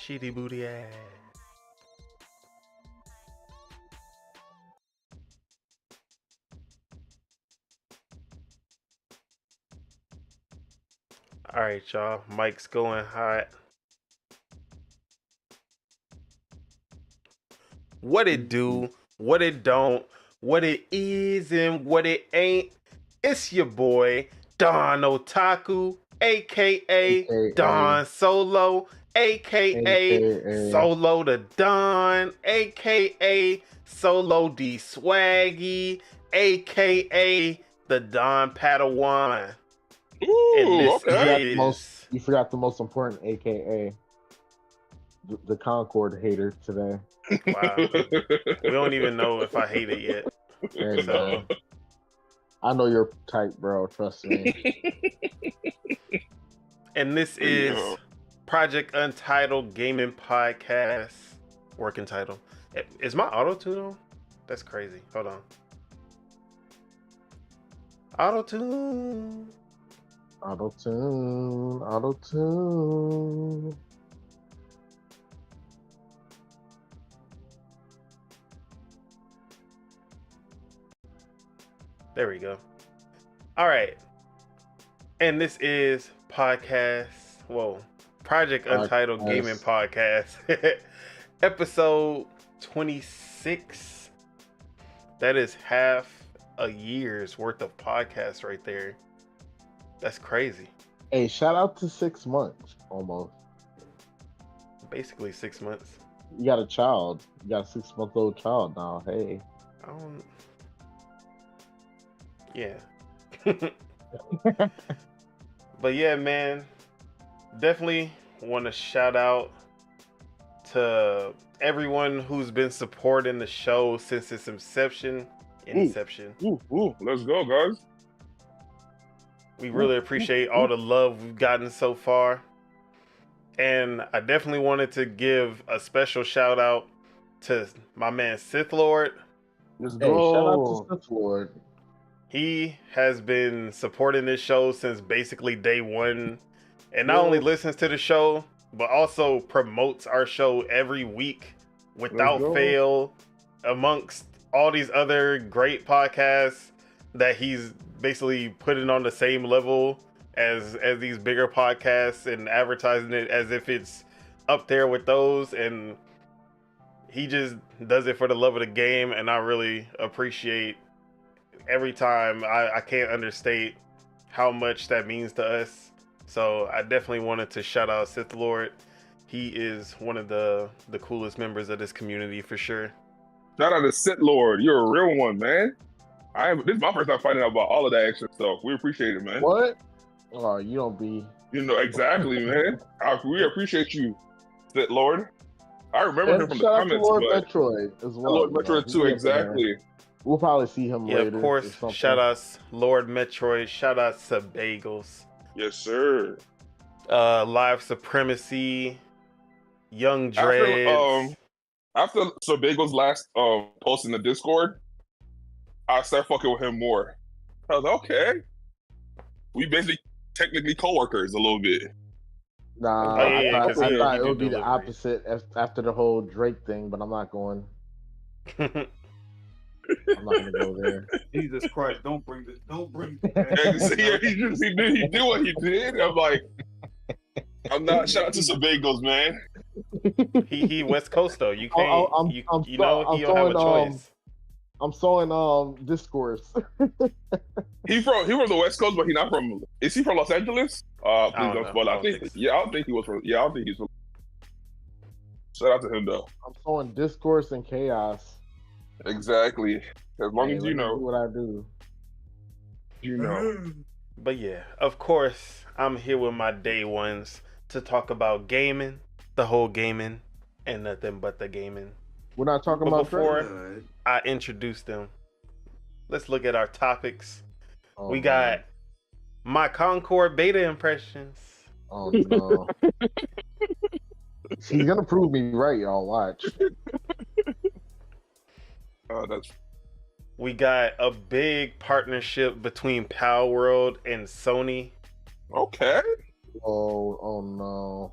Shitty booty ass. All right, y'all. Mike's going hot. What it do, what it don't, what it is, and what it ain't. It's your boy, Don Otaku, aka Don Solo, aka Solo the Don, aka Solo D Swaggy, aka the Don Padawan. Ooh, And this okay. is... You forgot the most important, aka the Concord hater today. Wow. We don't even know if I hate it yet. Hey, man. I know your type, bro. Trust me. And this is Project Untitled Gaming Podcast. Working title. Is my auto-tune on? That's crazy. Hold on. Auto-tune. Auto-tune. Auto-tune. There we go. All right. And this is Project Untitled Gaming Podcast. Episode 26. That is half a year's worth of podcasts right there. That's crazy. Hey, shout out to 6 months almost. Basically 6 months. You got a child. You got a 6-month-old child now. Hey. Yeah. But yeah, man, definitely want to shout out to everyone who's been supporting the show since its inception. Ooh, let's go, guys. We really appreciate all the love we've gotten so far. And I definitely wanted to give a special shout out to my man Sith Lord. Let's go. Shout out to Sith Lord. He has been supporting this show since basically day one, and not only listens to the show, but also promotes our show every week without fail amongst all these other great podcasts that he's basically putting on the same level as these bigger podcasts and advertising it as if it's up there with those. And he just does it for the love of the game, and I really appreciate every time. I can't understate how much that means to us. So I definitely wanted to shout out Sith Lord. He is one of the coolest members of this community for sure. Shout out to Sith Lord. You're a real one, man. This is my first time finding out about all of that extra stuff. We appreciate it, man. What? Oh, you don't be. You know, exactly, man. We appreciate you, Sith Lord. I remember him from the comments. Lord Metroid as well. Lord Metroid too, exactly. We'll probably see him later. Yeah, of course. Shout outs Lord Metroid. Shout outs to Bagels. Yes, sir. Live Supremacy. Young Dreads. After Sir Bagels' last post in the Discord, I started fucking with him more. I was like, okay. We basically technically co-workers a little bit. Nah, I thought it would be the opposite after the whole Drake thing, but I'm not going. I'm not gonna go there. Jesus Christ! Don't bring this. He did what he did. I'm like, I'm not. Shout out to some bagels, man. He West Coast though. You can't. He don't have a choice. I'm sewing discourse. He from the West Coast, but he not from. Is he from Los Angeles? Please don't spoil. I don't think he was from. Yeah, I don't think he's from. Shout out to him though. I'm sewing discourse and chaos. Exactly. As long as you know what I do. You know. But yeah, of course, I'm here with my day ones to talk about gaming, the whole gaming, and nothing but the gaming. We're not talking about before I introduce them. Let's look at our topics. We got my Concord beta impressions. Oh no. He's gonna prove me right, y'all. Watch. We got a big partnership between Power World and Sony. Okay. Oh no.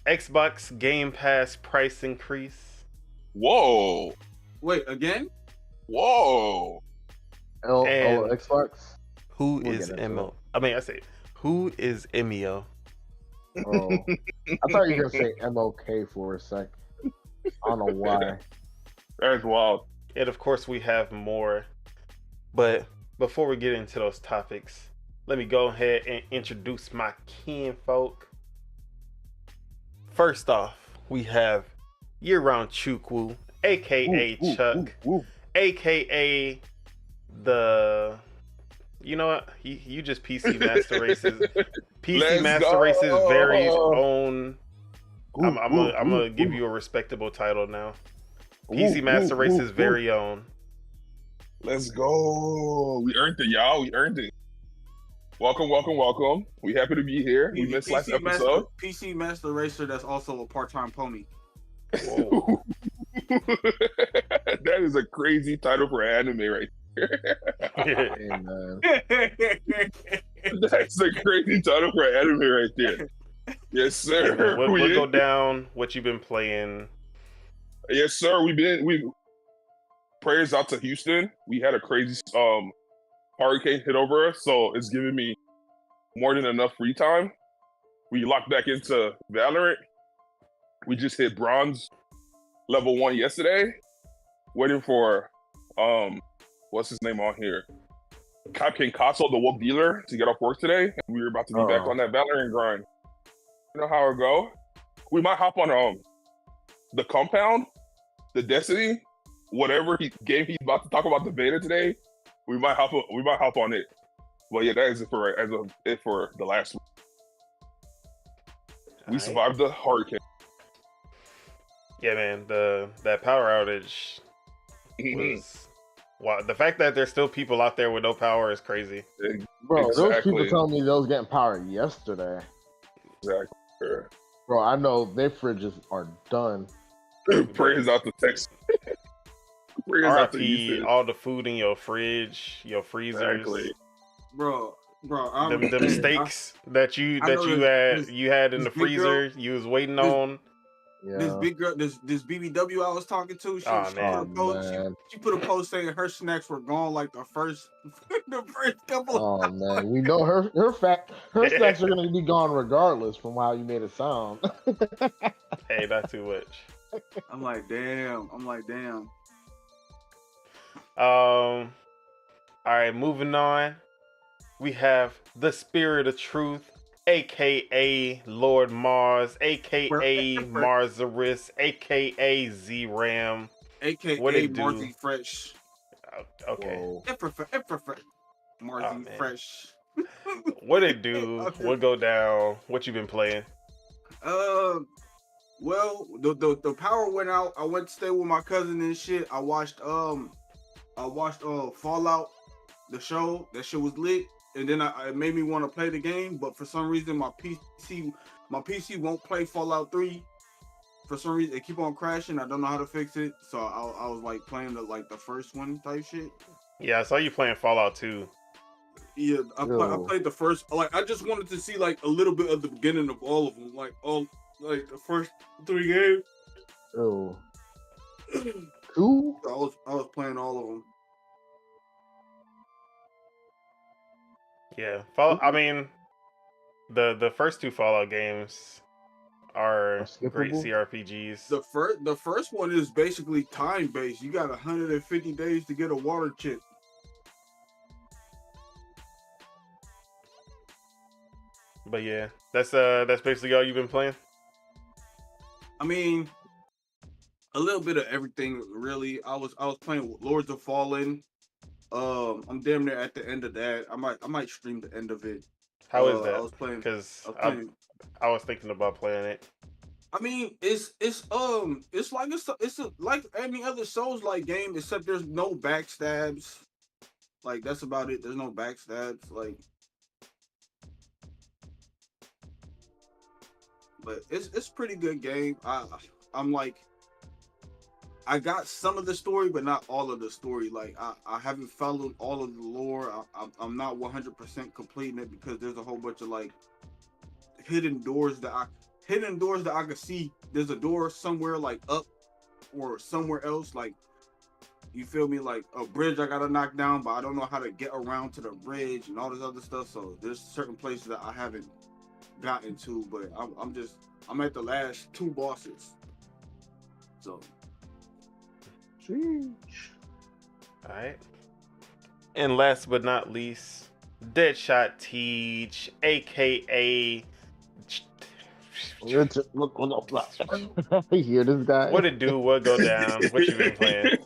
Xbox Game Pass price increase. Whoa. Wait, again? Whoa. And Xbox. Who is Emio? I mean, I say, who is Emio? Oh, I thought you were gonna say MOK for a sec. I don't know why. That's wild. And of course, we have more. But before we get into those topics, let me go ahead and introduce my kinfolk. First off, we have Year-Round Chukwu, aka Chuck, aka the. You know what? You just PC Master Race's Master Race's very own. I'm gonna give you a respectable title now. PC Master Race's very own. Let's go. We earned it, y'all. We earned it. Welcome. We happy to be here. We missed last episode. PC Master Racer that's also a part-time pony. Whoa. That is a crazy title for anime right Hey, man. That's a crazy title for anime right there. Yes, sir. We'll go down what you've been playing. Yes, sir. We prayers out to Houston. We had a crazy hurricane hit over us, so it's giving me more than enough free time. We locked back into Valorant. We just hit bronze level 1 yesterday. Waiting for what's his name on here? Captain Castle, the woke dealer, to get off work today. And we were about to be back on that Valorant grind. You know how it go? We might hop on the Compound, the Destiny, whatever game he's about to talk about the beta today. We might hop on it. Well, yeah, that is it for the last week. We survived the hurricane. Yeah, man. That power outage was. Wow, the fact that there's still people out there with no power is crazy. Bro, those people telling me they was getting power yesterday. Exactly. Bro, I know their fridges are done. Prayers out to Texas. RIP, all the food in your fridge, your freezers. Exactly. Bro, them steaks that you had in the freezer, you was waiting on. Yeah. This big girl, this BBW I was talking to, she put a post saying her snacks were gone like the first couple. Oh man, we know her snacks are gonna be gone regardless from how you made it sound. Hey, not too much. I'm like, damn. All right, moving on. We have the Spirit of Truth, aka Lord Mars, aka Marzaris, aka Z-Ram, aka Marzi Fresh. Okay. Marzi Fresh. What it do? What go down? What you been playing? Well, the power went out. I went to stay with my cousin and shit. I watched Fallout, the show. That shit was lit. And then it made me want to play the game, but for some reason my PC won't play Fallout 3. For some reason it keep on crashing. I don't know how to fix it. So I was like playing the first one type shit. Yeah, I saw you playing Fallout 2. Yeah, I played the first. Like I just wanted to see like a little bit of the beginning of all of them, like the first 3 games. Oh, cool. I was playing all of them. Yeah, I mean, the first 2 Fallout games are great CRPGs. The first one is basically time based. You got 150 days to get a water chip. But yeah, that's basically all you've been playing. I mean, a little bit of everything really. I was playing Lords of Fallen. I'm damn near at the end of that. I might stream the end of it. How is that? I was playing because I was thinking about playing it. I mean, it's like any other Souls-like game, except there's no backstabs. Like that's about it. There's no backstabs. Like, but it's pretty good game. I'm like, I got some of the story, but not all of the story. Like I haven't followed all of the lore. I'm not 100% completing it because there's a whole bunch of like hidden doors that hidden doors that I could see. There's a door somewhere like up or somewhere else, like you feel me, like a bridge I gotta knock down, but I don't know how to get around to the bridge and all this other stuff. So there's certain places that I haven't gotten to, but I'm at the last 2 bosses. So Sheesh. All right. And last but not least, Deadshot Teach, aka You hear this guy? what it do, what go down, what you been playing?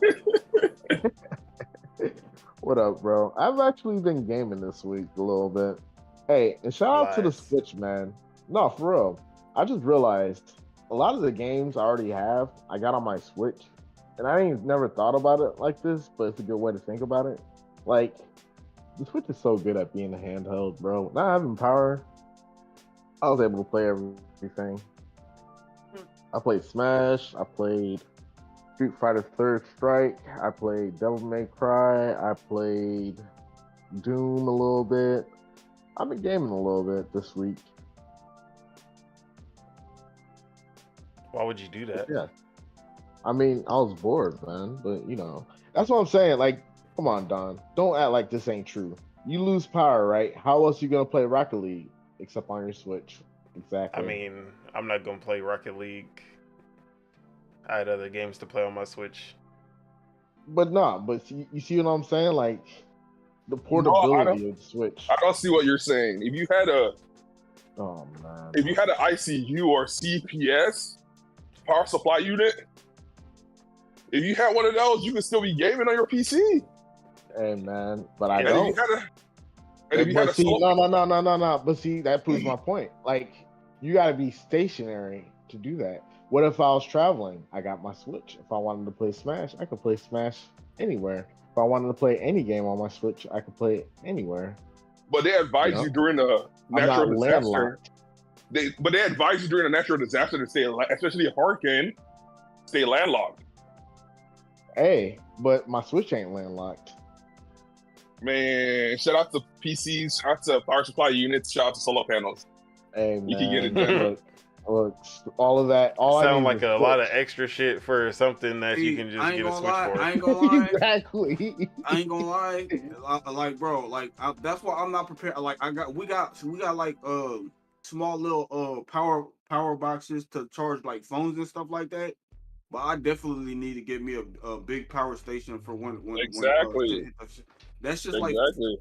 What up, bro? I've actually been gaming this week a little bit. Hey, and shout out to the Switch, man. No, for real. I just realized a lot of the games I already have, I got on my Switch. And I ain't never thought about it like this, but it's a good way to think about it. Like, the Switch is so good at being a handheld, bro. Not having power, I was able to play everything. I played Smash, I played Street Fighter Third Strike, I played Devil May Cry, I played Doom a little bit. I've been gaming a little bit this week. Why would you do that? Yeah. I mean, I was bored, man, but that's what I'm saying. Like, come on, Don. Don't act like this ain't true. You lose power, right? How else you gonna play Rocket League except on your Switch? Exactly. I mean, I'm not gonna play Rocket League. I had other games to play on my Switch. But you see what I'm saying? Like, the portability of the Switch. I don't see what you're saying. If you had an ICU or CPS power supply unit, if you had one of those, you could still be gaming on your PC. Hey man, but I don't. No. But see, that proves my point. Like, you got to be stationary to do that. What if I was traveling? I got my Switch. If I wanted to play Smash, I could play Smash anywhere. If I wanted to play any game on my Switch, I could play it anywhere. But they advise you during a natural disaster. They advise you during a natural disaster to stay, especially a hurricane, stay landlocked. Hey, but my Switch ain't landlocked. Man, shout out to PCs, shout out to power supply units, shout out to solar panels. Hey, man. You can get it done. Look, all of that. Sound like a lot of extra shit for something that you can just get a Switch for. I ain't gonna lie. Exactly. I ain't gonna lie. Like, bro, like that's why I'm not prepared. Like, we got like small little power boxes to charge like phones and stuff like that. But I definitely need to get me a big power station for when exactly. That's just like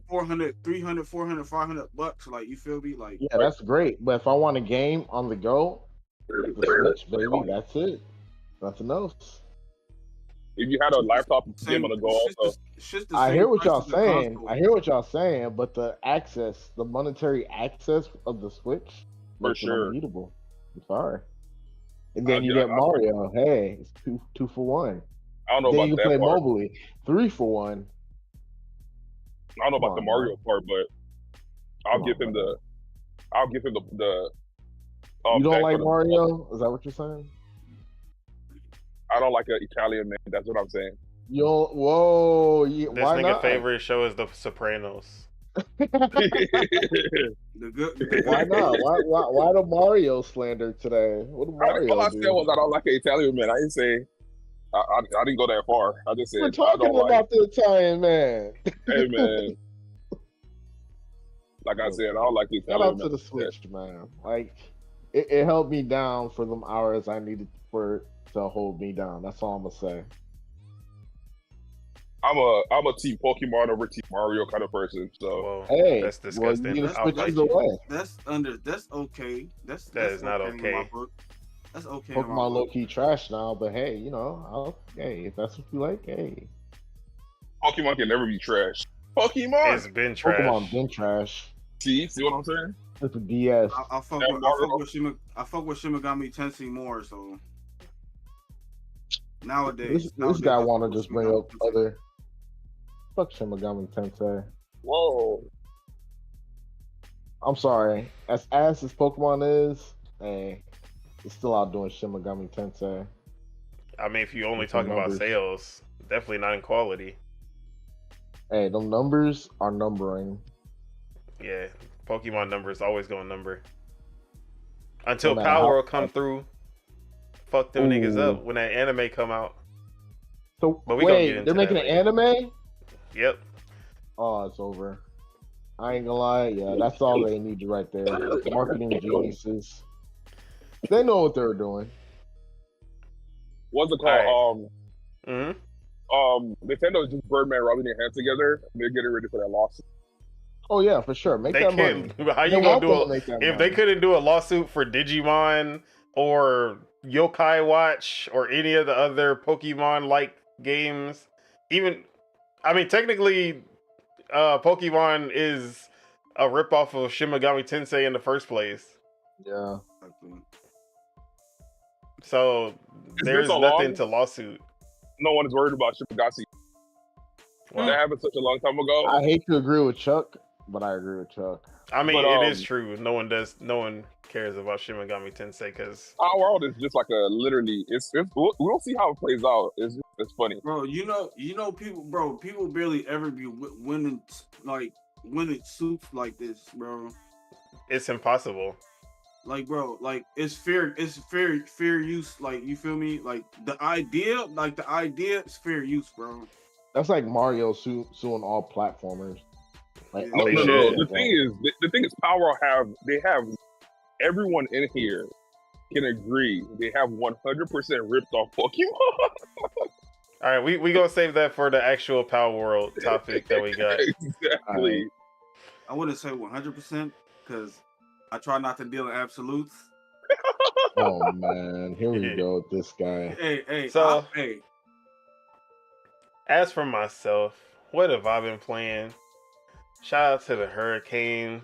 400, 300, 400, 500 bucks. Like, you feel me? Like, yeah, that's great. But if I want a game on the go, the Switch, baby, that's it. Nothing else. If you had a laptop, you could be able to go also. I hear what y'all saying. But the access, the monetary access of the Switch, for sure, unbeatable. I'm sorry. And then you get Mario. Hey, it's two for one. I don't know then about you that play part. mobilely, 3 for 1. I don't know about the Mario part, but I'll give him the. You don't like Mario? Is that what you're saying? I don't like an Italian man. That's what I'm saying. Whoa! This nigga favorite show is The Sopranos. Why not? Why the Mario slander today? What did Mario all I said was I don't like an Italian man. I didn't say I didn't go that far. I just said we're talking about the Italian man. Hey man, like I said, I don't like the Italian man. Shout out to the Switch, man. Like it held me down for them hours I needed for it to hold me down. That's all I'm gonna say. I'm a Team Pokemon over Team Mario kind of person. So hey, that's disgusting. Well, That's okay. That is not okay. That's okay. Pokemon low key trash now, but hey, hey, if that's what you like, hey. Pokemon can never be trash. Pokemon, it's been trash. Pokemon been trash. See what I'm saying? It's a DS. I fuck with Shimigami Tensei more. So nowadays, this guy want to just bring up other. Fuck Shimigami Tensei. Whoa. I'm sorry. As ass as Pokemon is, hey, it's still out doing Shimigami Tensei. I mean, if you're only talking about sales, definitely not in quality. Hey, them numbers are numbering. Yeah, Pokemon numbers always going to number. until Power World come through. Fuck them niggas up when that anime come out. So but we wait, they're making an anime? Yep. Oh, it's over. I ain't gonna lie. Yeah, that's all they need right there. Marketing geniuses. They know what they're doing. What's it called? Right. Nintendo is just Birdman rubbing their hands together. They're getting ready for that lawsuit. Oh yeah, for sure. Make that money. How you gonna do it if they couldn't do a lawsuit for Digimon or Yokai Watch or any of the other Pokemon-like games? Even, I mean, technically, Pokemon is a ripoff of Shin Megami Tensei in the first place. Yeah. So there's nothing to lawsuit. No one is worried about Shimigami. Wow. That happened such a long time ago. I hate to agree with Chuck, but I agree with Chuck. I mean, it is true. No one cares about Shin Megami Tensei because our world is just like literally. We'll see how it plays out. It's funny, bro. You know, people barely ever be winning suits like this, bro. It's impossible. Like, bro, like it's fair use. Like, you feel me? Like the idea is fair use, bro. That's like Mario suing all platformers. Like, no. The thing is, Power have everyone in here can agree they have 100% ripped off Pokemon. All right, we gonna save that for the actual Power World topic that we got. Exactly. I wouldn't say 100% because I try not to deal in absolutes. Oh man, here we go with this guy. Hey. As for myself, what have I been playing? Shout out to the Hurricane.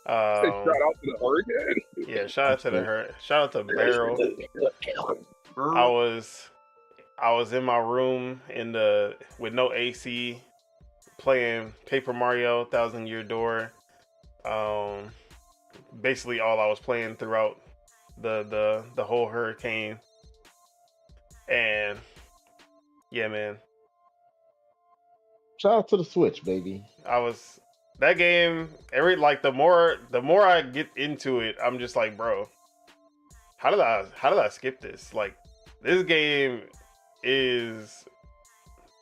Shout out to the Hurricane. Yeah, shout out to Barrel. I was in my room with no AC, playing Paper Mario 1000 Year Door. Basically all I was playing throughout the whole Hurricane. And yeah, man. Shout out to the Switch, baby. That game, the more I get into it, I'm just like, bro, how did I skip this? Like, this game is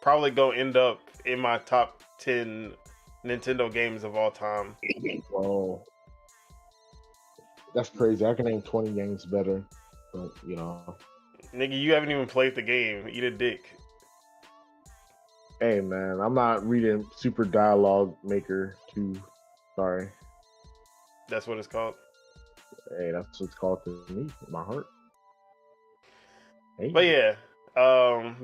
probably gonna end up in my top 10 Nintendo games of all time. Whoa. That's crazy. I can name 20 games better, but you know. Nigga, you haven't even played the game. Eat a dick. Hey man, I'm not reading Super Dialogue Maker 2. Sorry. That's what it's called. Hey, that's what it's called to me, in my heart. Hey. But yeah,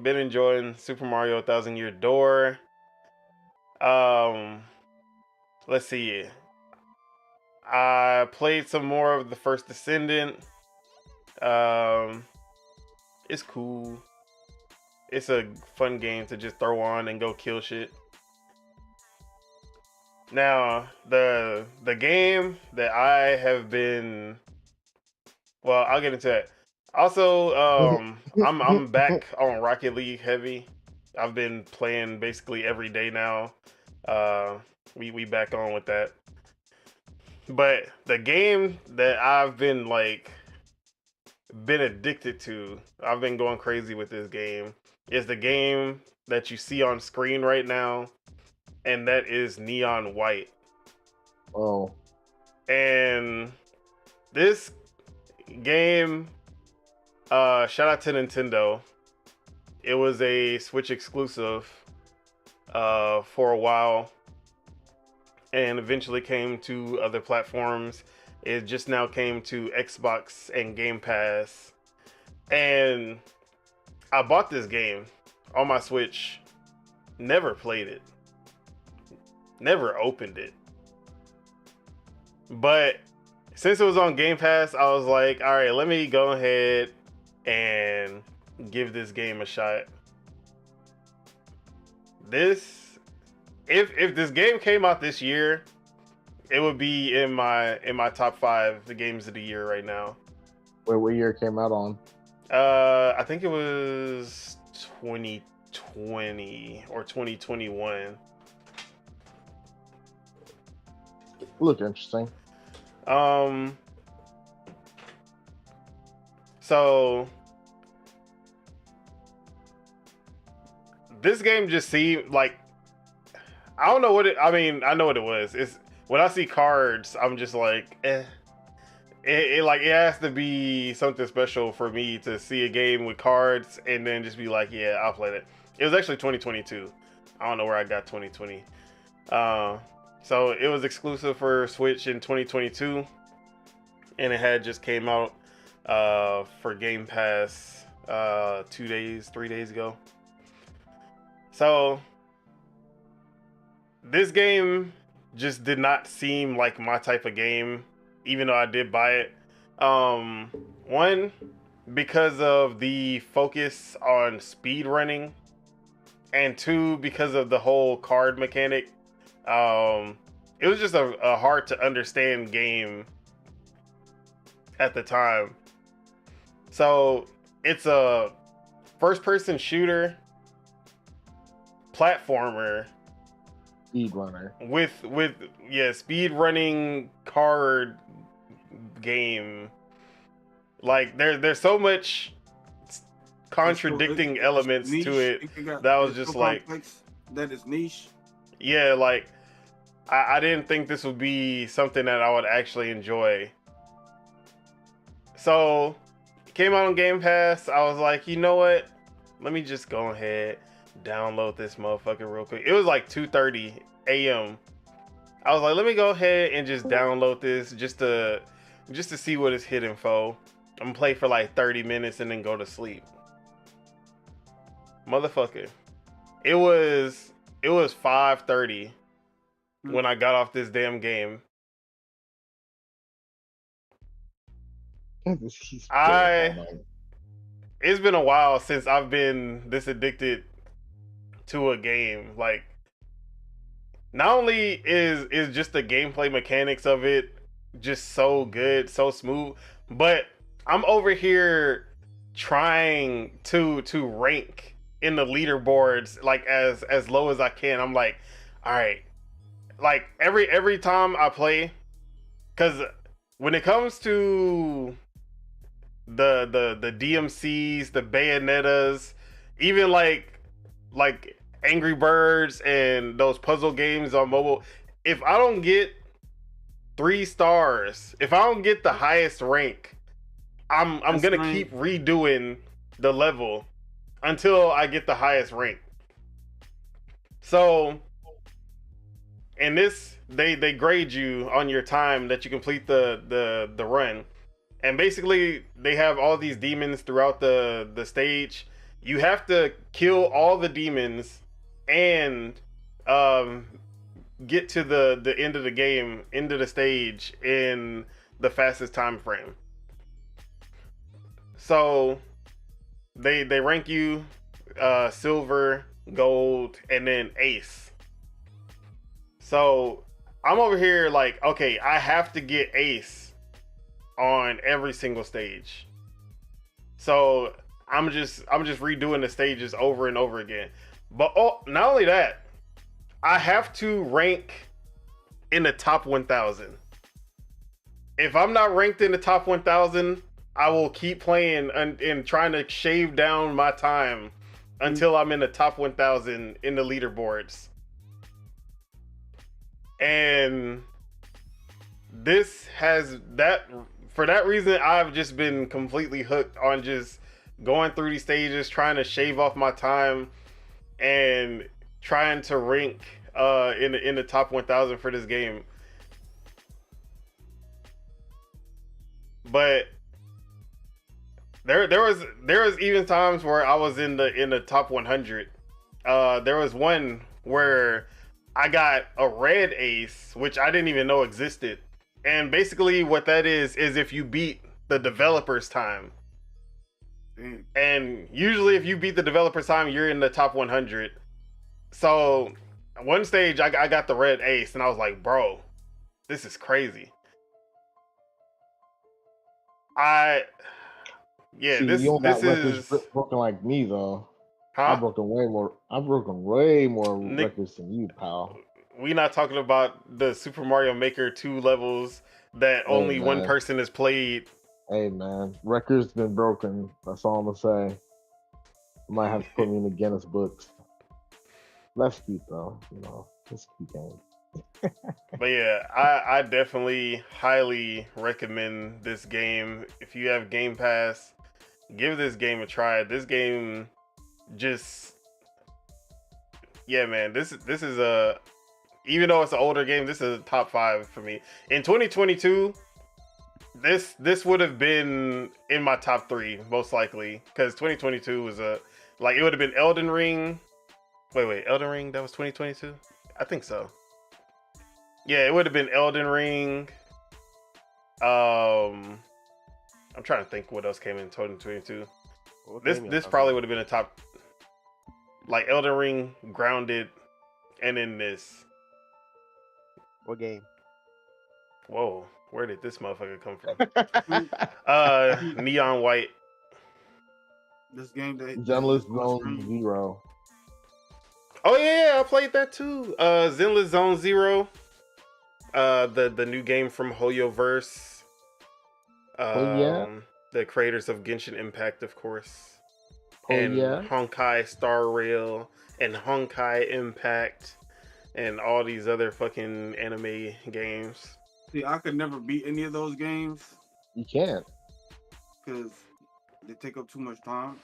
been enjoying Super Mario 1000 Year Door. Let's see. I played some more of the First Descendant. It's cool. It's a fun game to just throw on and go kill shit. Now, the game that I have been, well, I'll get into that. Also, I'm back on Rocket League heavy. I've been playing basically every day now. We back on with that. But the game that I've been addicted to, I've been going crazy with this game, is the game that you see on screen right now, and that is Neon White. Oh. And this game, shout out to Nintendo. It was a Switch exclusive for a while, and eventually came to other platforms. It just now came to Xbox and Game Pass. And I bought this game on my Switch, never played it, never opened it. But since it was on Game Pass, I was like, all right, let me go ahead and give this game a shot. If this game came out this year, it would be in my top 5 the games of the year right now. Wait, what year it came out on? I think it was 2020 or 2021. Look interesting. So this game just seemed like, I don't know what it. I mean, I know what it was. It's when I see cards, I'm just like, eh. It has to be something special for me to see a game with cards and then just be like, yeah, I'll play it. It was actually 2022. I don't know where I got 2020. So it was exclusive for Switch in 2022, and it had just came out for Game Pass 3 days ago. So this game just did not seem like my type of game, even though I did buy it. One, because of the focus on speed running, and two, because of the whole card mechanic. It was just a hard to understand game at the time. So it's a first-person shooter platformer speedrunner with speed running card game. Like there's so much contradicting elements to it that was just like, that is niche. Yeah, like I didn't think this would be something that I would actually enjoy. So it came out on Game Pass. I was like, you know what? Let me just go ahead, download this motherfucker real quick. It was like 2:30 a.m. I was like, let me go ahead and just download this just to see what it's hitting for. I'm gonna play for like 30 minutes and then go to sleep. Motherfucker. It was 5:30 when I got off this damn game. It's been a while since I've been this addicted to a game. Like, not only is just the gameplay mechanics of it just so good, so smooth, but I'm over here trying to rank in the leaderboards like as low as I can. I'm like, all right, like every time I play, because when it comes to the DMCs, the Bayonettas, even like Angry Birds and those puzzle games on mobile, if I don't get 3 stars, if I don't get the highest rank, I'm gonna keep redoing the level until I get the highest rank. So in this, they grade you on your time that you complete the run. And basically they have all these demons throughout the stage. You have to kill all the demons and get to the end of the game, end of the stage in the fastest time frame. So they rank you silver, gold, and then ace. So I'm over here like, okay, I have to get ace on every single stage. So I'm just redoing the stages over and over again. But not only that, I have to rank in the top 1,000. If I'm not ranked in the top 1,000, I will keep playing and trying to shave down my time until I'm in the top 1,000 in the leaderboards. And this has that, for that reason, I've just been completely hooked on just going through these stages, trying to shave off my time and trying to rank in the top 1,000 for this game. But there was even times where I was in the top 100. There was one where I got a red ace, which I didn't even know existed. And basically what that is if you beat the developer's time. And usually if you beat the developer's time, you're in the top 100. So one stage I got the red ace and I was like, bro, this is crazy. This is broken like me though. Huh? I've broken way more records than you, pal. We not talking about the Super Mario Maker 2 levels that only one person has played Hey man, record's been broken. That's all I'm gonna say. Might have to put me in the Guinness books. Let's keep though, let's keep going. But yeah, I definitely highly recommend this game. If you have Game Pass, give this game a try. This game just, yeah, man. This is a, even though it's an older game, this is a top 5 for me. In 2022, this would have been in my top 3 most likely, because 2022 was it would have been Elden Ring. Wait, Elden Ring, that was 2022? I think so. Yeah, it would have been Elden Ring. I'm trying to think what else came in 2022. This probably would have been a top, like Elden Ring, Grounded, and then this. What game? Whoa, where did this motherfucker come from? Neon White. This game that Zenless Zone Zero. Oh yeah, I played that too. Zenless Zone Zero. The new game from HoYoverse. The creators of Genshin Impact, of course. Honkai Star Rail and Honkai Impact and all these other fucking anime games. See, I could never beat any of those games. You can't. Because they take up too much time.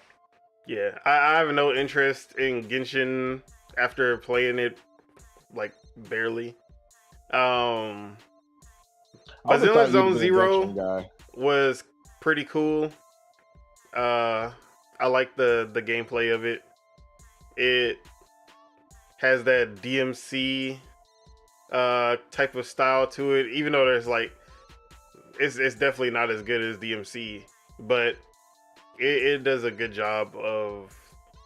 Yeah, I have no interest in Genshin after playing it, like, barely. But Zenless Zone Zero was pretty cool. I like the gameplay of it. It has that DMC type of style to it, even though there's like it's definitely not as good as DMC, but it does a good job of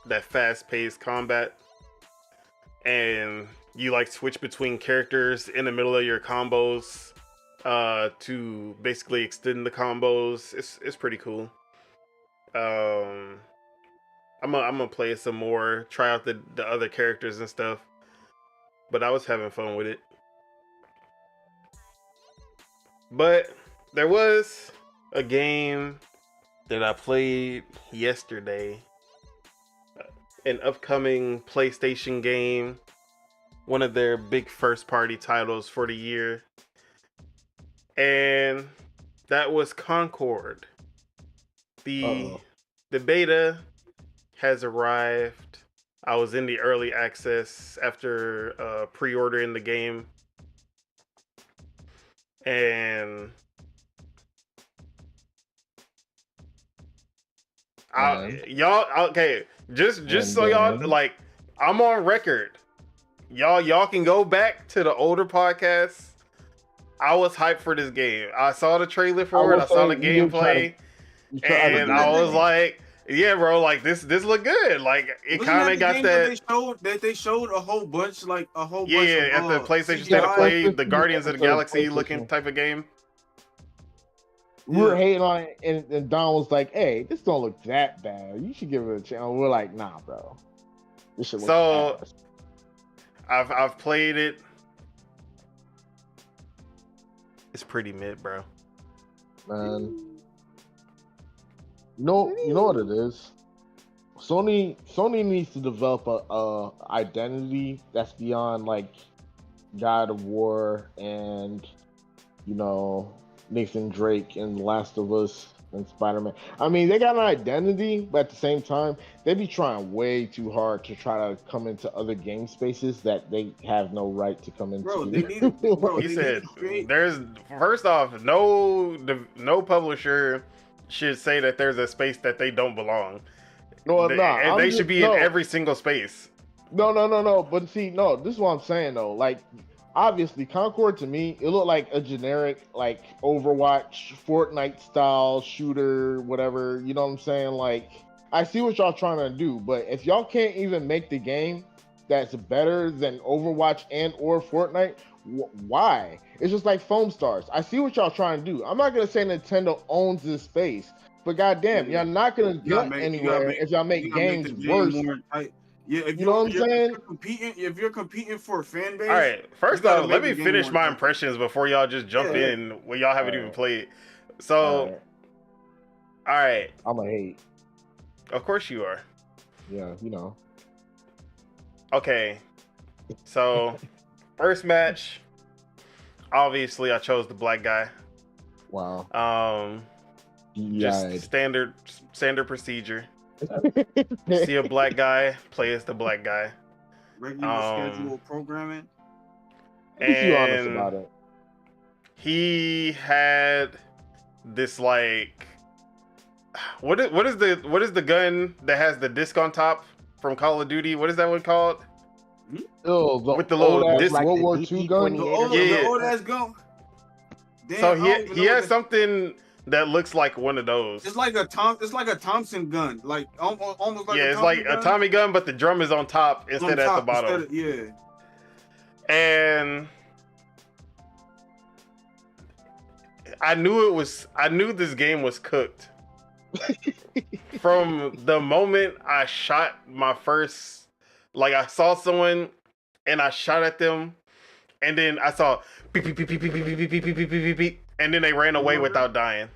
that fast-paced combat, and you like switch between characters in the middle of your combos to basically extend the combos. It's pretty cool. I'm gonna play it some more, try out the other characters and stuff, but I was having fun with it. But there was a game that I played yesterday, an upcoming PlayStation game, one of their big first-party titles for the year, and that was Concord. The beta has arrived. I was in the early access after pre-ordering the game, and y'all okay. Just so y'all like, I'm on record. Y'all can go back to the older podcasts. I was hyped for this game. I saw the trailer for it. I saw the gameplay, and I was like, "Yeah, bro, like this look good." Like it kind of got that. They showed a whole bunch, like a whole bunch. Yeah, at the PlayStation State of Play, the Guardians of the Galaxy looking type of game. We were hating on it, and Don was like, "Hey, this don't look that bad. You should give it a chance." We're like, "Nah, bro. This should look ass." I've played it. It's pretty mid, bro. Man, you know what it is. Sony needs to develop a identity that's beyond like God of War and Nathan Drake and Last of Us and Spider-Man. I mean, they got an identity, but at the same time, they be trying way too hard to try to come into other game spaces that they have no right to come into. Bro, he said, "There's first off, no publisher should say that there's a space that they don't belong. No, they should be in every single space." No. But see, no, this is what I'm saying though. Like, obviously, Concord to me, it looked like a generic, like Overwatch, Fortnite style shooter, whatever. You know what I'm saying? Like, I see what y'all trying to do, but if y'all can't even make the game that's better than Overwatch and or Fortnite, why? It's just like Foam Stars. I see what y'all trying to do. I'm not gonna say Nintendo owns this space, but goddamn, y'all not gonna get anywhere if y'all make games worse. Yeah, if you know what I'm saying? If you're competing for a fan base. All right, first off, let me finish my impressions before y'all just jump in when y'all haven't even played. So, All right. I'm a hate. Of course you are. Yeah, you know. Okay. So, first match. Obviously, I chose the black guy. Wow. Just standard procedure. See a black guy, play as the black guy. Regular schedule programming. Be too honest about it. He had this like what is the gun that has the disc on top from Call of Duty? What is that one called? Oh, with the little disc, like World War II gun. The old ass gun. Damn, so he has something that looks like one of those. It's like a Thompson gun, like almost like it's like a Tommy gun, but the drum is on top instead of at the bottom. Yeah. And I knew this game was cooked from the moment I shot my first. Like I saw someone and I shot at them, and then I saw beep beep beep beep beep beep beep beep beep beep beep beep, and then they ran away without dying.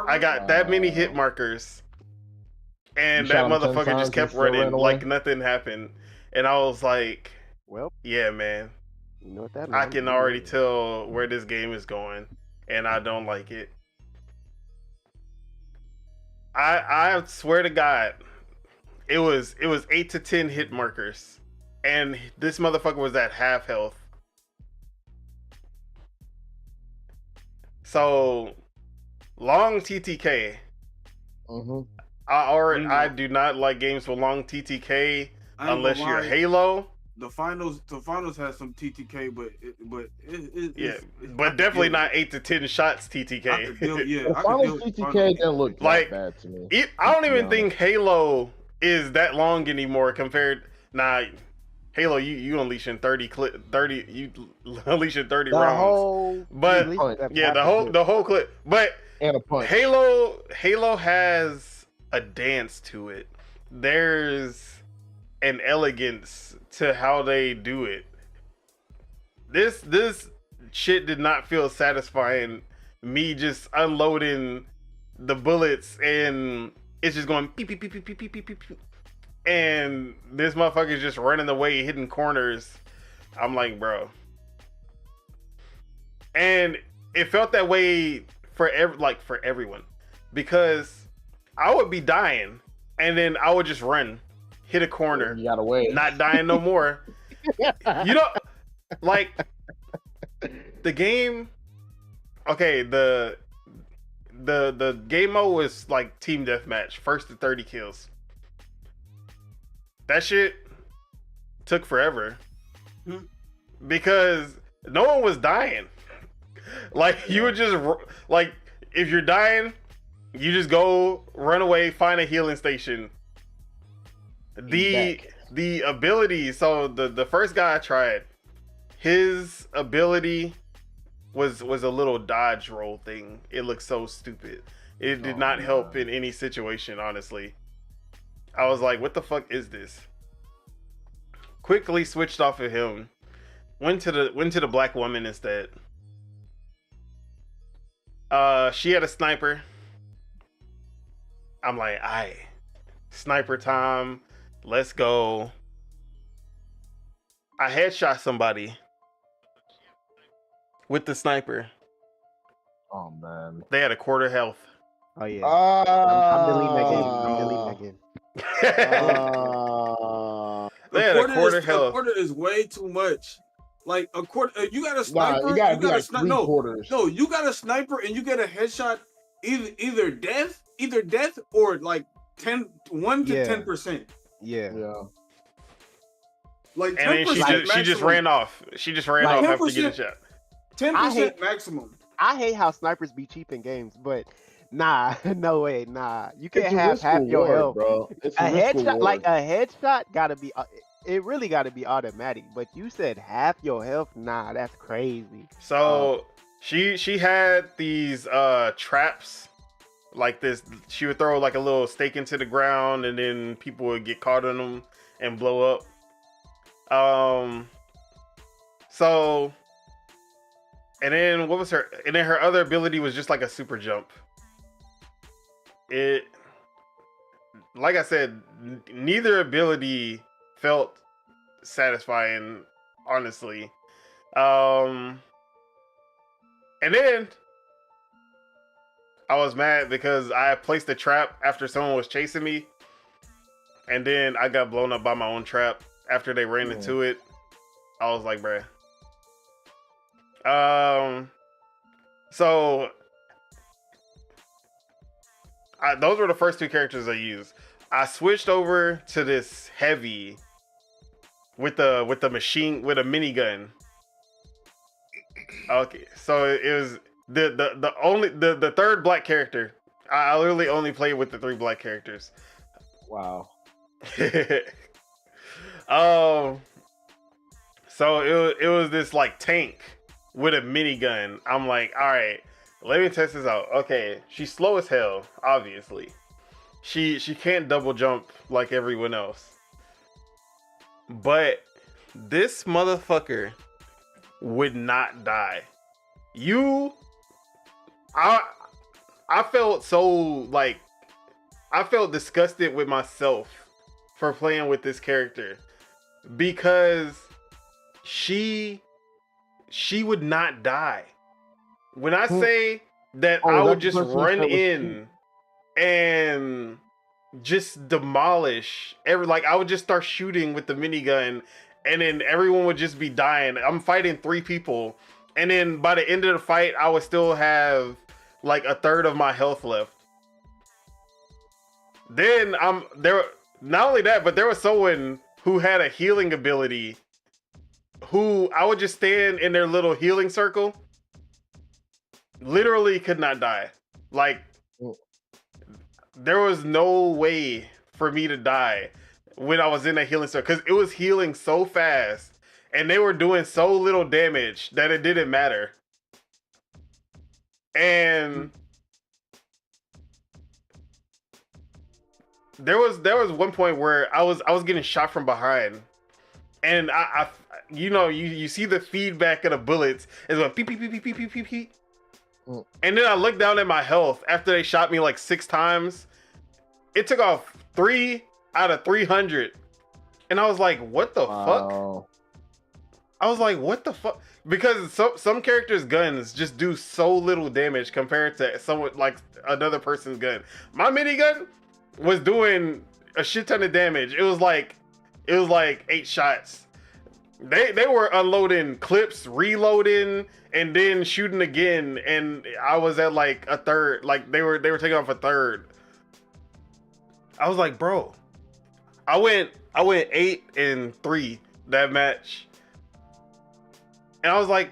I got that many hit markers, and that motherfucker just kept running like nothing happened. And I was like, "Well, yeah, man. You know what that means? I can already tell where this game is going, and I don't like it. I swear to God, it was 8 to 10 hit markers, and this motherfucker was at half health. So long TTK. I do not like games with long TTK unless you're Halo. The finals has some TTK, but definitely not 8 to 10 shots TTK. The finals TTK didn't look like bad to me. I don't even think Halo is that long anymore compared. Halo, you unleashing 30 you unleashing 30 rounds. But the whole clip. But and a punch. Halo has a dance to it. There's an elegance to how they do it. This shit did not feel satisfying. Me just unloading the bullets and it's just going beep beep beep beep beep beep beep beep, and this motherfucker's just running away, hitting corners. I'm like, bro. And it felt that way for everyone, because I would be dying and then I would just run, hit a corner, you gotta wait, not dying no more. You know, like the game. Okay, the game mode was like team deathmatch, first to 30 kills. That shit took forever because no one was dying. Like you would just like, if you're dying, you just go run away, find a healing station. The ability. So the first guy I tried, his ability was a little dodge roll thing. It looked so stupid. It did not help in any situation, honestly. I was like, what the fuck is this? Quickly switched off of him. Went to the black woman instead. She had a sniper. I'm like, aye, sniper time. Let's go. I headshot somebody with the sniper. Oh man. They had a quarter health. Oh yeah. I'm deleting that game. They had a quarter health. A quarter is way too much. Like a quarter, you got a sniper. You got like quarters. No, you got a sniper and you get a headshot. Either death or like 1 to 10%. Yeah. Like 10%. And then she just ran off. She just ran off after getting shot. 10% maximum. I hate how snipers be cheap in games, but nah, no way, nah. You can't have half your health, bro. It's a headshot gotta be. It really gotta be automatic. But you said half your health, nah, that's crazy. So she had these traps like this. She would throw like a little stake into the ground, and then people would get caught in them and blow up. So. And then what was her? And then her other ability was just like a super jump. it, like I said, neither ability felt satisfying, honestly. And then I was mad because I placed a trap after someone was chasing me, and then I got blown up by my own trap after they ran into it. I was like, bruh. So those were the first two characters I used. I switched over to this heavy with a minigun. Okay, so it was the third black character. I literally only played with the 3 black characters. Wow. So it was this like tank with a minigun. I'm like, all right, let me test this out. Okay, she's slow as hell, obviously. She can't double jump like everyone else. But this motherfucker would not die. I felt so like I felt disgusted with myself for playing with this character because she would not die. When I say that I would just run in and just demolish I would just start shooting with the minigun and then everyone would just be dying. I'm fighting 3 people and then by the end of the fight I would still have like a third of my health left. Then there not only that, but there was someone who had a healing ability who I would just stand in their little healing circle. Literally could not die. Like there was no way for me to die when I was in a healing circle because it was healing so fast and they were doing so little damage that it didn't matter. And there was one point where I was getting shot from behind, and I you see the feedback of the bullets is going beep beep beep beep beep beep beep beep. And then I looked down at my health after they shot me like 6 times. It took off 3 out of 300, and I was like, "What the fuck?" I was like, "What the fuck?" Because some characters' guns just do so little damage compared to someone like another person's gun. My minigun was doing a shit ton of damage. It was like 8 shots. They were unloading clips, reloading, and then shooting again, and I was at like a third. Like they were taking off a third. I was like, bro, I went 8-3 that match, and I was like,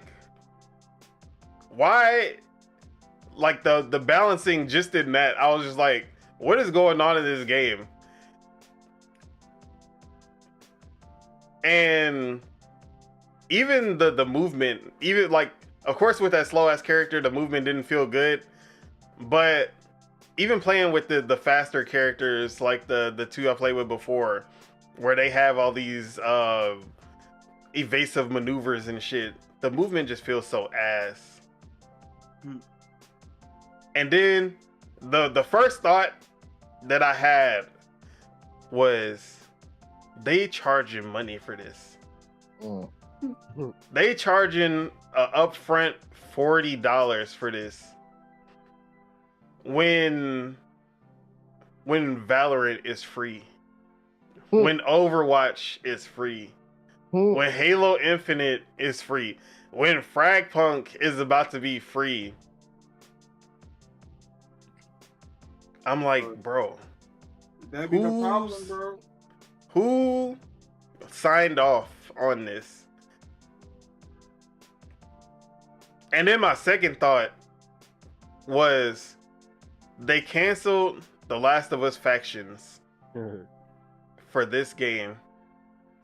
why? Like the balancing just didn't that. I was just like, what is going on in this game? And even the movement, even like, of course, with that slow ass character, the movement didn't feel good. But even playing with the faster characters, like the 2 I played with before, where they have all these evasive maneuvers and shit, the movement just feels so ass. And then the first thought that I had was, they charging money for this. They charging upfront $40 for this. When Valorant is free. When Overwatch is free. When Halo Infinite is free. When Fragpunk is about to be free. I'm like, bro. That'd be the problem, bro. Who signed off on this? And then my second thought was, they canceled The Last of Us factions for this game.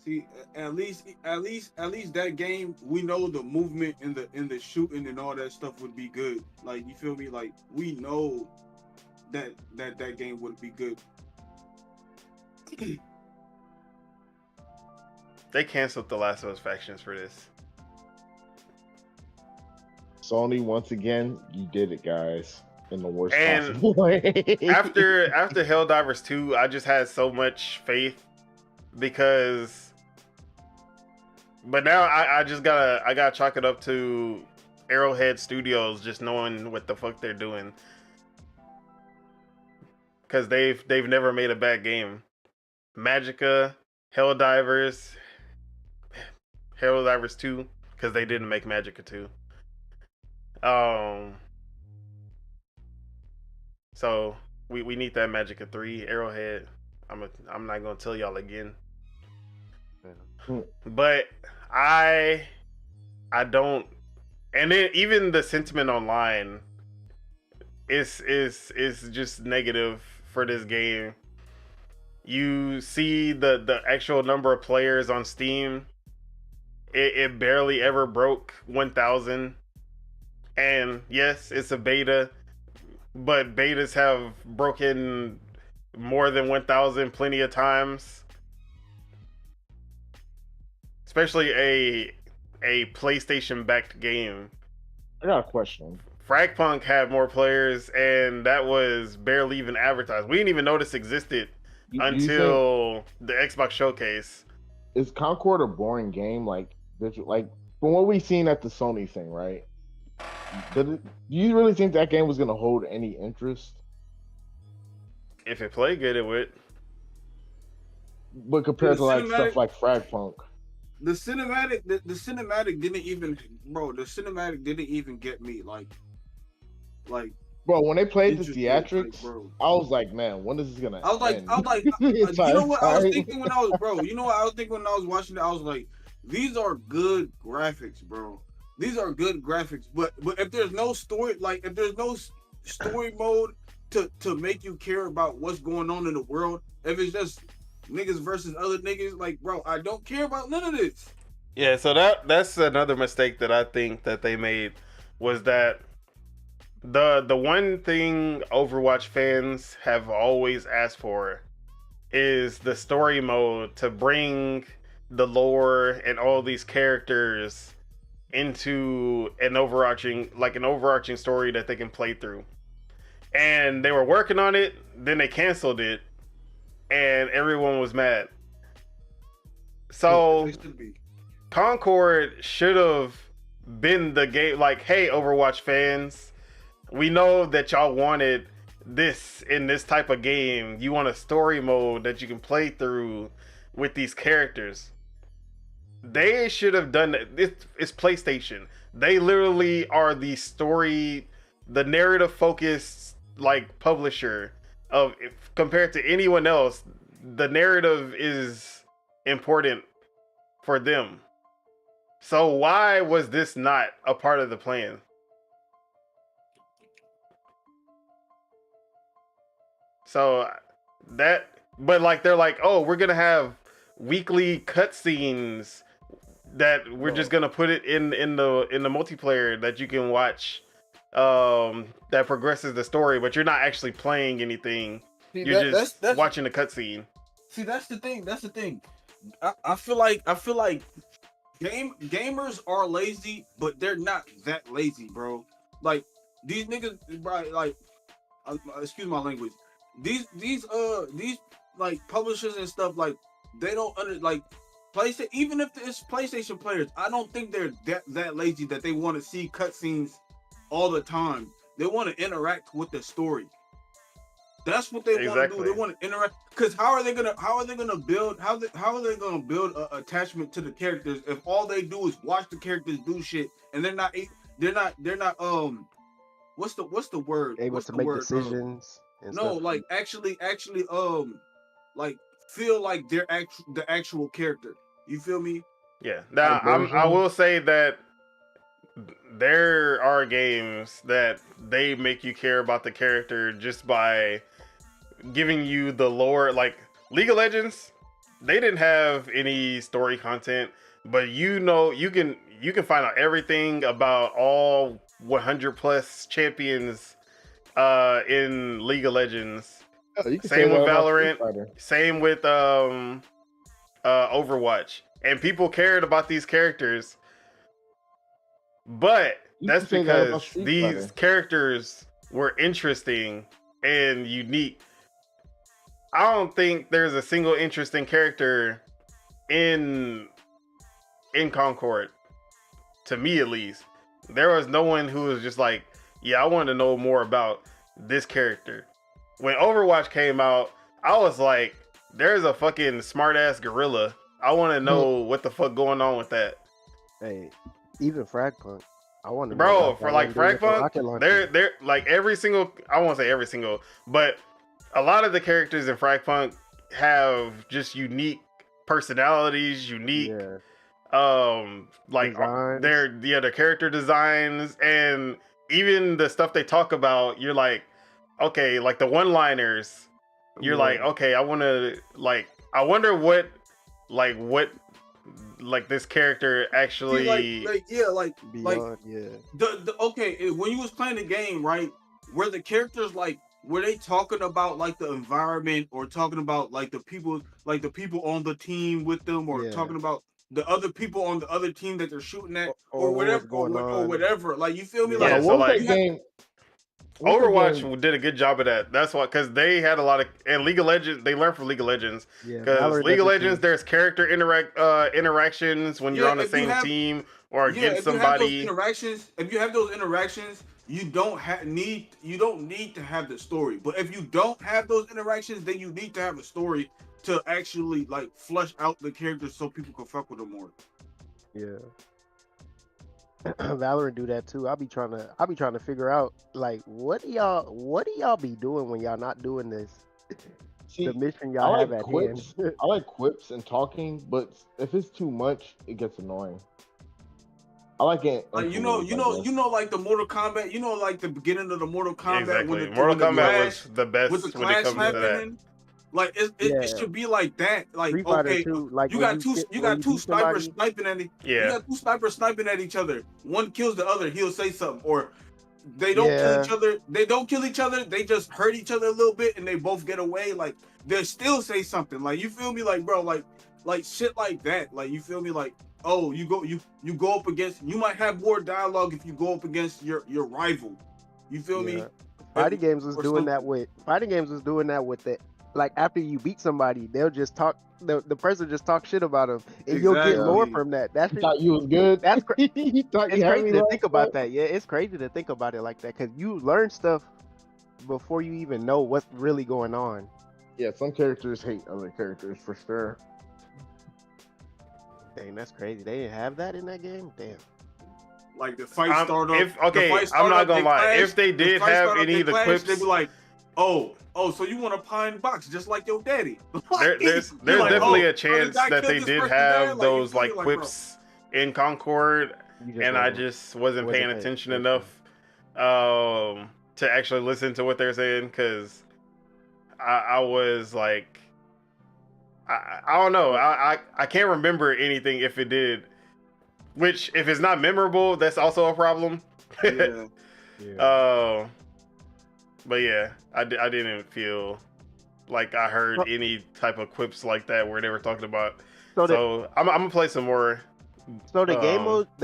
See, at least that game, we know the movement and the shooting and all that stuff would be good. Like, you feel me? Like, we know that game would be good. They canceled The Last of Us factions for this. Sony, once again, you did it, guys. in the worst And possible way. after Helldivers 2, I just had so much faith because, but now I gotta chalk it up to Arrowhead Studios just knowing what the fuck they're doing, because they've never made a bad game. Magicka, Helldivers 2, because they didn't make Magicka 2. So we need that Magicka 3 Arrowhead. I'm not gonna tell y'all again. But I don't, and then even the sentiment online is just negative for this game. You see the actual number of players on Steam, it barely ever broke 1,000. And yes, it's a beta, but betas have broken more than 1,000 plenty of times. Especially a PlayStation-backed game. I got a question. Fragpunk had more players, and that was barely even advertised. We didn't even know this existed until the Xbox Showcase. Is Concord a boring game? Like from what we've seen at the Sony thing, right? Do you really think that game was going to hold any interest? If it played good, it would. But compared to like stuff like Fragpunk, the cinematic didn't even, bro. The cinematic didn't even get me, like. Bro, when they played the theatrics, like, I was like, man, when is this gonna end? I was like, you know what I was thinking when I was, bro. You know what I was thinking when I was watching it? I was like, these are good graphics, bro. These are good graphics, but if there's no story, like if there's no story mode to make you care about what's going on in the world, if it's just niggas versus other niggas, like, bro, I don't care about none of this. Yeah, so that's another mistake that I think that they made, was that the one thing Overwatch fans have always asked for is the story mode, to bring the lore and all these characters into an overarching story that they can play through. And they were working on it, then they canceled it, and everyone was mad. So Concord should have been the game, like, hey, Overwatch fans, we know that y'all wanted this in this type of game. You want a story mode that you can play through with these characters. They should have done it. It's PlayStation. They literally are the narrative focused, like, publisher of, compared to anyone else. The narrative is important for them. So why was this not a part of the plan? So that, but like, they're like, oh, we're gonna have weekly cutscenes that we're just gonna put it in the multiplayer that you can watch, that progresses the story, but you're not actually playing anything. You're just watching the cutscene. See, that's the thing. I feel like gamers are lazy, but they're not that lazy, bro. Like, these niggas, bro, like, excuse my language. These like publishers and stuff, like, they don't like PlayStation. Even if it's PlayStation players, I don't think they're that lazy that they want to see cutscenes all the time. They want to interact with the story. That's what they want to do. They want to interact. Because how are they gonna build attachment to the characters if all they do is watch the characters do shit, and they're not what's the word? Able to make decisions. No, like actually like feel like they're the actual character. You feel me? Yeah. Now I will say that there are games that they make you care about the character just by giving you the lore. Like League of Legends, they didn't have any story content, but you can find out everything about all 100 plus champions in League of Legends. Same with Valorant, same with Overwatch, and people cared about these characters, but that's because these characters were interesting and unique. I don't think there's a single interesting character in Concord, to me at least. There was no one who was just like, yeah, I want to know more about this character. When Overwatch came out, I was like, there's a fucking smart ass gorilla. I want to know what the fuck going on with that. Hey, even Fragpunk. I want to know. Bro, for like Fragpunk, they're like every single, I won't say every single, but a lot of the characters in Fragpunk have just unique personalities, unique like designs. their character designs, and even the stuff they talk about, you're like, okay, like the one-liners, you're like, okay, I wonder what this character actually Beyond, okay, when you was playing the game, right, were the characters like, were they talking about like the environment, or talking about like the people on the team with them, or talking about the other people on the other team that they're shooting at, or whatever, or whatever? Like, you feel me? Yeah, like, so like game? Overwatch did a good job of that. That's why, because they had a lot of, and League of Legends, they learned from League of Legends. Because League of Legends, there's character interactions when you're on the same team or against somebody. If you have those interactions, you don't need to have the story. But if you don't have those interactions, then you need to have a story to actually like flush out the characters so people can fuck with them more. Yeah. Valorant do that too. I'll be trying to figure out like what do y'all be doing when y'all not doing this? See, the mission y'all have at quips. hand. I like quips and talking, but if it's too much, it gets annoying. I like it. Like you know, like the Mortal Kombat. You know, like the beginning of the Mortal Kombat. Exactly. Mortal Kombat was the best with the when it comes clash to that. happening. Like it should be like that. Like, okay, too, like you got two snipers sniping at Yeah. You got two snipers sniping at each other. One kills the other, he'll say something, or they don't kill each other. They don't kill each other. They just hurt each other a little bit, and they both get away. Like, they still say something. Like, you feel me? Like, bro, like shit like that. Like, you feel me? Like, oh, you go up against. You might have more dialogue if you go up against your rival. You feel me? Fighting games was doing that with it. Like, after you beat somebody, they'll just talk. The person just talk shit about them, and you'll get more from that. That's thought you was good. That's crazy. It's crazy to think about that. Yeah, it's crazy to think about it like that, because you learn stuff before you even know what's really going on. Yeah, some characters hate other characters for sure. Dang, that's crazy. They didn't have that in that game. Damn. Like the fight started. I'm not gonna lie. If they did have any of the quips, they'd be like, oh, so you want to pine box just like your daddy? There's like, definitely a chance that they did have those like quips in Concord, and I just wasn't paying attention enough to actually listen to what they're saying, because I was like, I don't know, I can't remember anything if it did. Which, if it's not memorable, that's also a problem. Yeah. But yeah, I didn't feel like I heard any type of quips like that where they were talking about. So I'm gonna play some more. So the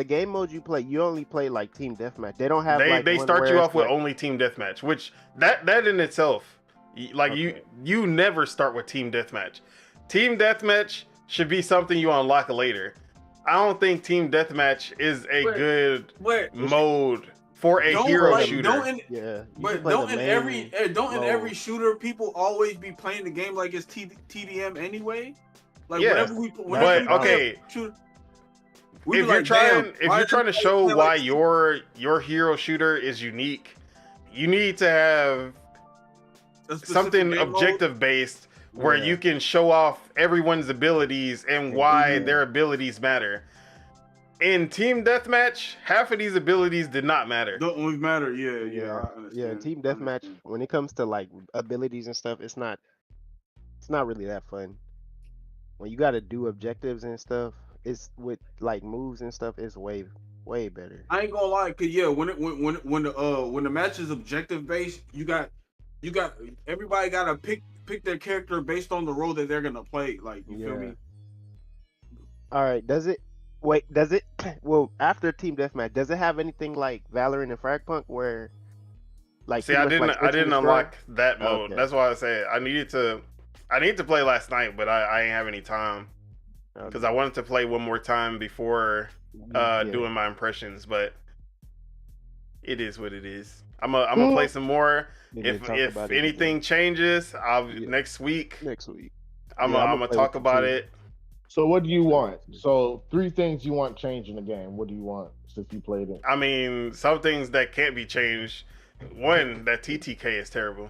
game modes you play, you only play like team deathmatch. They don't have they start you off with only team deathmatch, which that in itself, like you never start with team deathmatch. Team deathmatch should be something you unlock later. I don't think team deathmatch is a good mode for a hero shooter. Don't in every shooter people always be playing the game like it's TDM anyway? Like, if you're trying to show why your hero shooter is unique, you need to have something objective based where you can show off everyone's abilities and why their abilities matter. In Team Deathmatch, half of these abilities did not matter. Don't always matter, yeah. Team Deathmatch, when it comes to like abilities and stuff, it's not really that fun. When you got to do objectives and stuff, it's with like moves and stuff, it's way better. I ain't gonna lie, cause when the match is objective based, you got everybody gotta pick their character based on the role that they're gonna play. Like, you feel me? All right, does it? Well, after Team Deathmatch, does it have anything like Valorant and Fragpunk where Like, See, I didn't unlock that mode. Okay. That's why I said I need to play last night, but I ain't have any time because I wanted to play one more time before doing my impressions. But it is what it is. I'm gonna play some more. If anything changes, next week. I'm gonna talk about it. So what do you want? So 3 things you want changed in the game. What do you want since you played it? I mean, some things that can't be changed. One, that TTK is terrible.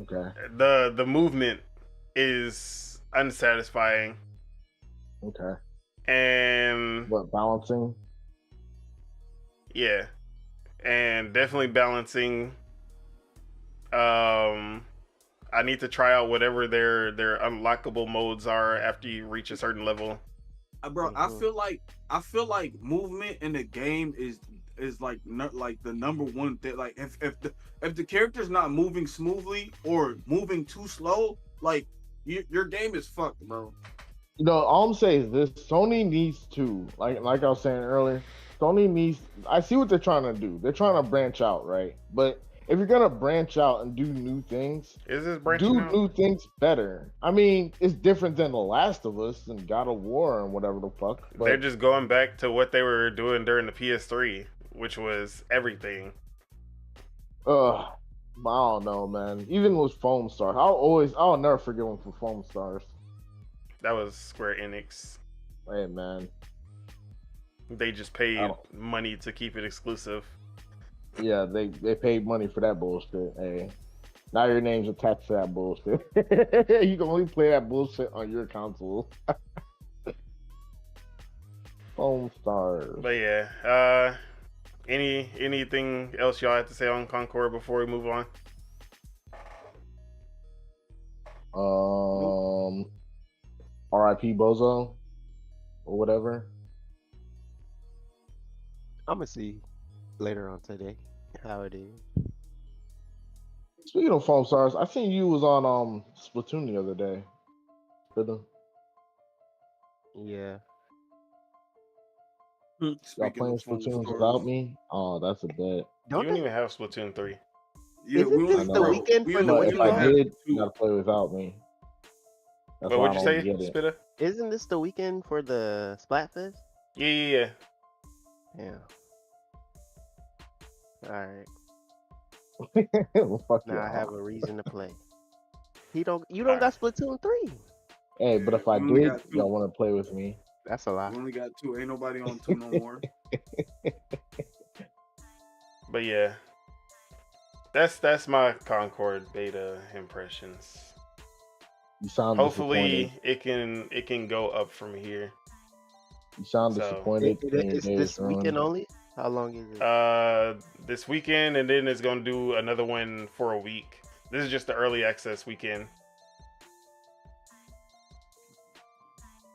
Okay. The movement is unsatisfying. Okay. And what, balancing? Yeah. And definitely balancing. I need to try out whatever their unlockable modes are after you reach a certain level. Bro, I feel like movement in the game is like the number one thing. Like if the character's not moving smoothly or moving too slow, like your game is fucked, bro. You know, all I'm saying is this: Sony needs to, like I was saying earlier, Sony needs. I see what they're trying to do. They're trying to branch out, right? But if you're gonna branch out and do new things, do new things better. I mean, it's different than The Last of Us and God of War and whatever the fuck. But they're just going back to what they were doing during the PS3, which was everything. I don't know, man. Even with Foam Stars, I'll never forgive them for Foam Stars. That was Square Enix. Hey, man. They just paid money to keep it exclusive. Yeah, they paid money for that bullshit. Hey, now your name's attached to that bullshit. You can only play that bullshit on your console. Foam Stars. But yeah, anything else y'all have to say on Concord before we move on? R.I.P. Bozo or whatever. I'm gonna see later on today how it is. Speaking of Foam Stars, I seen you was on Splatoon the other day. Yeah. Y'all playing Splatoon without me? Oh, that's a bet. You don't even have Splatoon 3. Yeah, Isn't this the weekend for the But if I did, you gotta play without me. That's what'd you say, Spitter? Isn't this the weekend for the Splatfest? Yeah. Yeah. Alright. Well, fuck now you. I have a reason to play. You don't got Splatoon 3. Hey, but if I did, y'all want to play with me? That's a lot. We only got 2. Ain't nobody on 2 no more. But yeah. That's my Concord beta impressions. You sound hopefully it can go up from here. You sound disappointed. Is this weekend only? How long is it? This weekend, and then it's gonna do another one for a week. This is just the early access weekend.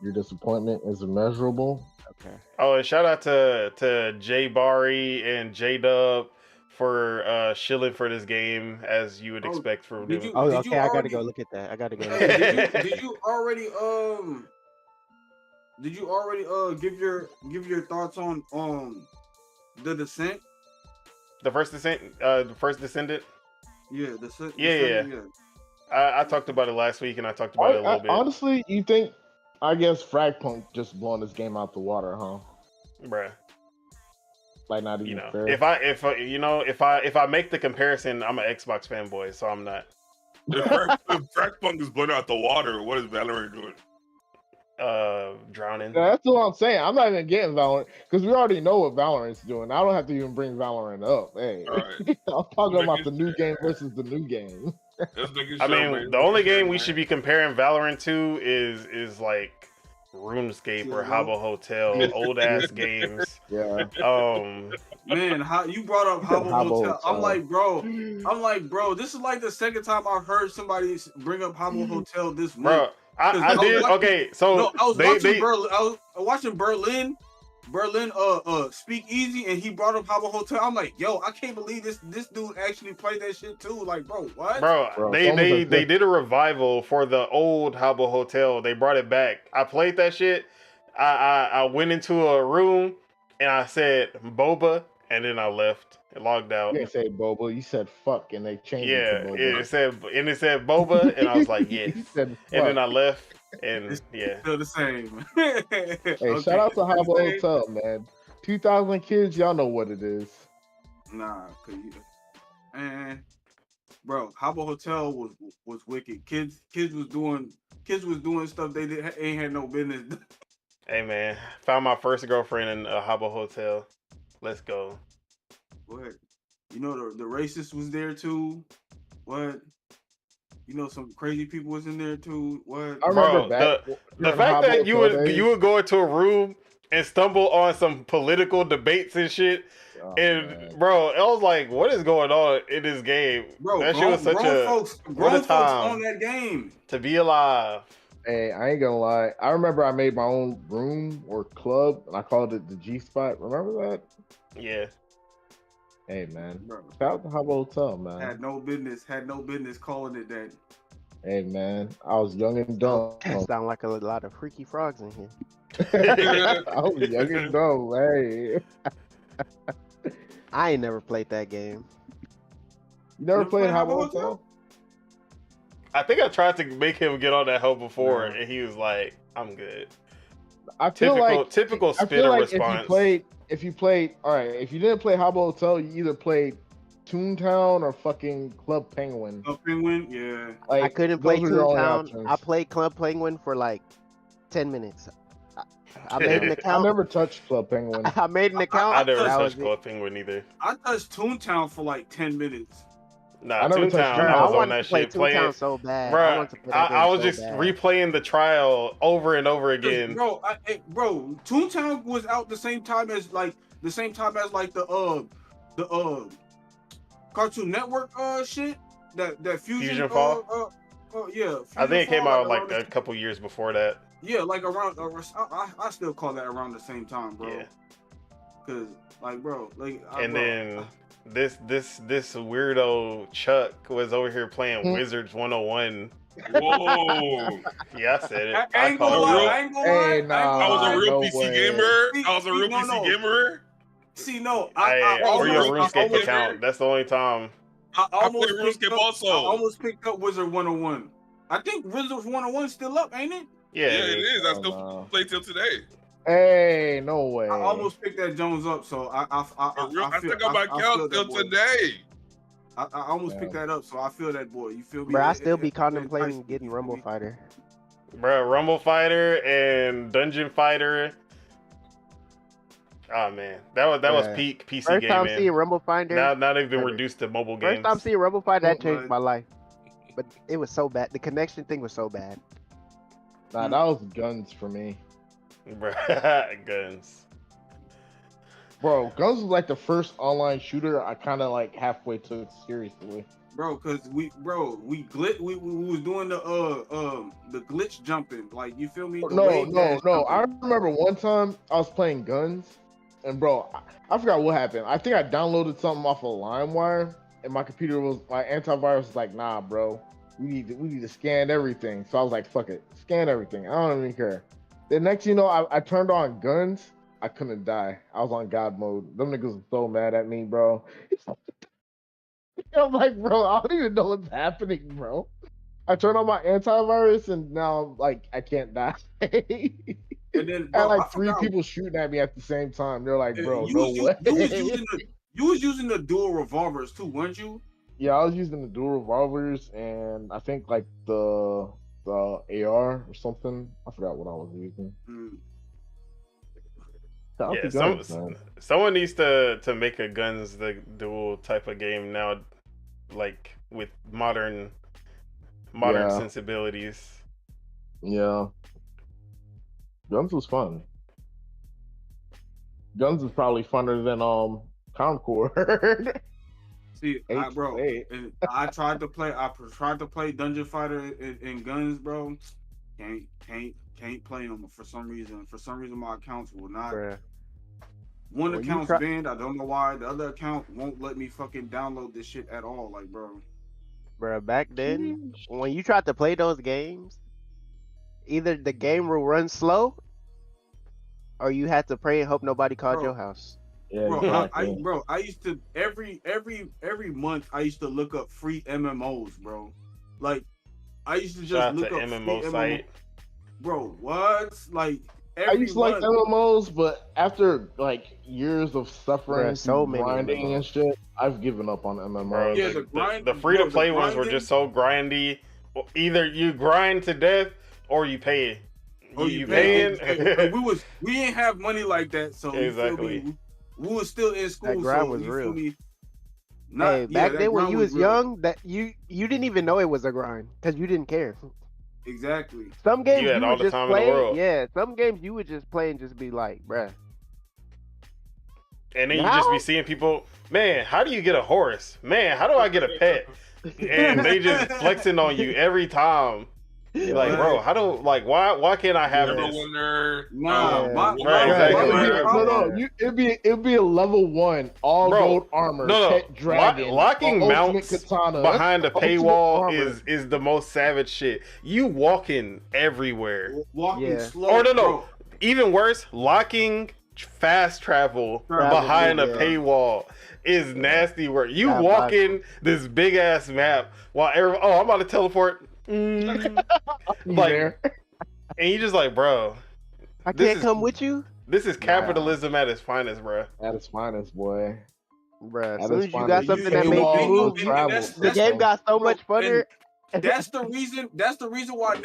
Your disappointment is immeasurable. Okay. Oh, and shout out to Jay Bari and J Dub for shilling for this game, as you would expect from them. Okay. I gotta go look at that. Did you already give your thoughts on the Descent? The first Descendant? Yeah, the yeah. I talked about it last week, and I talked about it a little bit. Honestly, you think? I guess Fragpunk just blowing this game out the water, huh? Bruh. Like, not even fair. If I make the comparison, I'm an Xbox fanboy, so I'm not. If Fragpunk is blown out the water, what is Valorant doing? Drowning. Yeah, that's what I'm saying. I'm not even getting Valorant because we already know what Valorant's doing. I don't have to even bring Valorant up. Hey, right. I'm talking about the new game versus the new game. I mean, the only game we should be comparing Valorant to is like RuneScape or Habbo Hotel, old ass games. Yeah. Man, how you brought up Habbo Hotel? I'm like, bro, this is like the second time I heard somebody bring up Habbo Hotel this month. Bro, I did. Okay, so I was watching Berlin Speak Easy, and he brought up Habbo Hotel. I'm like, yo, I can't believe this dude actually played that shit too. Like, bro, what? Bro, they did a revival for the old Habbo Hotel. They brought it back. I played that shit. I went into a room and I said Boba, and then I left and logged out. You didn't say Boba. You said fuck, and they changed Yeah, it to Boba. it said boba, and I was like, yes. You said fuck. And then I left, and It's yeah. still the same. Hey, shout out to Habbo Hotel, man. 2,000 kids, y'all know what it is. Nah, bro, Habbo Hotel was wicked. Kids was doing stuff they ain't had no business. Hey man, found my first girlfriend in a Habbo Hotel. Let's go. What? You know the racist was there too. What? You know some crazy people was in there too. What? I remember the fact that you would go into a room and stumble on some political debates and shit. Oh, and man. bro, I was like, what is going on in this game? Bro, that shit was such grown what a folks time on that game. to be alive. Hey, I ain't gonna lie. I remember I made my own room or club, and I called it the G Spot. Remember that? Yeah. Hey, man. Bro, Shout out to Habbo Hotel, man. had no business calling it that. Hey, man. I was young and dumb. Sound like a lot of freaky frogs in here. I was young and dumb. Hey. I ain't never played that game. You never You played played Habbo Habbo Hotel? I think I tried to make him get on that hoe before, No. and he was like, I'm good. I feel Typical I spitter feel like response. if you played, all right, if you didn't play Habbo Hotel, you either played Toontown or fucking Club Penguin. Club Penguin, yeah. Like, I couldn't play those were your only Toontown. options. I played Club Penguin for like 10 minutes. I made an I account. never touched Club Penguin. I made an account. I never that was touched it. Club Penguin either. I touched Toontown for like 10 minutes. Nah, I never touched Toontown, Toontown. I was on wanted that to play shit playing. Toontown so bad. I wanted to play that game I was so just bad. replaying the trial over and over again. Bro, Toontown was out the same time as the Cartoon Network shit. That Fusion Fall? Yeah. I think it came out like around a couple years before that. Yeah, like around. I still call that around the same time, bro. Yeah. Cause like, bro, like. Then this weirdo Chuck was over here playing Wizards 101. Whoa! Yeah, I said it. I ain't gonna lie. Hey, nah. I was a real no PC way. gamer. I was a real PC gamer. See, no, Or your almost- RuneScape account. That's the only time. I almost played picked RuneScape up, also. I almost picked up Wizard 101. I think Wizard 101 still up, ain't it? Yeah, Yeah, it is. I Oh, still no. play till today. Hey, no way. I almost picked that Jones up, so I still got my account till today. I almost picked that up, so I feel that boy. You feel me? Bro, I still be contemplating getting Rumble Fighter. Bro, Rumble Fighter and Dungeon Fighter. Oh man, that was peak PC First time gaming. seeing Rumble Fighter. Now they've been reduced to mobile games. First time seeing Rumble Fighter, that Oh, changed man. my life. But it was so bad. The connection thing was so bad. Nah, that was Guns for me. Bro, guns. Bro, Guns was like the first online shooter I kind of like halfway took seriously. Bro, cause we was doing the glitch jumping, like you feel me? The wave dash No. jumping. I remember one time I was playing Guns, and bro, I forgot what happened. I think I downloaded something off of LimeWire, and my antivirus was like, nah, bro, we need to scan everything. So I was like, fuck it, scan everything. I don't even care. The next, I turned on Guns. I couldn't die. I was on God mode. Them niggas were so mad at me, bro. I'm like, bro, I don't even know what's happening, bro. I turned on my antivirus, and now like I can't die. And then I had bro, like I three forgot- people shooting at me at the same time. They're like, bro, you no was, way. you was using the dual revolvers too, weren't you? Yeah, I was using the dual revolvers, and I think like the AR or something. I forgot what I was using. Shout out Yeah, to Guns, man. someone needs to make a Guns the dual type of game now, like with modern Yeah. sensibilities. Yeah. Guns was fun. Guns is probably funner than Concord. See, bro, H8. and I tried to play Dungeon Fighter in Guns, bro. Can't play them for some reason. For some reason, my accounts will not. Bruh. One Well, you account's try- banned. I don't know why. The other account won't let me fucking download this shit at all. Like, bro. Bruh, back then, when you tried to play those games, either the game will run slow, or you had to pray and hope nobody called Bro. your house. Yeah, Bro, exactly. I used to every month I used to look up free MMOs, bro. Like I used to just Shout out look to up free MMO MMO. site. Bro, what? Like I every used to like month. MMOs, but after like years of suffering Bruh, so through many grinding and MMOs. shit, I've given up on Bro, MMOs. Yeah, the grind, the free to bro, the play ones were grinding. just so grindy. Either you grind to death or you pay. Oh, you You pay. paying? We didn't have money like that, so you feel Exactly. me? We was still in That school, grind so was you real. feel me? Hey, back That then when grind you was was real. young, that you didn't even know it was a grind because you didn't care. Exactly. Some games You had you all would the just time in the play. world. Yeah, some games you would just play and just be like, bruh. And then you just be Now? seeing people, man, how do you get a horse? Man, how do I get a pet? And they just flexing on you every time. You're like, bro, how do why can't I have Number this? winner. Nah, Yeah. Right, exactly. It'd be, problem- no, it'd be a level 1 all Bro, gold armor, no, pet dragon, locking ultimate mounts katana behind a ultimate paywall armor. is the most savage shit. You walking everywhere. walking Yeah. slow. Or no, bro. even worse, locking fast travel Travel, behind a yeah. paywall is nasty work. You Diabolical. walking this big ass map while I'm about to teleport. You Like, there? and you just like, bro, I This can't is- come with you, this is capitalism at its finest, bro. At its finest, boy. bruh. As At soon its as you finest. got something that You made all you who move, travel, the game got so bro, much funner. That's the reason. That's the reason why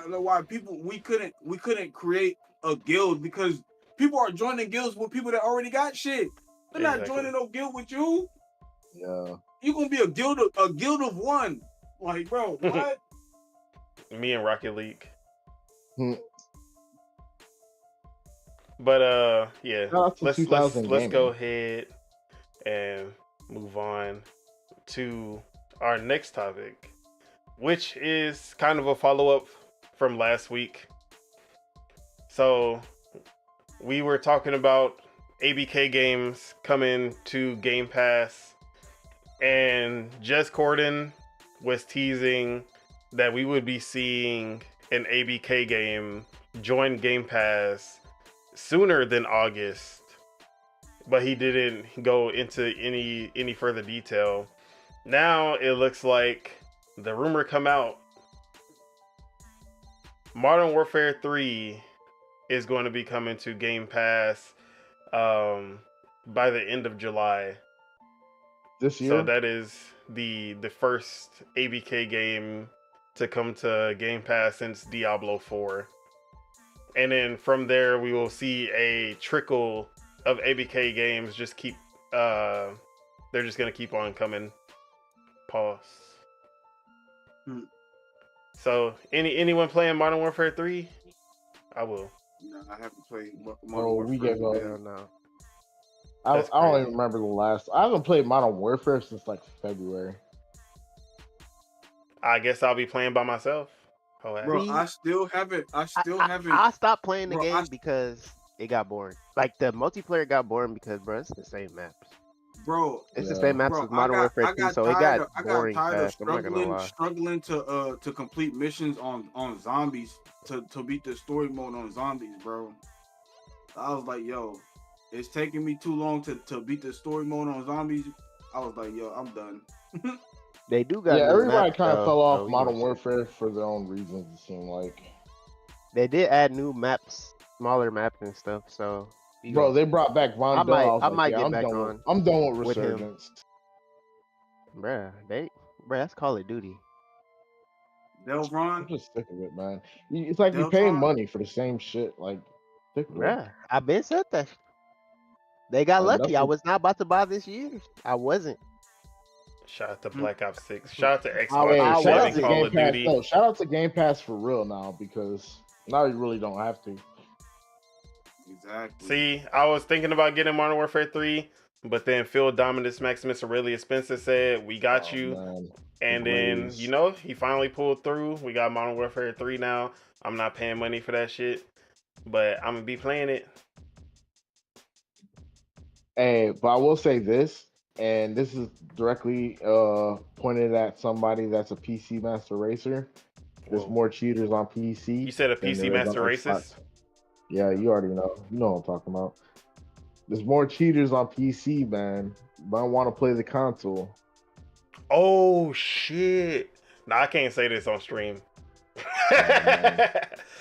why people we couldn't create a guild, because people are joining guilds with people that already got shit. They're not Exactly. joining no guild with you. Yeah. You gonna be a guild of one. Like, bro, what? Me and Rocket League. Hmm. But yeah, Shout out to let's 2000 go gaming. ahead and move on to our next topic, which is kind of a follow-up from last week. So we were talking about ABK games coming to Game Pass, and Jess Corden was teasing that we would be seeing an ABK game join Game Pass sooner than August, but he didn't go into any further detail. Now it looks like the rumor come out, Modern Warfare 3 is going to be coming to Game Pass by the end of July. This year? So that is the first ABK game to come to Game Pass since Diablo 4. And then from there we will see a trickle of ABK games just keep they're just gonna keep on coming. Pause. So anyone playing Modern Warfare 3? I will. No, I haven't played. We gave up. Hell no. I That's don't crazy. even remember the last. I haven't played Modern Warfare since like February. I guess I'll be playing by myself. Oh, Bro, See? I still haven't. I I stopped playing the Bro, game because it got boring. Like the multiplayer got boring because, bro, it's the same maps. bro. It's the Yeah. same maps Bro, as Modern Warfare 2, so it tired got boring tired of fast. I'm not gonna lie. struggling to complete missions on zombies to beat the story mode on zombies, bro. I was like, yo, it's taking me too long to beat the story mode on zombies. I was like, yo, I'm done. They do got Yeah, new everybody maps, kind of though, fell off so we Modern gonna see. Warfare for their own reasons. It seemed like. They did add new maps, smaller maps and stuff. So, Bro, they brought back Von Dell. I might get I'm back done on I'm done with with him. Resurgence. bruh, that's Call of Duty. I'm Delvron, just sick of it, man. It's like you're paying Deltron? money for the same shit. Like, sick of it. Bruh, I been said that. They got Like, lucky. I nothing- was not about to buy this year. I wasn't. Shout out to Black Ops 6. Shout out to Hey, Xbox I for shout out saving to Call Game of Pass. Duty. No, shout out to Game Pass for real now, because now you really don't have to. exactly. See, I was thinking about getting Modern Warfare 3, but then Phil Dominus Maximus Aurelius Spencer said, we got Oh, you. man. And then, Blaze. you know, he finally pulled through. We got Modern Warfare 3 now. I'm not paying money for that shit, but I'm going to be playing it. Hey, but I will say this, and this is directly pointed at somebody that's a PC Master Racer. There's Whoa. more cheaters on PC. You said a than PC there is on Master Xbox. Racist? Yeah, you already know. You know what I'm talking about. There's more cheaters on PC, man. But I want to play the console. Oh shit! Nah, I can't say this on stream.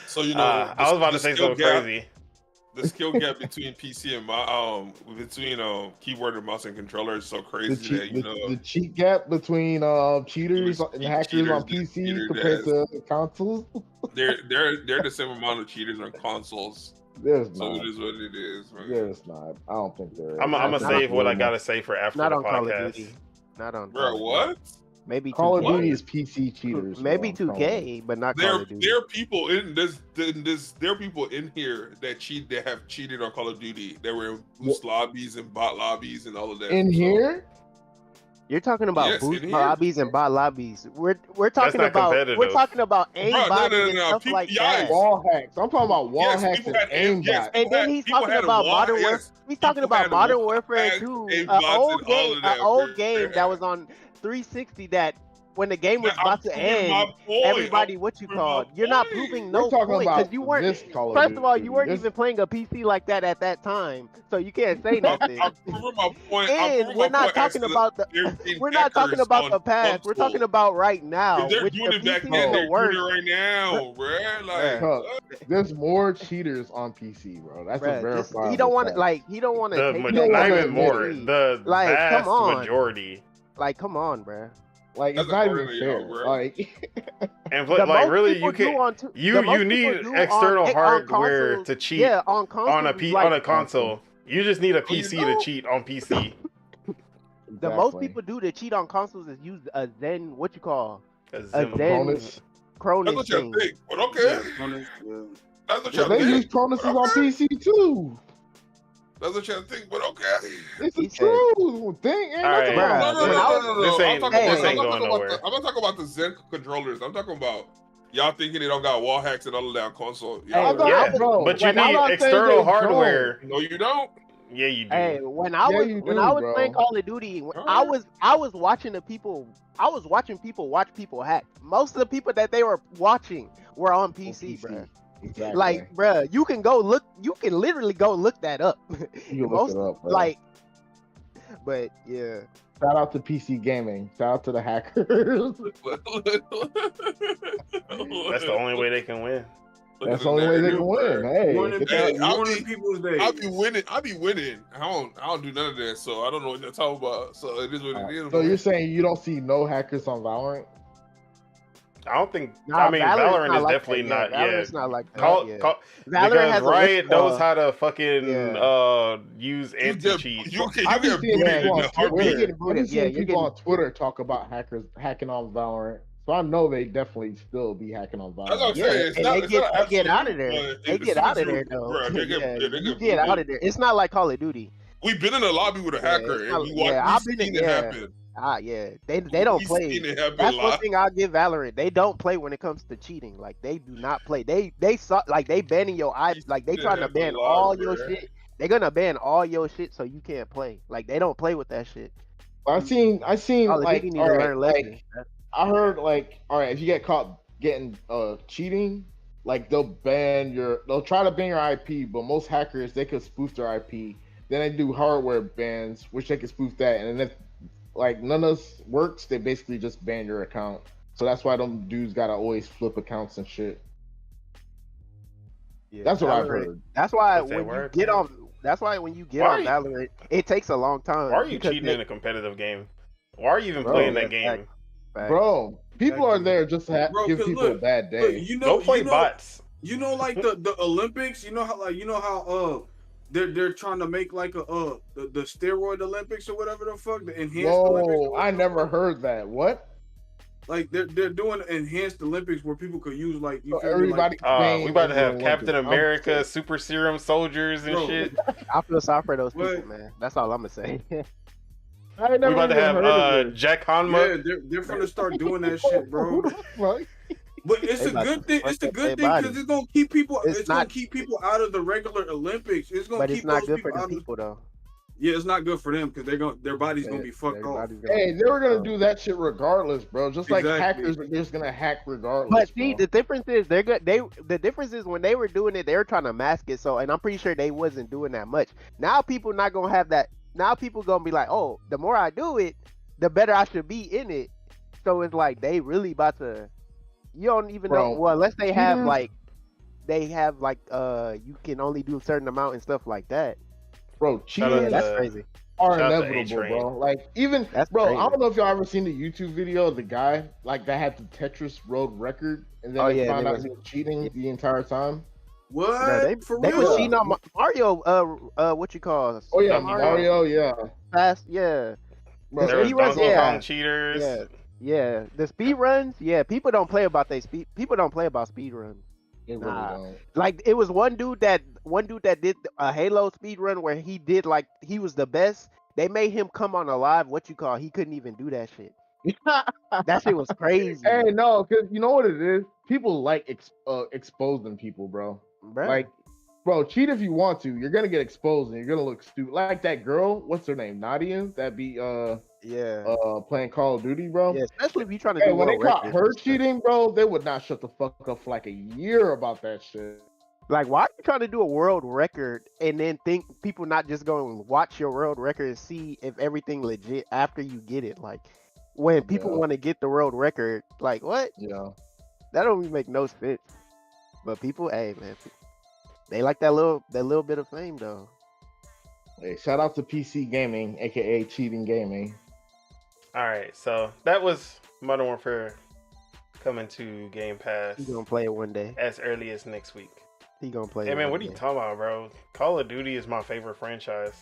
So you know, I was about to say something crazy. The skill gap between PC and between keyboard and mouse and controller is so crazy the cheat gap between cheaters and hackers on PC compared to consoles. They're the same amount of cheaters on consoles. There's so not. It is what it is, man. There's not. I don't think there is. I'm gonna save what I gotta say for after not the on podcast. Call of Duty. Not on. Bro, what? Maybe Call 2K. of Duty is PC cheaters. Maybe 2K, but not Call of Duty. There are people in there are people in here that have cheated on Call of Duty. They were in boost lobbies and bot lobbies and all of that. Here? You're talking about boost lobbies and bot lobbies. We're talking about aimbot and stuff like that. Wall hacks. I'm talking about wall hacks and aimbot. And then he's talking about Modern Warfare. He's talking about Modern Warfare 2, an old game that was on 360 that when the game was about to end, everybody, you're not proving no point because you weren't. First of all, you weren't even playing a PC like that at that time, so you can't say nothing. I'm proving my point. And we're not talking about the past. We're talking about right now. They're doing it back then. They're doing it right now, bro. Like, there's more cheaters on PC, bro. That's a verifiable. He don't want to. He don't want to. Not even more. The vast majority. Like, come on, bro. Like, it's not even fair. Like, and really, you can you need external hardware to cheat on a console. You just need a PC to cheat on PC. The most people do to cheat on consoles is use a Zen. What you call a Zen Cronus. That's what you think, but okay. That's what you think. They use Cronuses on PC too. That's what you think, but okay. It's a true thing. All right. No. This ain't going nowhere. I'm not talking about the Zen controllers. I'm talking about y'all thinking they don't got wall hacks and all of that on console. But you need external hardware. No, you don't. Yeah, you do. Hey, when I was playing Call of Duty, I was watching people watch people hack. Most of the people that they were watching were on PC, bro. Exactly. Like, bro, you can literally go look that up. You look it up, bro. Like, but yeah. Shout out to PC gaming. Shout out to the hackers. That's the only way they can win. That's the only way they can win. Hey, I'll be winning. I don't do none of that, so I don't know what they're talking about. So it is what it is. So you're saying you don't see no hackers on Valorant? I don't think. I mean, Valorant is definitely not. Valorant's not like that. Because Riot knows how to fucking use anti-cheat. I've been seeing people on Twitter talk about hackers hacking on Valorant. So I know they definitely still be hacking on Valorant. They get out of there. They get out of there though. You get out of there. It's not like Call of Duty. We've been in a lobby with a hacker and we've seen it happen. They don't play. That's one thing I'll give Valorant. They don't play when it comes to cheating. Like they do not play. They suck. Like they banning your eyes. Like they trying to ban all your shit. They're gonna ban all your shit so you can't play. Like they don't play with that shit. I seen like, I heard like, all right, if you get caught getting cheating, like they'll try to ban your IP, but most hackers they could spoof their IP. Then they do hardware bans, which they can spoof that, and then if like none of this works, they basically just ban your account. So that's why them dudes gotta always flip accounts and shit. Yeah, that's what I've heard. That's why when you get on Valorant, it takes a long time. Why are you cheating in a competitive game? Why are you even playing that game? Bro, people are there just to give people a bad day. Don't play bots. You know, like the Olympics. You know how they're trying to make like the steroid Olympics or whatever the fuck, the enhanced Olympics. I never heard that. What? Like they're doing enhanced Olympics where people could use like everybody. We about to have Captain America, super serum soldiers and shit. I feel sorry for those people, man. That's all I'm gonna say. We about to have Jack Hanma. Yeah, they're gonna start doing that shit, bro. But it's a good thing. It's a good thing because it's gonna keep people. It's gonna keep people out of the regular Olympics. It's gonna. But keep it's not those good for people the people though. Yeah, it's not good for them because their body's gonna be fucked off. Hey, they were gonna do that shit regardless, bro. Just like hackers are just gonna hack regardless. But see, the difference is they're good. The difference is when they were doing it, they were trying to mask it. So, and I'm pretty sure they wasn't doing that much. Now people not gonna have that. Now people gonna be like, oh, the more I do it, the better I should be in it. So it's like they really about to. You don't even know. Well, unless they have like, you can only do a certain amount and stuff like that. Bro, cheating that's crazy. Are inevitable, bro. Like even bro, I don't know if y'all ever seen the YouTube video of the guy like that had the Tetris world record, and then they found out he was cheating the entire time. What? No, they was cheating on Mario. What you call? Oh yeah, Mario. Yeah. Fast. Yeah. Bro, there was Donkey Kong cheaters. Yeah. The speed runs. Yeah. People don't play about speed. People don't play about speed runs. Really don't. Like it was one dude that did a Halo speed run where he did like he was the best. They made him come on a live. He couldn't even do that shit. That shit was crazy. Hey, no, because you know what it is. People like exposing people, bro. Like, bro, cheat if you want to. You're gonna get exposed and you're gonna look stupid. Like that girl. What's her name? Nadia. That be playing Call of Duty, bro. Yeah, especially if you trying to do when they caught her cheating, bro, they would not shut the fuck up for like a year about that shit. Like, why are you trying to do a world record and then think people not just going to watch your world record and see if everything legit after you get it? Like, when people want to get the world record, like, what? Yeah. That don't even make no sense. But people, hey, man, they like that little bit of fame, though. Hey, shout out to PC Gaming, aka Cheating Gaming. All right, so that was Modern Warfare coming to Game Pass. He's gonna play it one day, as early as next week. He gonna play. Hey man, what are you talking about, bro? Call of Duty is my favorite franchise.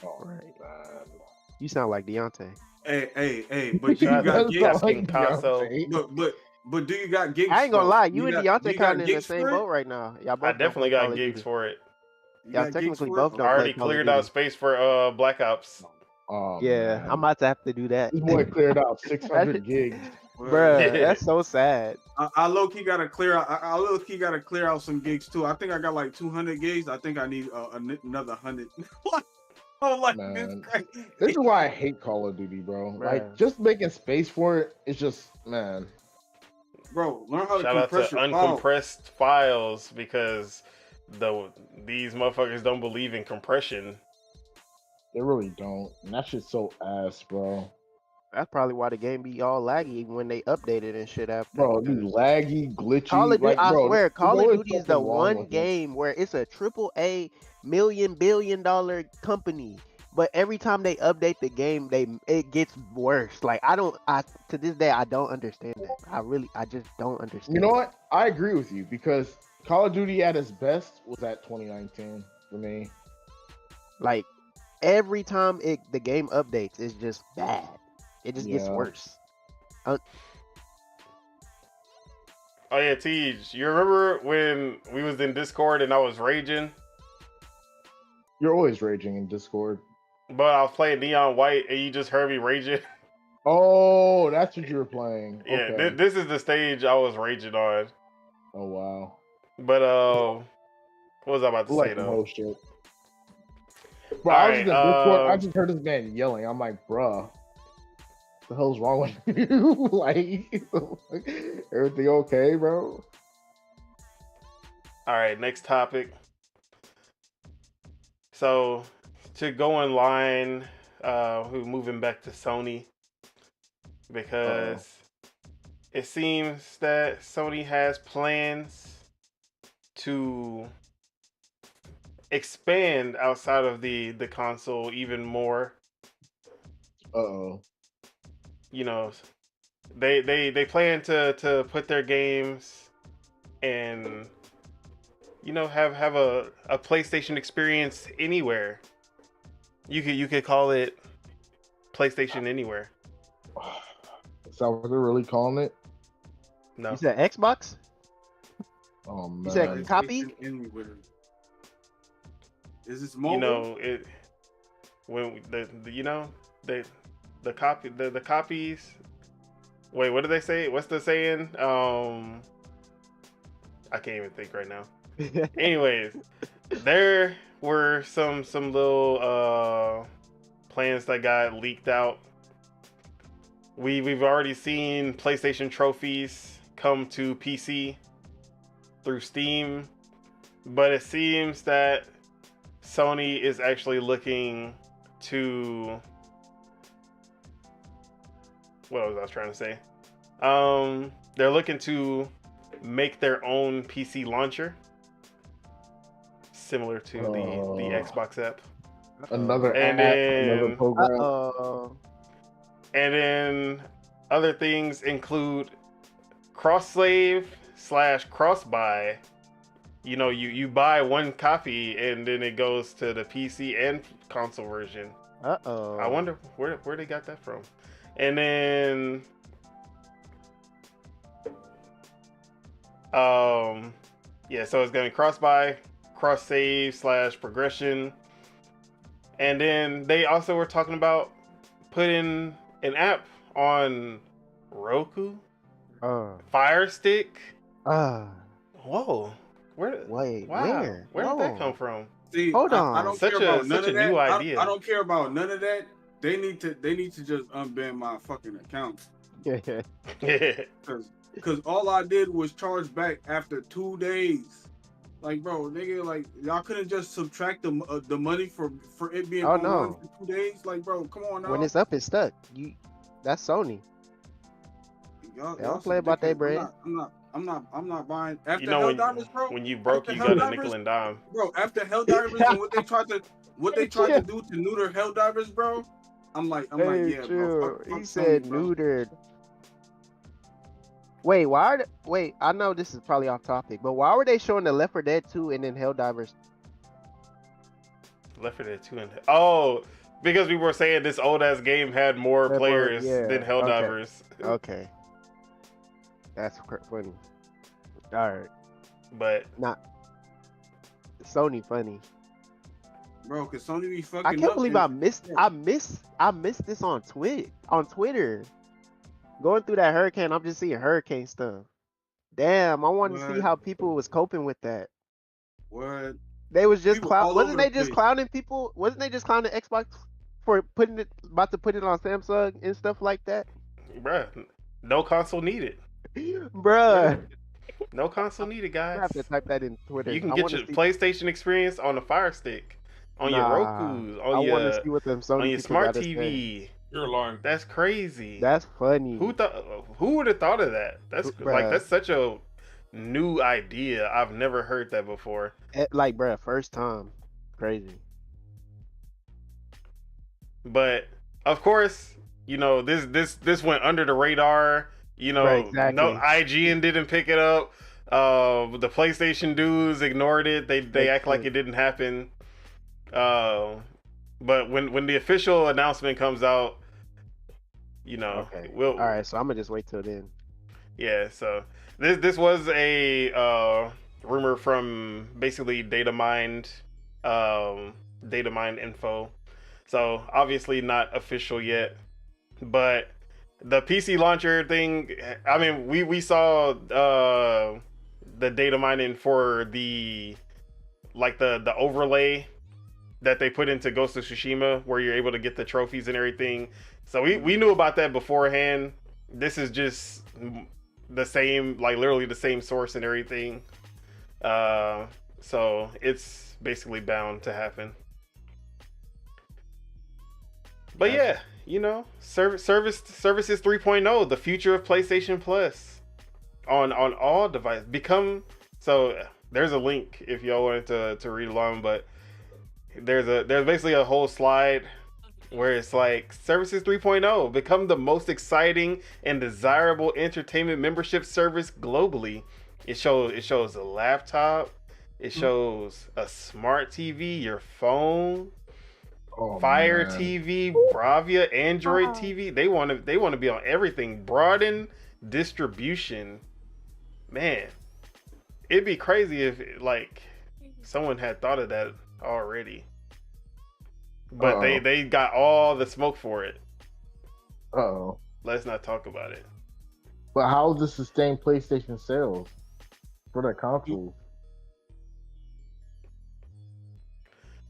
All right, man. You sound like Deontay. Hey, but do you got gigs? But do you got gigs? I ain't gonna lie, you and Deontay kind of in the same boat right now. Y'all both I definitely got gigs for it. Y'all technically both don't. I already cleared out space for Black Ops. Oh, yeah, man. I'm about to have to do that. This boy cleared out 600 gigs. Bruh, that's so sad. I low key gotta clear out. I low key gotta clear out some gigs too. I think I got like 200 gigs. I think I need another 100. Oh, like this is why I hate Call of Duty, bro. Like just making space for it is just man. Bro, learn how to Shout compress out to uncompressed files because these motherfuckers don't believe in compression. They really don't. And that shit's so ass, bro. That's probably why the game be all laggy when they update it and shit after. Bro, be laggy, glitchy. Call of Duty, I swear, Call of Duty is the one game where it's a AAA billion-dollar company, but every time they update the game, it gets worse. Like to this day, I don't understand that. I just don't understand. You know what? I agree with you because Call of Duty at its best was at 2019 for me. Like every time the game updates, it's just bad. It just gets worse. Oh yeah, Tej, you remember when we was in Discord and I was raging? You're always raging in Discord. But I was playing Neon White and you just heard me raging. Oh, that's what you were playing. Yeah, okay. This is the stage I was raging on. Oh wow. But what was I about to say though? Shit. Bro, I was in Discord. I just heard this man yelling. I'm like, bruh. The hell's wrong with you? Like, everything okay, bro? All right, next topic. So, to go in line, we're moving back to Sony because it seems that Sony has plans to expand outside of the console even more. You know, they plan to put their games and have a PlayStation experience anywhere. You could call it PlayStation Anywhere. Is that what they're really calling it? No. You said Xbox? Oh man. You said copy? Anywhere. Is this mobile? The copies. Wait, what do they say? What's the saying? I can't even think right now. Anyways, there were some little plans that got leaked out. We've already seen PlayStation trophies come to PC through Steam, but it seems that Sony is actually looking to, what was I trying to say? They're looking to make their own PC launcher, similar to the Xbox app. Another And app, then- another program. And then other things include cross-save / cross-buy. You know, you buy one copy and then it goes to the PC and console version. I wonder where they got that from. And then yeah, so it's gonna cross-buy, cross-save / progression. And then they also were talking about putting an app on Roku, Fire Stick. Whoa, where? Wait, Wow, where did that come from? See, Hold on. I don't Such care a- about none such of a that. new idea. I don't care about none of that. They need to just unban my fucking account. Cause all I did was charge back after 2 days. Like, bro, nigga, like y'all couldn't just subtract the money for it being online for 2 days. Like, bro, come on now. When it's up, it's stuck. That's Sony. Y'all don't play about that bread. I'm not buying. After You know, Helldivers, bro. when you broke, after you got a Helldivers, nickel and dime. Bro, after Helldivers and what they tried to do to neuter Helldivers, bro. I'm like, yeah, bro. Fuck He said Sony, bro. neutered. Wait, I know this is probably off topic, but why were they showing the Left 4 Dead 2 and then Helldivers? Left 4 Dead 2 and because we were saying this old ass game had more players than Helldivers. Okay. That's funny. Alright. But Sony funny. Bro, cause Sony be fucking. I can't up believe and- I missed this on Twitter. Going through that hurricane, I'm just seeing hurricane stuff. Damn, I wanted to see What? how people was coping with that. What? They was just People all wasn't over they the just place. clowning people? Wasn't they just clowning Xbox for about to put it on Samsung and stuff like that? bruh, no console needed. Bruh, No console needed, I guys. have to type that in Twitter. You can I get wanna your see- PlayStation experience on the Fire Stick, on your Nah, Rokus, I on want to your see what them Sony on your people smart gotta say. TV. You're lying. That's crazy. That's funny. Who would have thought of that? That's Bruh. that's such a new idea. I've never heard that before. Like, bruh, first time. Crazy. But of course, you know, this went under the radar. You know, Right, exactly. no IGN didn't pick it up. The PlayStation dudes ignored it. They Makes act like sense. it didn't happen. But when the official announcement comes out, you know, Okay. we'll All right, so I'm gonna just wait till then. yeah. So this was a rumor from basically data mined info. So obviously not official yet, but the PC launcher thing. I mean, we saw the data mining for the overlay that they put into Ghost of Tsushima, where you're able to get the trophies and everything. So we knew about that beforehand. This is just the same, like literally the same source and everything. So it's basically bound to happen. But yeah, you know, services 3.0, the future of PlayStation Plus on all devices. There's a link if y'all wanted to read along, but there's basically a whole slide where it's like services 3.0 become the most exciting and desirable entertainment membership service globally. It shows a laptop, it shows a smart TV, your phone, Fire man. TV, Bravia, Android TV. They want to be on everything. Broaden distribution. Man, it'd be crazy if like someone had thought of that already. But they got all the smoke for it. Uh-oh. Let's not talk about it. But how does this sustain PlayStation sales for their consoles?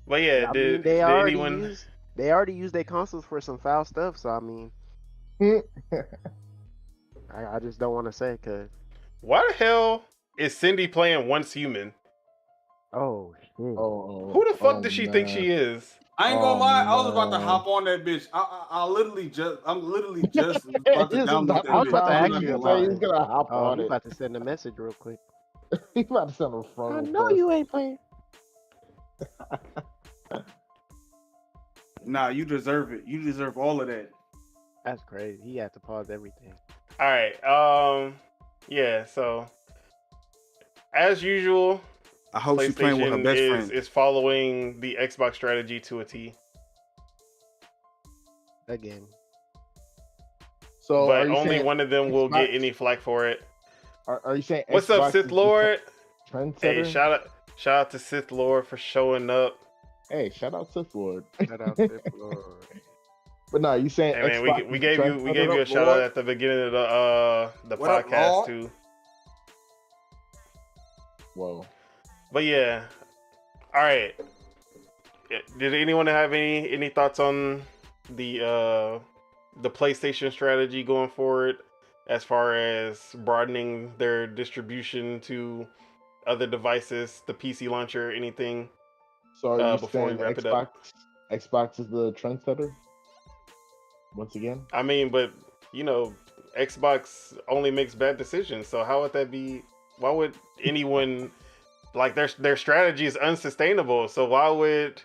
But yeah, I did, mean, did anyone? they already used their consoles for some foul stuff. So I mean, I just don't want to say because Why the hell is Cindy playing Once Human? oh shit. Who the fuck does she think she is? I ain't gonna lie, I was about to hop on that bitch. I'm literally just about to download that I was bitch. about to I'm ask not you gonna about lie. He's gonna hop Oh, on you it. about to send a message real quick. He's about to send a I front. know you ain't playing. Nah, you deserve it. You deserve all of that. That's crazy. He had to pause everything. All right. Yeah. So, as usual, I hope she's playing with her PlayStation best friend. is following the Xbox strategy to a T. Again. So, But only one of them will get any flack for it. Are you saying? What's Xbox up, Sith is the Lord? trendsetter? Hey, shout out to Sith Lord for showing up. Hey, shout out Sith Lord. Shout out to Lord. But no, you saying Hey man, Xbox we is gave the you trendsetter? a shout out at the beginning of the What up, podcast Lord? too. Whoa. But yeah, all right. Did anyone have any thoughts on the PlayStation strategy going forward, as far as broadening their distribution to other devices, the PC launcher, anything? So are you Before we saying wrap it up. Xbox is the trendsetter? Once again? I mean, but you know, Xbox only makes bad decisions. So how would that be? Why would anyone like their strategy is unsustainable? So why would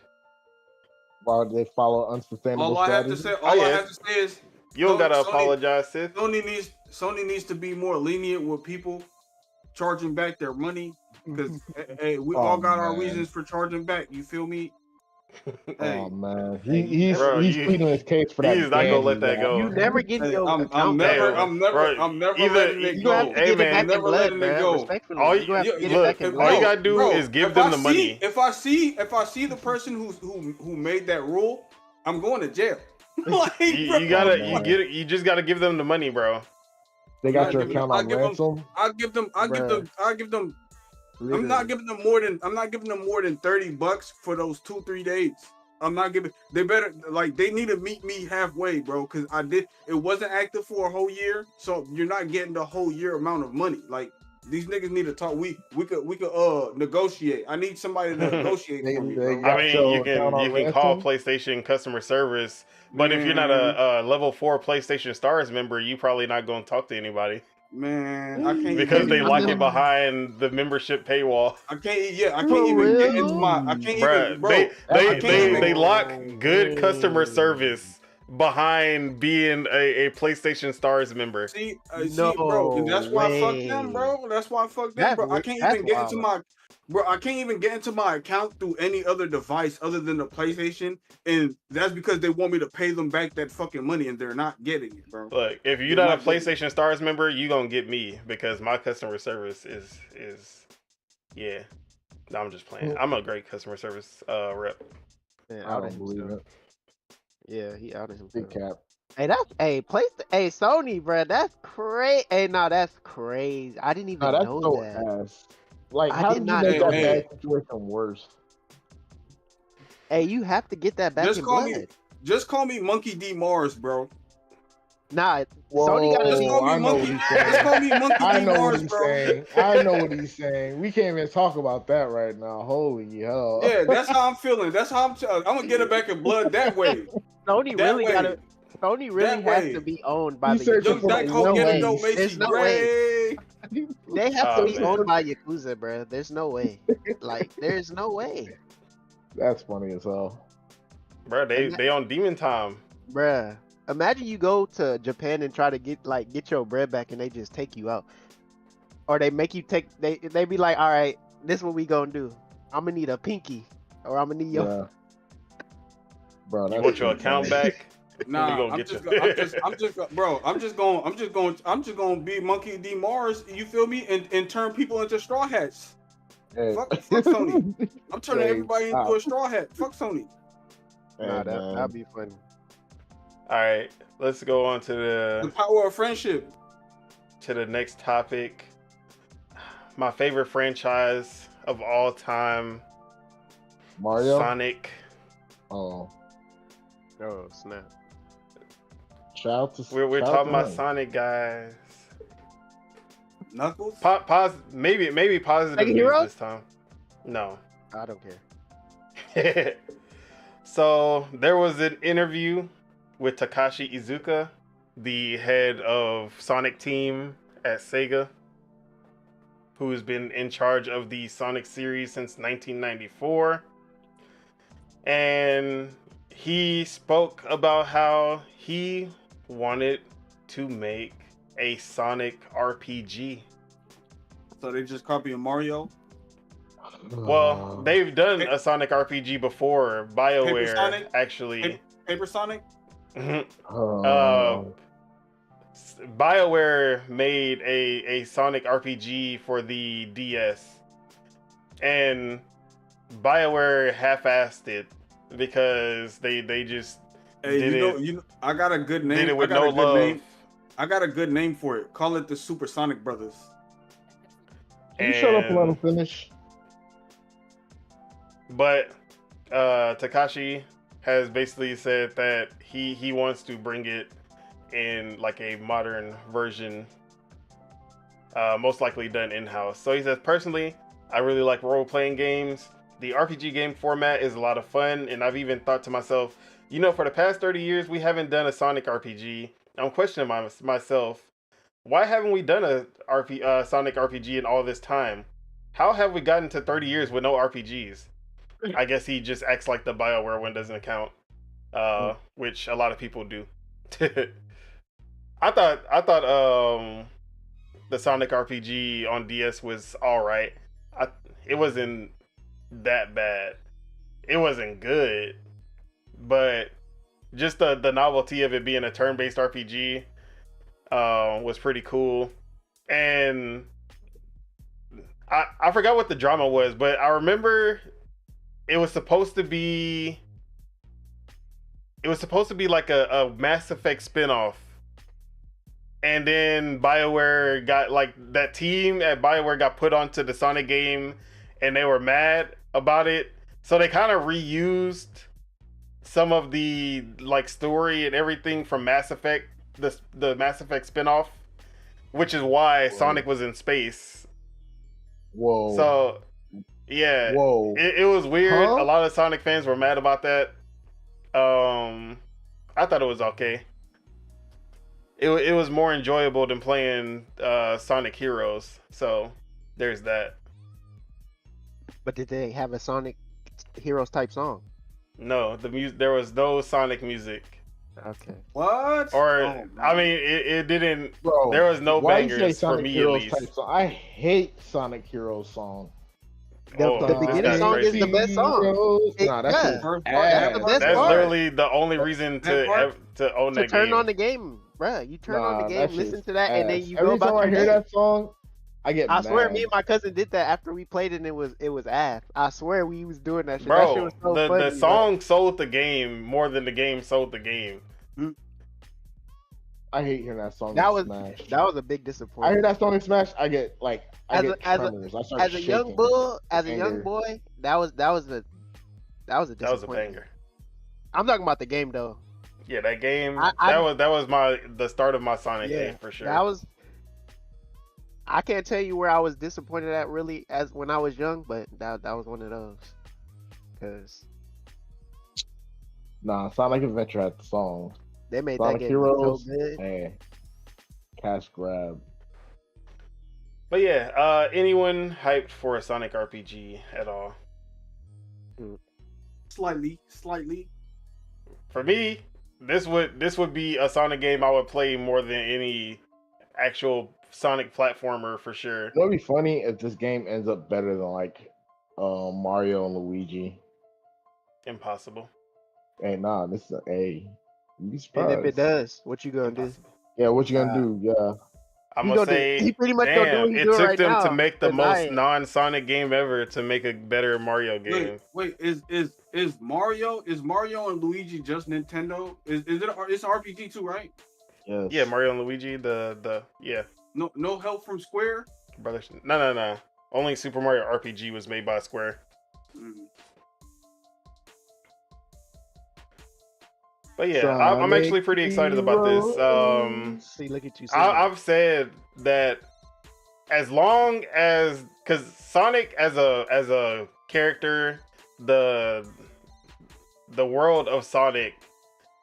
They follow unsustainable All I have to strategy? say, I have to say is you don't gotta Sony- apologize, Sith? Sony needs to be more lenient with people charging back their money because hey, we all got our reasons for charging back. You feel me? Hey, Oh man, Hey, he's you- pleading his case for that. He's not gonna let that go. You never get hey, your I'm account never, back. I'm never, Bro, I'm never either- letting it You go. have to Hey, get man. it back Never in blood, letting it bro. go. Respectfully, All you gonna have to get look, it back in all blood. you gotta do is give them the money. If I see the person who made that rule, I'm going to jail. Like, You bro, you just gotta give them the money, bro. They got I'm your not account on ransom. I give them. I'm not giving them more than $30 for those 2-3 days. I'm not giving. They better they need to meet me halfway, bro. Because it wasn't active for a whole year, so you're not getting the whole year amount of money. Like these niggas need to talk. We could negotiate. I need somebody to negotiate for me, bro. I mean, you can call PlayStation customer service, but if you're not a level 4 PlayStation Stars member, you probably not gonna talk to anybody. Man, I can't because they lock it behind the membership paywall. I can't even get into my. I can't even, bro. They lock good customer service behind being a PlayStation Stars member. See, bro, and that's why I fuck them, bro. That's why I fuck them, bro. I can't even get into my. Bro, I can't even get into my account through any other device other than the PlayStation, and that's because they want me to pay them back that fucking money, and they're not getting it, bro. Look, if you're not a PlayStation Stars member, you gonna get me because my customer service is yeah. No, I'm just playing. I'm a great customer service rep. Man, I don't believe it. Yeah, he outed himself. Big cap. Hey, Sony, bro. That's crazy. Hey, no, that's crazy. I didn't even know that. Ass. Like, how did you make that bad situation worse? Hey, you have to get that back in blood. Just call me Monkey D. Mars, bro. Nah, Sony got to just call me Monkey. Just call me Monkey D. Mars, bro. I know what he's saying. We can't even talk about that right now. Holy hell. Yeah, that's how I'm feeling. That's how I'm gonna get it back in blood that way. Sony really got to. Sony really has to be owned by the Yakuza. There's no way. They have to be owned by Yakuza, bro. There's no way. There's no way. That's funny as hell. Bro, they on demon time. Bruh. Imagine you go to Japan and try to get your bread back and they just take you out. Or they make you take they be like, all right, this is what we gonna do. I'm gonna need a pinky. Or I'm gonna need your Bro, you want your account back? Nah, I'm just gonna be Monkey D. Mars, you feel me? And turn people into straw hats. Hey. Fuck Sony. I'm turning everybody into a straw hat. Fuck Sony. Nah, that'd be funny. All right, let's go on to the power of friendship. To the next topic. My favorite franchise of all time. Mario? Sonic. Oh. Oh snap! Shout to We're shout talking to about him. Sonic, guys. Knuckles. Maybe positive Like a news hero? this time. No. I don't care. So there was an interview with Takashi Iizuka, the head of Sonic team at Sega, who's been in charge of the Sonic series since 1994. And he spoke about how he wanted to make a Sonic RPG. So they just copying Mario. Well, they've done a Sonic RPG before. BioWare, Sonic? actually. Paper Sonic. BioWare made a Sonic RPG for the DS, and BioWare half-assed it because they just Hey, I got a good name. did it with I got no a good love. name. I got a good name for it. Call it the Super Sonic Brothers. Can you shut up and let him finish? But Takashi has basically said that he wants to bring it in like a modern version, most likely done in-house. So he says, personally, I really like role-playing games. The RPG game format is a lot of fun, and I've even thought to myself, for the past 30 years, we haven't done a Sonic RPG. I'm questioning myself, why haven't we done a Sonic RPG in all this time? How have we gotten to 30 years with no RPGs? I guess he just acts like the BioWare one doesn't count, which a lot of people do. I thought the Sonic RPG on DS was all right. It wasn't that bad. It wasn't good, but just the novelty of it being a turn-based RPG was pretty cool. And I forgot what the drama was, but I remember it was supposed to be like a Mass Effect spinoff. And then BioWare got, like, that team at BioWare got put onto the Sonic game and they were mad about it. So they kind of reused some of the, like, story and everything from Mass Effect, the Mass Effect spinoff, which is why Sonic was in space. Whoa. So, yeah. Whoa. It was weird. Huh? A lot of Sonic fans were mad about that. I thought it was okay. It was more enjoyable than playing Sonic Heroes. So there's that. But did they have a Sonic Heroes type song? No, there was no Sonic music. Okay. What? Or Oh, I mean, it didn't. Bro, there was no why you say bangers Sonic for me Heroes at type least. song? I hate Sonic Heroes song. The This beginning guy's song crazy. is the best song. Nah, that's Yeah. just First ass. part, That's the best That's part. literally the only reason That part? to own To that turn game. on the game, bruh. You turn on the Nah, game, that listen shit's to that, and then ass. you go Every about time I your hear day. that song, I get I mad. swear, me and my cousin did that after we played it, and it was ass. I swear we was doing that shit. That shit Bro, was so the funny, song sold the game more than the game sold the game. I hate hearing that song. That in was Smash. that was a big I hear disappointment. that song in Smash. I get As get tremors. I start as a young shaking. bull, as a anger. young boy, that was a That was a disappointment. banger. I'm talking about the game though. Yeah, that game. I- that was the start of my Sonic Yeah, game for sure. That was. I can't tell you where I was disappointed at really as when I was young, but that was one of those. Cause Nah, Sonic Adventure had the song. they made Sonic that game Heroes. so good. Hey, cash grab. But yeah, anyone hyped for a Sonic RPG at all? Slightly. For me, this would be a Sonic game I would play more than any actual Sonic platformer for sure. It would be funny if this game ends up better than Mario and Luigi. Impossible. Hey, nah, this is you be And surprised. if it does, what you gonna do? Impossible. Yeah, what you gonna do? Yeah. I'm He gonna gonna do- say, he pretty much gonna do what damn, he it doing took right them to now, make the 'cause I most ain't. non-Sonic game ever to make a better Mario game. Wait. Is Mario and Luigi just Nintendo? Is it? It's RPG too, right? Yes. Yeah, Mario and Luigi, yeah, No help from Square. brothers. No. Only Super Mario RPG was made by Square. Mm. But yeah, I'm actually pretty excited about this. See, look at you. I've said that as long as, because Sonic as a character, the world of Sonic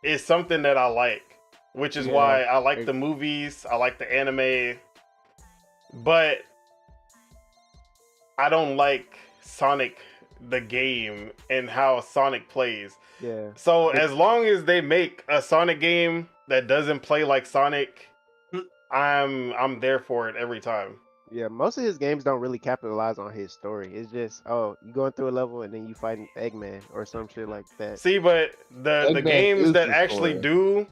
is something that I like, which is why I like the movies, I like the anime, but I don't like Sonic the game and how Sonic plays. Yeah. So as long as they make a Sonic game that doesn't play like Sonic, I'm there for it every time. Yeah, most of his games don't really capitalize on his story. It's just, you going through a level and then you fighting Eggman or some shit like that. See, but the games that actually do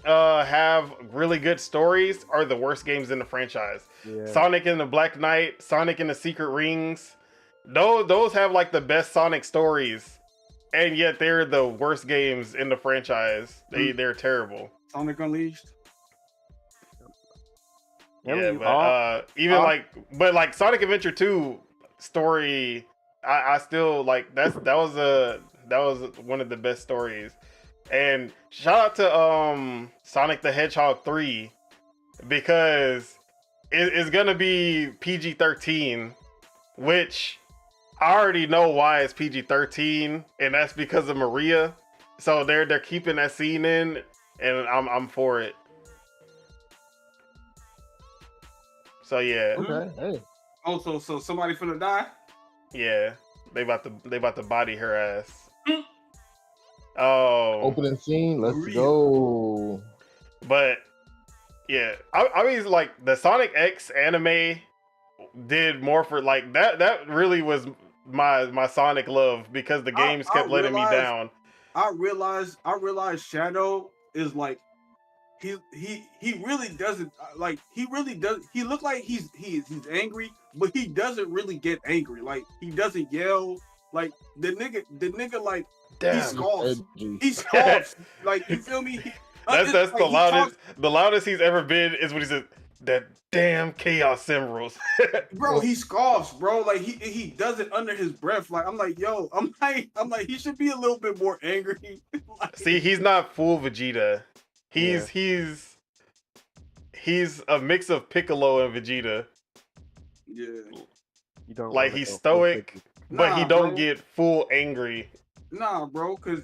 have really good stories are the worst games in the franchise. Yeah. Sonic and the Black Knight, Sonic and the Secret Rings, those have like the best Sonic stories, and yet they're the worst games in the franchise. They're terrible. Sonic Unleashed. Yeah, but like Sonic Adventure 2 story, I still like that was one of the best stories. And shout out to Sonic the Hedgehog 3, because it's gonna be PG-13, which I already know why it's PG-13, and that's because of Maria. So they're keeping that scene in, and I'm for it. So yeah. Okay. Hey. Oh, so somebody finna die? Yeah, they about to body her ass. Oh. Opening scene. Let's go. But yeah, I mean, like the Sonic X anime did more for like that. That really was my Sonic love, because the games kept letting me down. I realized Shadow is like he really doesn't like he look like he's angry, but he doesn't really get angry. Like he doesn't yell. Like the nigga like Damn. he scoffs. He scoffs. Like, you feel me? That's like, the loudest he's ever been is when he said that damn Chaos Emeralds. Bro, he scoffs, bro. Like he does it under his breath. Like I'm like, yo, I'm like he should be a little bit more angry. Like, see, he's not full Vegeta. He's a mix of Piccolo and Vegeta. Yeah. You don't like he's stoic, but he don't get full angry. Nah, bro, cause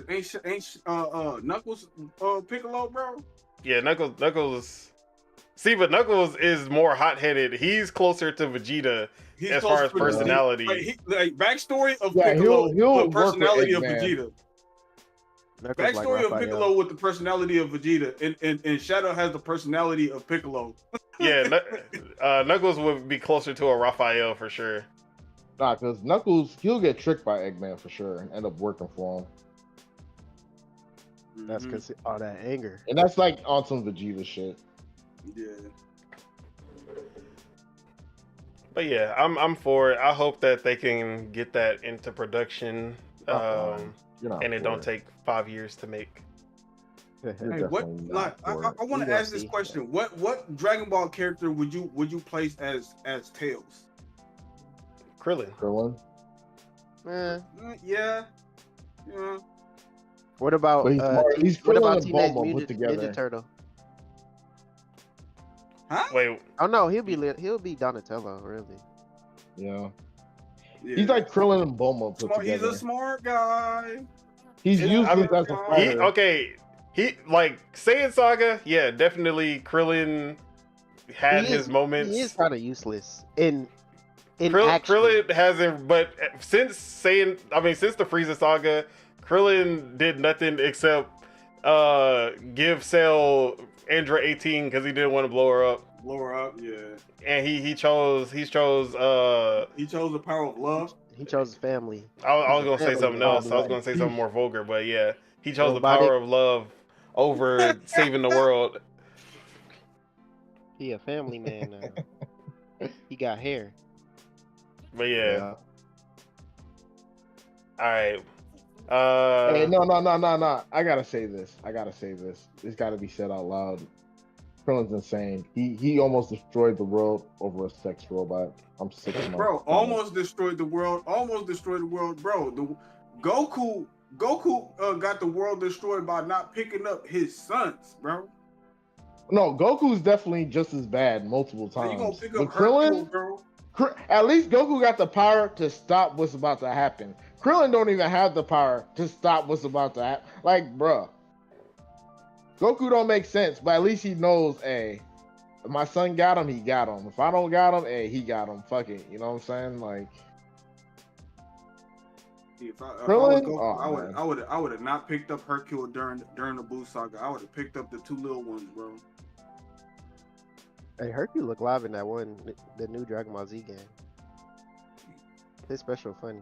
ain't Knuckles Piccolo, bro? Yeah, Knuckles. See, but Knuckles is more hot-headed. He's closer to Vegeta as far as personality. Like backstory of Piccolo, he'll personality of Vegeta. Knuckles Backstory like of Piccolo with the personality of Vegeta, and Shadow has the personality of Piccolo. Yeah, Knuckles would be closer to a Raphael for sure. Nah, because Knuckles, he'll get tricked by Eggman for sure and end up working for him. That's because all that anger. And that's like on some Vegeta shit. Yeah. But yeah, I'm for it. I hope that they can get that into production, and it don't take 5 years to make. Hey, what? Like, I want to ask this question: What Dragon Ball character would you place as Tails? Krillin. Yeah. What about he's what about Krillin and Teenage Bulma put Mutant together. Ninja Turtle? Huh? Wait. Oh no, he'll be Donatello, really. Yeah. He's like Krillin and Bulma put together. He's a smart guy. He's useless as a fighter. He like Saiyan Saga. Yeah, definitely Krillin had his moments. He is kind of useless in action. Krillin hasn't, but since the Frieza Saga, Krillin did nothing except give Cell Android 18 because he didn't want to blow her up. Yeah. And he chose the power of love. He chose his family. I was gonna say something else. I was gonna say something more vulgar, but yeah, he chose the power of love over saving the world. He a family man now. He got hair. But yeah. All right. Hey, no. I gotta say this. It's gotta be said out loud. Krillin's insane. He almost destroyed the world over a sex robot. I'm sick of him. Bro, almost destroyed the world, bro. Goku Goku got the world destroyed by not picking up his sons, bro. No, Goku's definitely just as bad multiple So you gonna times. pick But up Hercule, Krillin, bro? at least Goku got the power to stop what's about to happen. Krillin don't even have the power to stop what's about to happen. Like, bruh, Goku don't make sense, but at least he knows, hey, if my son got him, he got him. If I don't got him, hey, he got him. Fuck it. You know what I'm saying? Like, If I Krillin, was Goku, I would have not picked up Hercule during the Buu saga. I would have picked up the two little ones, bro. Hey, Hercule look live in that one, the new Dragon Ball Z game. His special funny.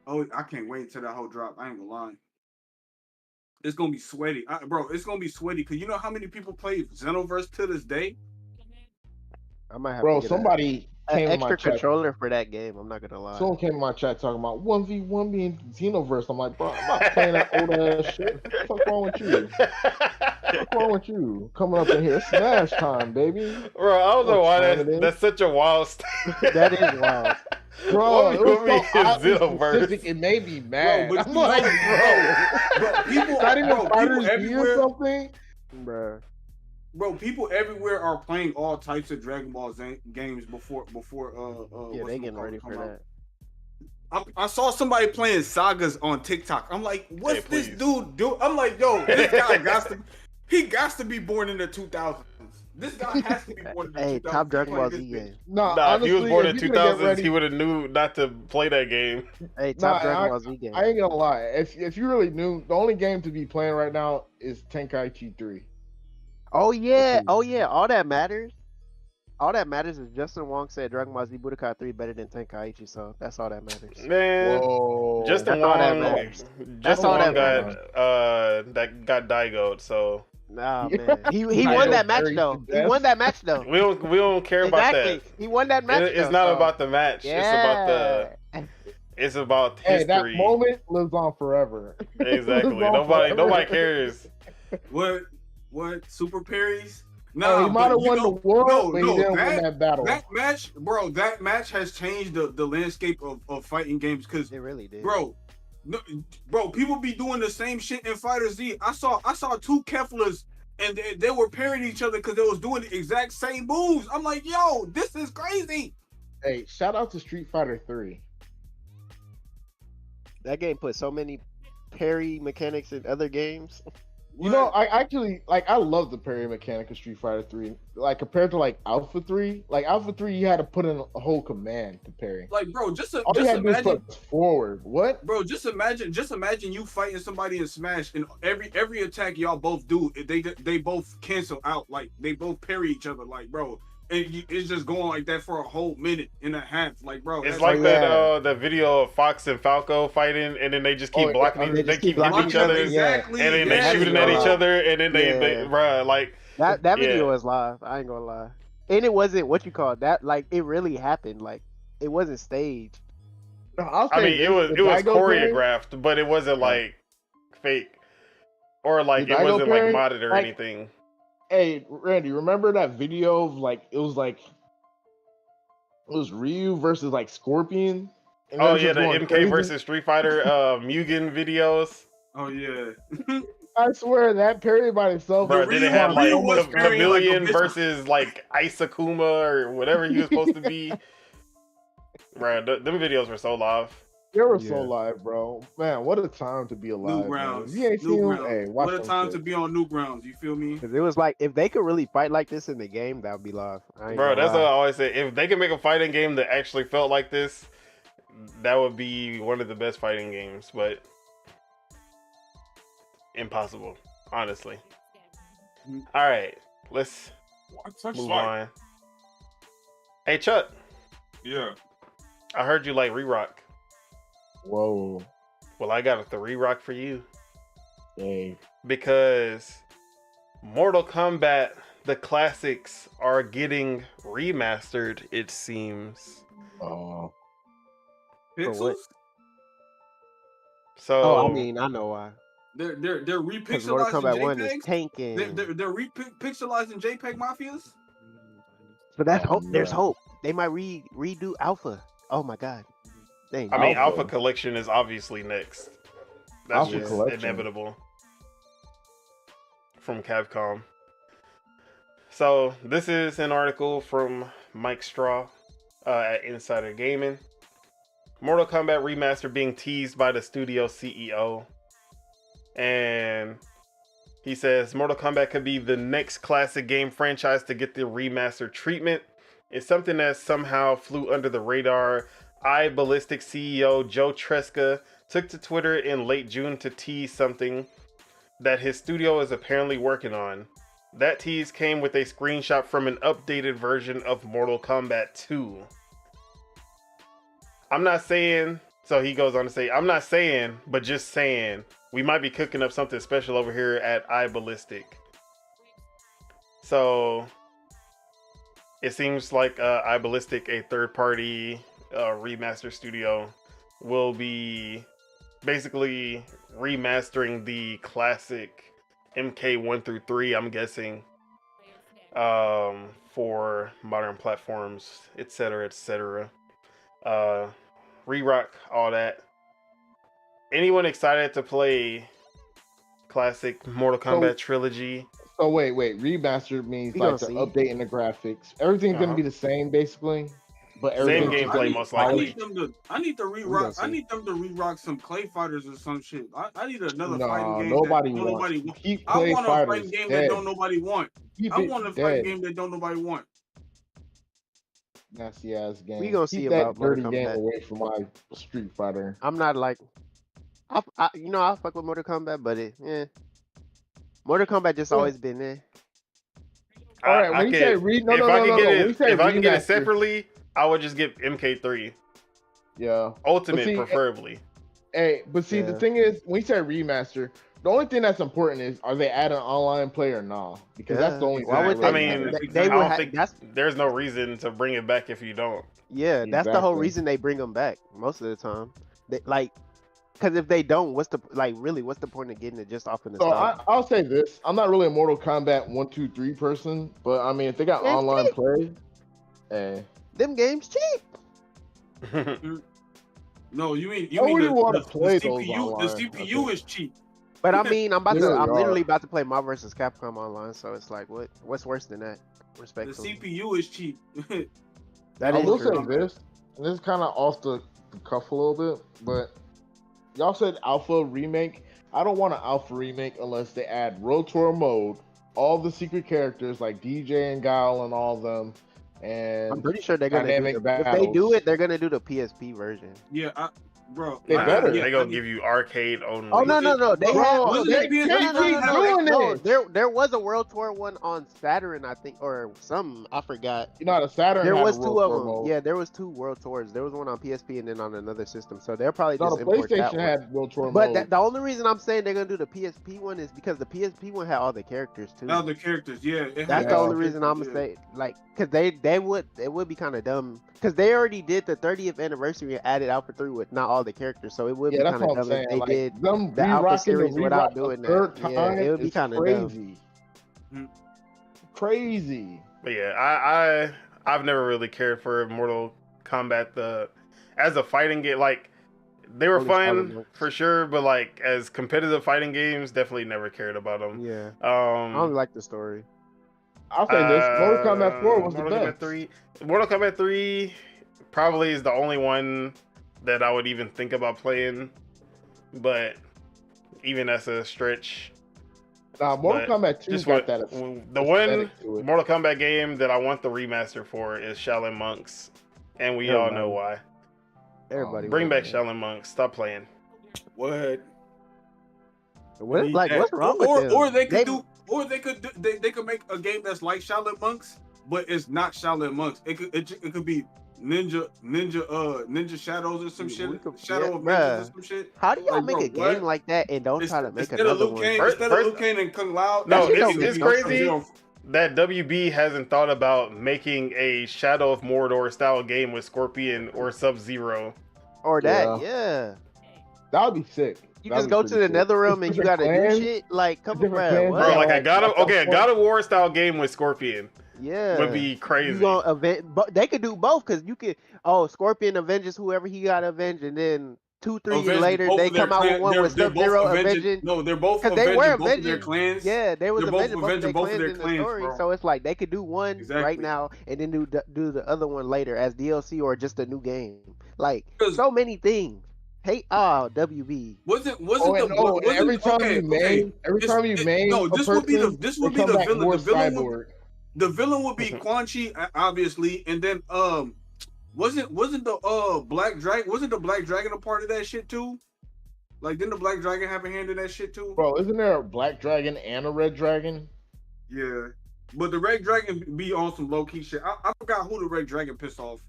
Oh, I can't wait till that whole drop. I ain't gonna lie. It's gonna be sweaty, bro. It's gonna be sweaty because you know how many people play Xenoverse to this day. I might have bro, to get somebody an came in my extra chat. controller for that game. I'm not gonna lie. Someone came in my chat talking about 1v1 being Xenoverse. I'm like, bro, I'm not playing that old ass shit. What the fuck wrong with you? What's wrong with you? Coming up in here, Smash time, baby. Bro, I don't know why that's such a wild statement. That is wild. Bro, it was so oddly Xenoverse. specific, it made me mad. Bro, but I'm you like, know, but people, not even bro, Fighters people B or everywhere, something. Bro, people everywhere are playing all types of Dragon Ball games before yeah, they getting ready for that. I saw somebody playing sagas on TikTok. I'm like, what's this please. dude do? I'm like, yo, this guy got to be born in the 2000s. This guy has to be born in the 2000s. Hey, top Dragon Ball Z game. Nah, Nah, honestly, if he was born in if you're gonna get 2000s, ready- he would have knew not to play that game. Hey, top Nah, Dragon Ball Z game. I ain't gonna lie. If you really knew, the only game to be playing right now is Tenkaichi 3. Oh yeah, all that matters. All that matters is Justin Wong said Dragon Ball Z Budokai 3 better than Tenkaichi, so that's all that matters. Man, Whoa. Justin That's all that Wong, matters. Justin all Wong that that got Daigo'd, so Nah, man. He won that match though. He won that match though. we don't care about Exactly. that. He won that match. It's though, not so. about the match. Yeah. It's about Hey, history. that moment lives on forever. Exactly. Lives on forever. Nobody cares. What super parries? No, he might have won the world, but he didn't that, win that battle. That match, bro, that match has changed the landscape of fighting games because It really did. bro, people be doing the same shit in Fighter Z. I saw two Keflas and they were parrying each other because they was doing the exact same moves. I'm like, yo, this is crazy. Hey, shout out to Street Fighter 3. That game put so many parry mechanics in other games. You know, I actually I love the parry mechanic of Street Fighter 3. Like compared to like Alpha 3, like Alpha 3 you had to put in a whole command to parry. Like, bro, just All you had to do is imagine, put forward. What? bro, just imagine you fighting somebody in Smash and every attack y'all both do, they both cancel out, like they both parry each other, like, bro. And it's just going like that for a whole minute and a half, like, bro. It's like that video of Fox and Falco fighting, and then they just keep blocking. They keep hitting each other, exactly, and then they shooting at each other, and then they bruh, like that video was live. I ain't gonna lie, and it wasn't what you call that. Like it really happened. Like it wasn't staged. I mean, it was choreographed, but it wasn't like fake, or like it wasn't like modded or anything. Hey, Randy, remember that video of it was Ryu versus like Scorpion? Oh yeah, the MK versus Street Fighter Mugen videos. Oh yeah. I swear that parry by itself. Bro, did it have like the Chameleon versus like Isakuma or whatever he was supposed to be? Bro, them videos were so live. They were so live, bro. Man, what a time to be alive. Newgrounds. You ain't seen them? Hey, watch what a time to be on Newgrounds. You feel me? Because it was like if they could really fight like this in the game, that would be live. Bro, that's what I always say. If they could make a fighting game that actually felt like this, that would be one of the best fighting games. But impossible, honestly. All right, let's move on. Hey, Chuck. Yeah. I heard you like Re-Rock. Whoa. Well, I got a 3 rock for you. Hey. Because Mortal Kombat, the classics, are getting remastered, it seems. Oh. Pixels? So, I mean, I know why. They're Mortal repixelizing Kombat 1 is JPEGs. tanking. They're repixelizing JPEG mafias. But that's hope. There's hope. They might redo Alpha. Oh my god. Dang, I mean, Alpha Collection is obviously next. That's Alpha just Collection. inevitable from Capcom. So this is an article from Mike Straw at Insider Gaming. Mortal Kombat Remaster being teased by the studio CEO. And he says Mortal Kombat could be the next classic game franchise to get the remaster treatment. It's something that somehow flew under the radar. iBallistic CEO Joe Tresca took to Twitter in late June to tease something that his studio is apparently working on. That tease came with a screenshot from an updated version of Mortal Kombat 2. I'm not saying, so he goes on to say, I'm not saying, but just saying, we might be cooking up something special over here at iBallistic. So it seems like iBallistic, a third-party remaster studio, will be basically remastering the classic MK1 through 3, I'm guessing, for modern platforms, etc., etc. Re-rock all that. Anyone excited to play classic Mortal Kombat trilogy? So wait, remaster means We like gonna the see. update in the graphics. Everything's gonna be the same basically, but Same everything's gameplay, just most I likely. need to We re-rock. gonna I see. need them to re-rock some Clay Fighters or some shit. I need another No, fighting game. nobody that wants. nobody want. Keep I Clay want a Fighters fighting game dead. that don't nobody want. Keep I it want a dead. fighting game that don't nobody want. Nasty ass game. We gonna Keep see that about Mortal dirty game Kombat. away from my Street Fighter. I'm not like, I'll fuck with Mortal Kombat, but Mortal Kombat just always been there. All right, when you say If I can get it remaster, separately, I would just get MK3 yeah, Ultimate, see, preferably. Hey, but see, the Yeah. thing is, when you say remaster, the only thing that's important is, are they adding online play or not? Because that's the only thing. Why would that I really mean, matters. They I would don't ha- think that's there's no reason to bring it back if you don't. yeah. That's the whole Exactly. reason they bring them back most of the time. They like, because if they don't, what's the point of getting it just off of the So start? I'll say this: I'm not really a Mortal Kombat 1, 2, 3 person, but I mean, if they got It's online cheap. play, hey, Them games cheap. No, you mean I wouldn't wanna the play those CPU? online, The CPU is cheap. But I mean, I'm They really literally are. about to play Marvel vs. Capcom online, so it's like, what's worse than that? The Respectfully, CPU is cheap. that I is will true. say this, and this is kind of off the cuff a little bit, but y'all said Alpha remake. I don't want an Alpha remake unless they add World Tour mode, all the secret characters like DJ and Guile and all of them, and I'm pretty sure they're gonna do dynamic if they do battles. it, they're gonna do the PSP version. Yeah, bro. They better. They gonna give you arcade only. Oh no, they Bro, had wasn't they it being- can't no, keep no, no, doing no, it. there was a World Tour one on Saturn, I think, or some I forgot. You know, the Saturn There had was a two World of Tour them. mode. Yeah, there was 2 World Tours. There was one on PSP and then on another system. So they'll probably No, just the import that PlayStation one. had World Tour But mode. the only reason I'm saying they're gonna do the PSP one is because the PSP one had all the characters too. Now the characters, yeah. That's the Yeah. only reason I'm gonna say, like, cause it would be kind of dumb, cause they already did the 30th anniversary and added Alpha 3 with not all the characters, so it would Yeah, be that's kind of what I'm dumb saying. if they Like, did them the Alpha re-rocking series the without re-rock doing a third that. Yeah, time it would be is kind of dumb. crazy. Mhm. Crazy. But yeah, I've never really cared for Mortal Kombat as a fighting game. Like they were Only Shaolin fun monks. for sure, but like as competitive fighting games, definitely never cared about them. Yeah, I only like the story. I'll say this: Mortal Kombat 4 was the Mortal best. Kombat 3. Mortal Kombat 3 probably is the only one that I would even think about playing, but even that's a stretch. Mortal But Kombat 2 Just got what that. the one aesthetic to it. Mortal Kombat game that I want the remaster for is Shaolin Monks, and we all know why. Everybody Bring back wants that. Shaolin Monks. Stop playing. What? What? Need Like, that. what's wrong with them? Or they could make a game that's like Shaolin Monks, but it's not Shaolin Monks. It could be Ninja Shadows or some We shit. could- Shadow yeah, Avengers bruh. or some shit. How do y'all Like, make bro, a game what? like that and don't try to make Instead of another Liu one? Kang, First- Liu Kang and Kung Lao. No, That shit don't it's make crazy sense. that WB hasn't thought about making a Shadow of Mordor style game with Scorpion or Sub-Zero. Or that, yeah. That would be sick. You That'd just be go to pretty the sick. nether realm and It's you gotta different do clans. shit. Like, come on, Different bruh. clans. What? Bro, like Yeah, a God of that's God of War style game with Scorpion Yeah, would be crazy. You gonna avenge? But they could do both because you could. Oh, Scorpion avenges whoever he got to avenge, and then 2-3 years later, they come out with one with Sub-Zero avenging. No, they're both because they were avenging both of their avenging. clans. Yeah, they was They're both avenging both of their their clans in the clans, story. bro. So it's like they could do one right now and then do the other one later as DLC or just a new game. Like so many things. Hey, WB. Every time you main no, this would be the villain. The villain would be Quan Chi, obviously, and then wasn't the Black Dragon? Wasn't the Black Dragon a part of that shit too? Like, didn't the Black Dragon have a hand in that shit too? Bro, isn't there a Black Dragon and a Red Dragon? Yeah, but the Red Dragon be on some low key shit. I forgot who the Red Dragon pissed off.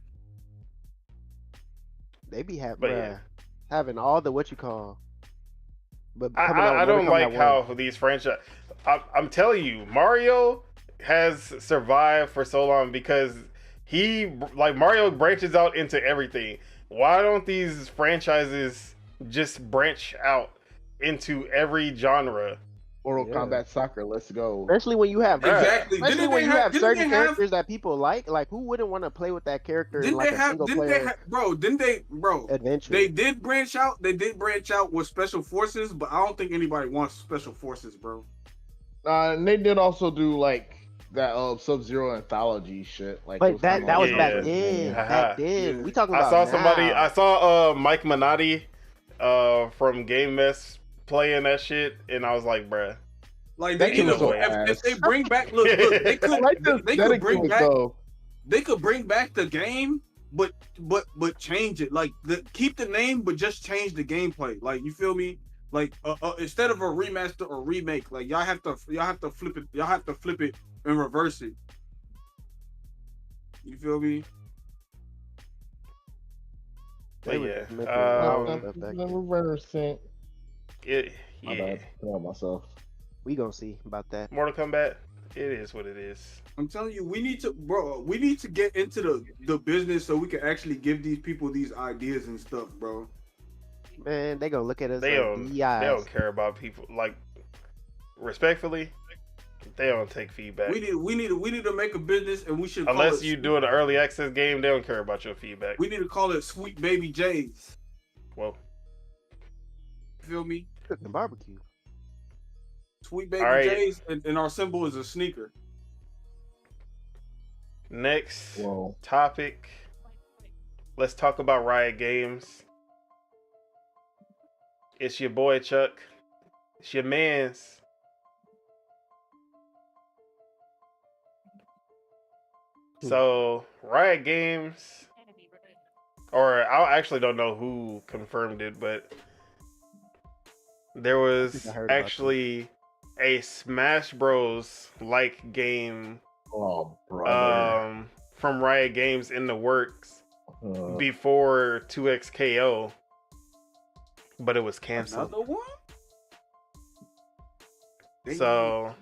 They be having all the what you call. But I don't like how these franchise. I'm telling you, Mario has survived for so long because Mario branches out into everything. Why don't these franchises just branch out into every genre? Mortal Kombat Soccer, let's go. Especially when you have Especially when you have certain characters that people like who wouldn't want to play with that character in like a single player? Adventure. They did branch out. They did branch out with Special Forces, but I don't think anybody wants Special Forces, bro. And they did also do like that Sub-Zero anthology shit. Like, but that was back then. Back then, we talking about. I saw Mike Minotti from Game Mess playing that shit, and I was like, bruh. Like if they bring back, look, they could bring back. They could bring back the game, but change it. Like keep the name, but just change the gameplay. Like, you feel me? Like instead of a remaster or remake, like y'all have to flip it. Y'all have to flip it and reverse it. You feel me? But yeah, reversing. My bad. Myself. We gonna see about that. Mortal Kombat. It is what it is. I'm telling you, we need to get into the business so we can actually give these people these ideas and stuff, bro. Man, they gonna look at us. They don't care about people. Like, respectfully, they don't take feedback. We need to make a business, and we should. Unless you do an early access game, they don't care about your feedback. We need to call it Sweet Baby J's. Well, feel me? Cooking barbecue. Sweet Baby J's, and our symbol is a sneaker. Next topic. Let's talk about Riot Games. It's your boy Chuck. It's your man's. So Riot Games, or I actually don't know who confirmed it, but there was actually a Smash Bros. Like game from Riot Games in the works before 2XKO, but it was canceled. Another one? So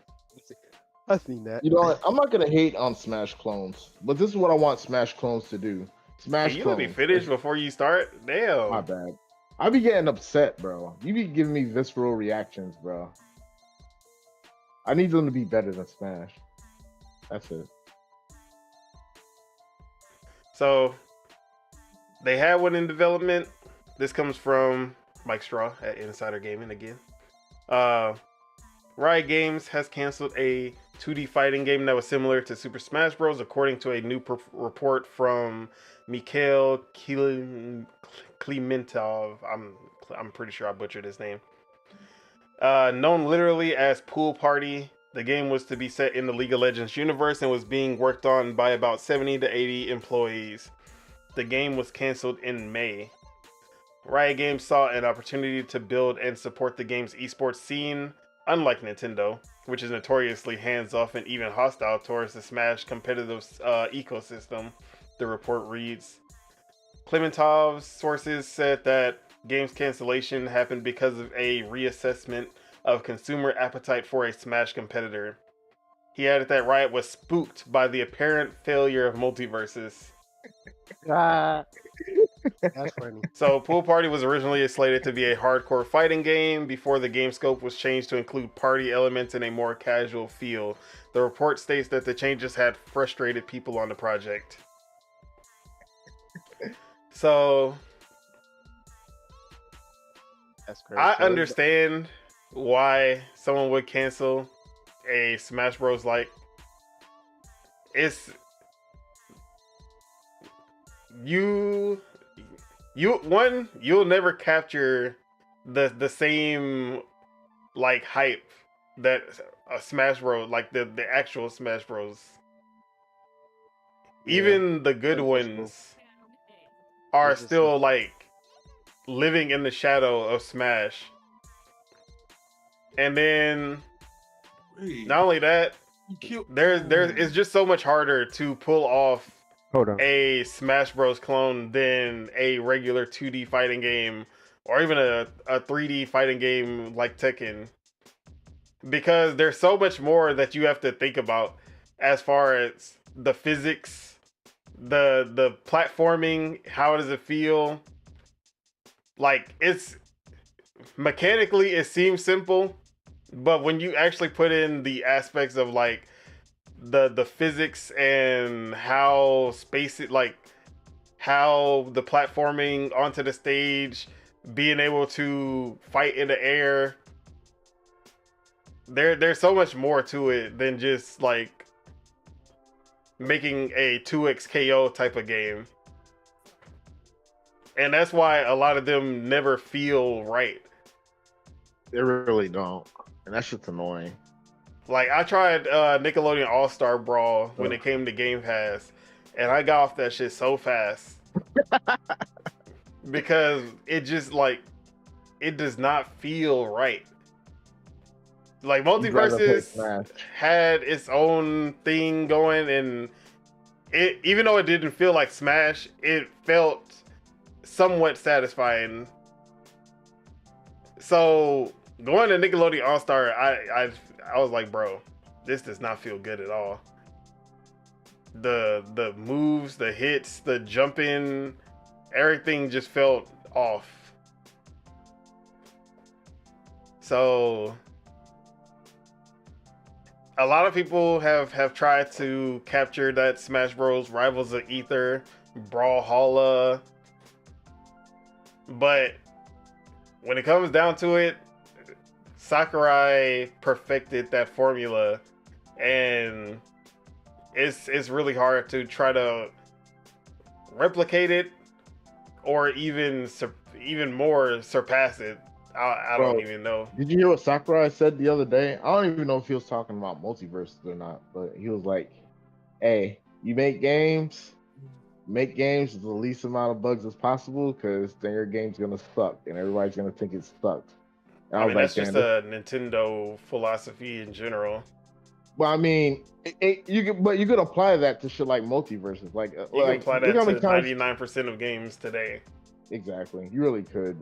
I seen that. You know what? I'm not gonna hate on Smash clones, but this is what I want Smash clones to do. Smash you clones. You be finished before you start? Damn. My bad. I be getting upset, bro. You be giving me visceral reactions, bro. I need them to be better than Smash. That's it. So they had one in development. This comes from Mike Straw at Insider Gaming again. Riot Games has canceled a 2D fighting game that was similar to Super Smash Bros. According to a new report from Mikhail Klementov. I'm pretty sure I butchered his name. Known literally as Pool Party, the game was to be set in the League of Legends universe and was being worked on by about 70 to 80 employees. The game was canceled in May. Riot Games saw an opportunity to build and support the game's esports scene, unlike Nintendo, which is notoriously hands-off and even hostile towards the Smash competitive ecosystem, the report reads. Klementov's sources said that game's cancellation happened because of a reassessment of consumer appetite for a Smash competitor. He added that Riot was spooked by the apparent failure of multiverses. That's funny. So Pool Party was originally slated to be a hardcore fighting game before the game scope was changed to include party elements and a more casual feel. The report states that the changes had frustrated people on the project. So That's crazy. I understand why someone would cancel a Smash Bros. Like, it's you'll never capture the same like hype that a Smash Bros. Like the actual Smash Bros. Even the good ones are still like living in the shadow of Smash. And then not only that, there's it's just so much harder to pull off a Smash Bros clone than a regular 2D fighting game or even a 3D fighting game like Tekken. Because there's so much more that you have to think about as far as the physics, the platforming, how does it feel? Like, it's mechanically it seems simple, but when you actually put in the aspects of like the physics and how how the platforming onto the stage, being able to fight in the air, there's so much more to it than just like making a 2x KO type of game. And that's why a lot of them never feel right. They really don't. And that shit's annoying. Like, I tried Nickelodeon All-Star Brawl when it came to Game Pass, and I got off that shit so fast. Because it just, like, it does not feel right. Like, Multiverses had its own thing going, and it, even though it didn't feel like Smash, it felt somewhat satisfying. So going to Nickelodeon All-Star, I was like, bro, this does not feel good at all. The moves, the hits, the jumping, everything just felt off. So a lot of people have tried to capture that Smash Bros. Rivals of Ether, Brawlhalla, but when it comes down to it, Sakurai perfected that formula, and it's really hard to try to replicate it or even more surpass it. I don't even know. Did you hear what Sakurai said the other day? I don't even know if he was talking about multiverses or not, but he was like, hey, you make games with the least amount of bugs as possible, because then your game's gonna suck and everybody's gonna think it sucks. I mean, that's just a Nintendo philosophy in general. Well, I mean, you could apply that to shit like multiverses. Like, you can apply that to 99% of games today. Exactly. You really could.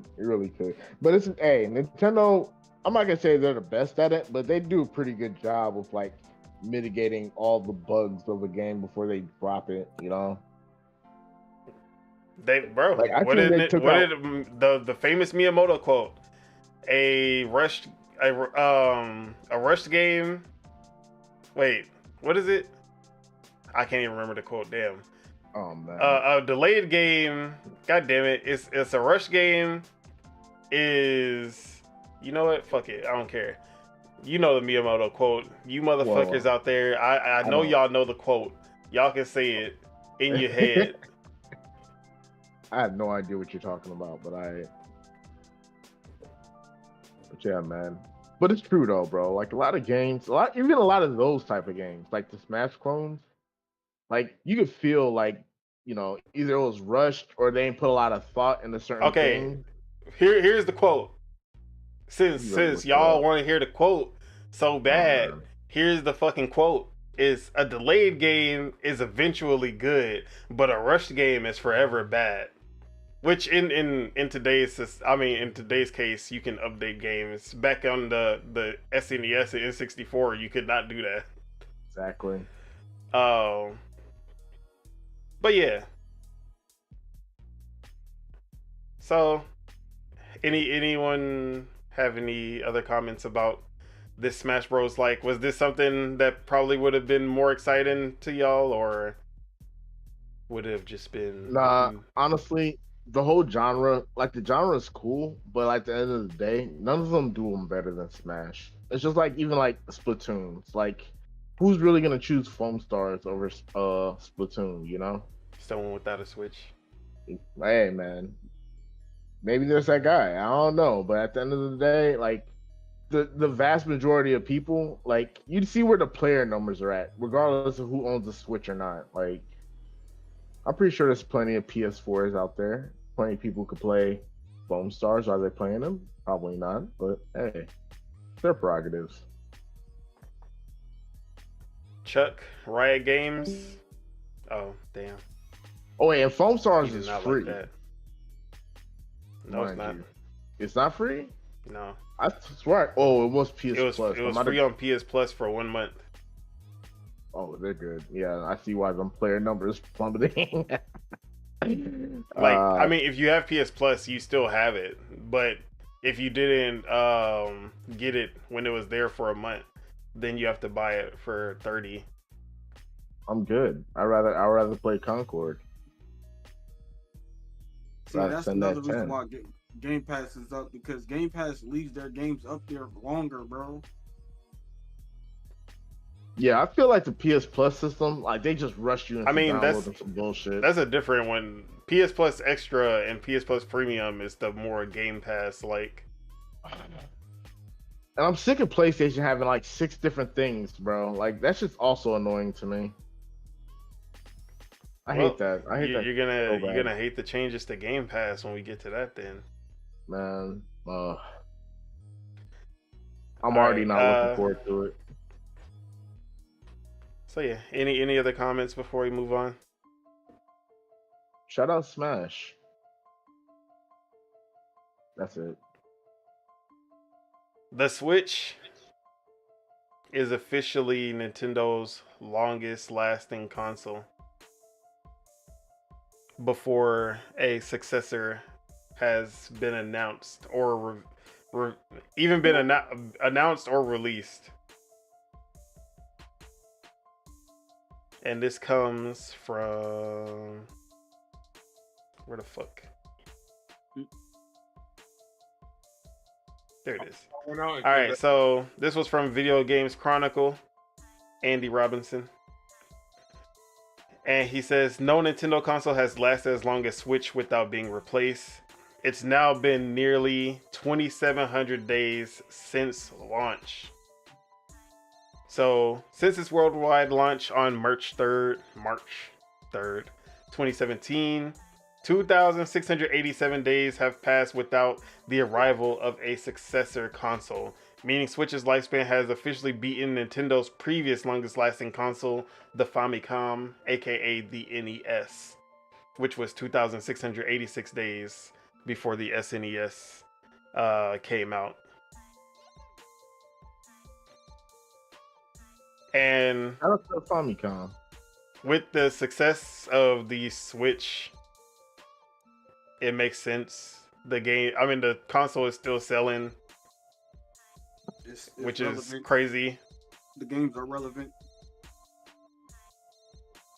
But it's, hey, Nintendo, I'm not gonna say they're the best at it, but they do a pretty good job of like mitigating all the bugs of a game before they drop it, you know? What did the famous Miyamoto quote? A rushed game. Wait, what is it? I can't even remember the quote. Damn. Oh man. A delayed game. God damn it! It's a rush game. Is, you know what? Fuck it. I don't care. You know the Miyamoto quote. You motherfuckers out there. I know y'all know the quote. Y'all can say it in your head. I have no idea what you're talking about, but yeah, man. But it's true though, bro. Like a lot of games, even a lot of those type of games, like the Smash clones, like you could feel like, you know, either it was rushed or they didn't put a lot of thought into certain things. Here's the quote. Since y'all want to hear the quote so bad, here's the fucking quote. Is a delayed game is eventually good, but a rushed game is forever bad. Which in today's case, you can update games. Back on the SNES and N64, you could not do that. Exactly. But yeah. So, anyone have any other comments about this Smash Bros? Like, was this something that probably would have been more exciting to y'all, or would it have just been? Nah, honestly, the whole genre, like the genre is cool, but at the end of the day, none of them do them better than Smash. It's just like even like Splatoons. Like, who's really gonna choose Foam Stars over Splatoon? You know? Someone without a Switch. Hey man, maybe there's that guy. I don't know, but at the end of the day, like the vast majority of people, like you see where the player numbers are at, regardless of who owns a Switch or not. Like, I'm pretty sure there's plenty of PS4s out there. Plenty of people could play Foam Stars. Are they playing them? Probably not. But hey, their prerogatives. Chuck, Riot Games. Oh, damn. Oh, wait, and Foam He Stars did is not free. like that. No, it's mind not. you. It's not free? No. I swear. Oh, it was PS It was Plus. free on PS Plus for 1 month. Oh, they're good. Yeah, I see why them player numbers plummeting. I mean, if you have PS Plus, you still have it. But if you didn't get it when it was there for a month, then you have to buy it for $30. I'm good. I'd rather play Concord. See, that's another reason why Game Pass is up, because Game Pass leaves their games up there longer, bro. Yeah, I feel like the PS Plus system, like they just rush you into downloading some bullshit. That's a different one. PS Plus Extra and PS Plus Premium is the more Game Pass like. And I'm sick of PlayStation having like 6 different things, bro. Like that's just also annoying to me. I hate that. I hate that. You're gonna hate the changes to Game Pass when we get to that then. Man, I'm already not looking forward to it. So yeah, any other comments before we move on? Shout out Smash. That's it. The Switch is officially Nintendo's longest lasting console before a successor has been announced or even been announced or released. And this comes from where the fuck? There it is. All right, so this was from Video Games Chronicle, Andy Robinson. And he says, no Nintendo console has lasted as long as Switch without being replaced. It's now been nearly 2,700 days since launch. So, since its worldwide launch on March 3rd, 2017, 2,687 days have passed without the arrival of a successor console, meaning Switch's lifespan has officially beaten Nintendo's previous longest lasting console, the Famicom, aka the NES, which was 2,686 days before the SNES came out. And Famicom. With the success of the Switch, it makes sense. The console is still selling, which is crazy. The games are relevant.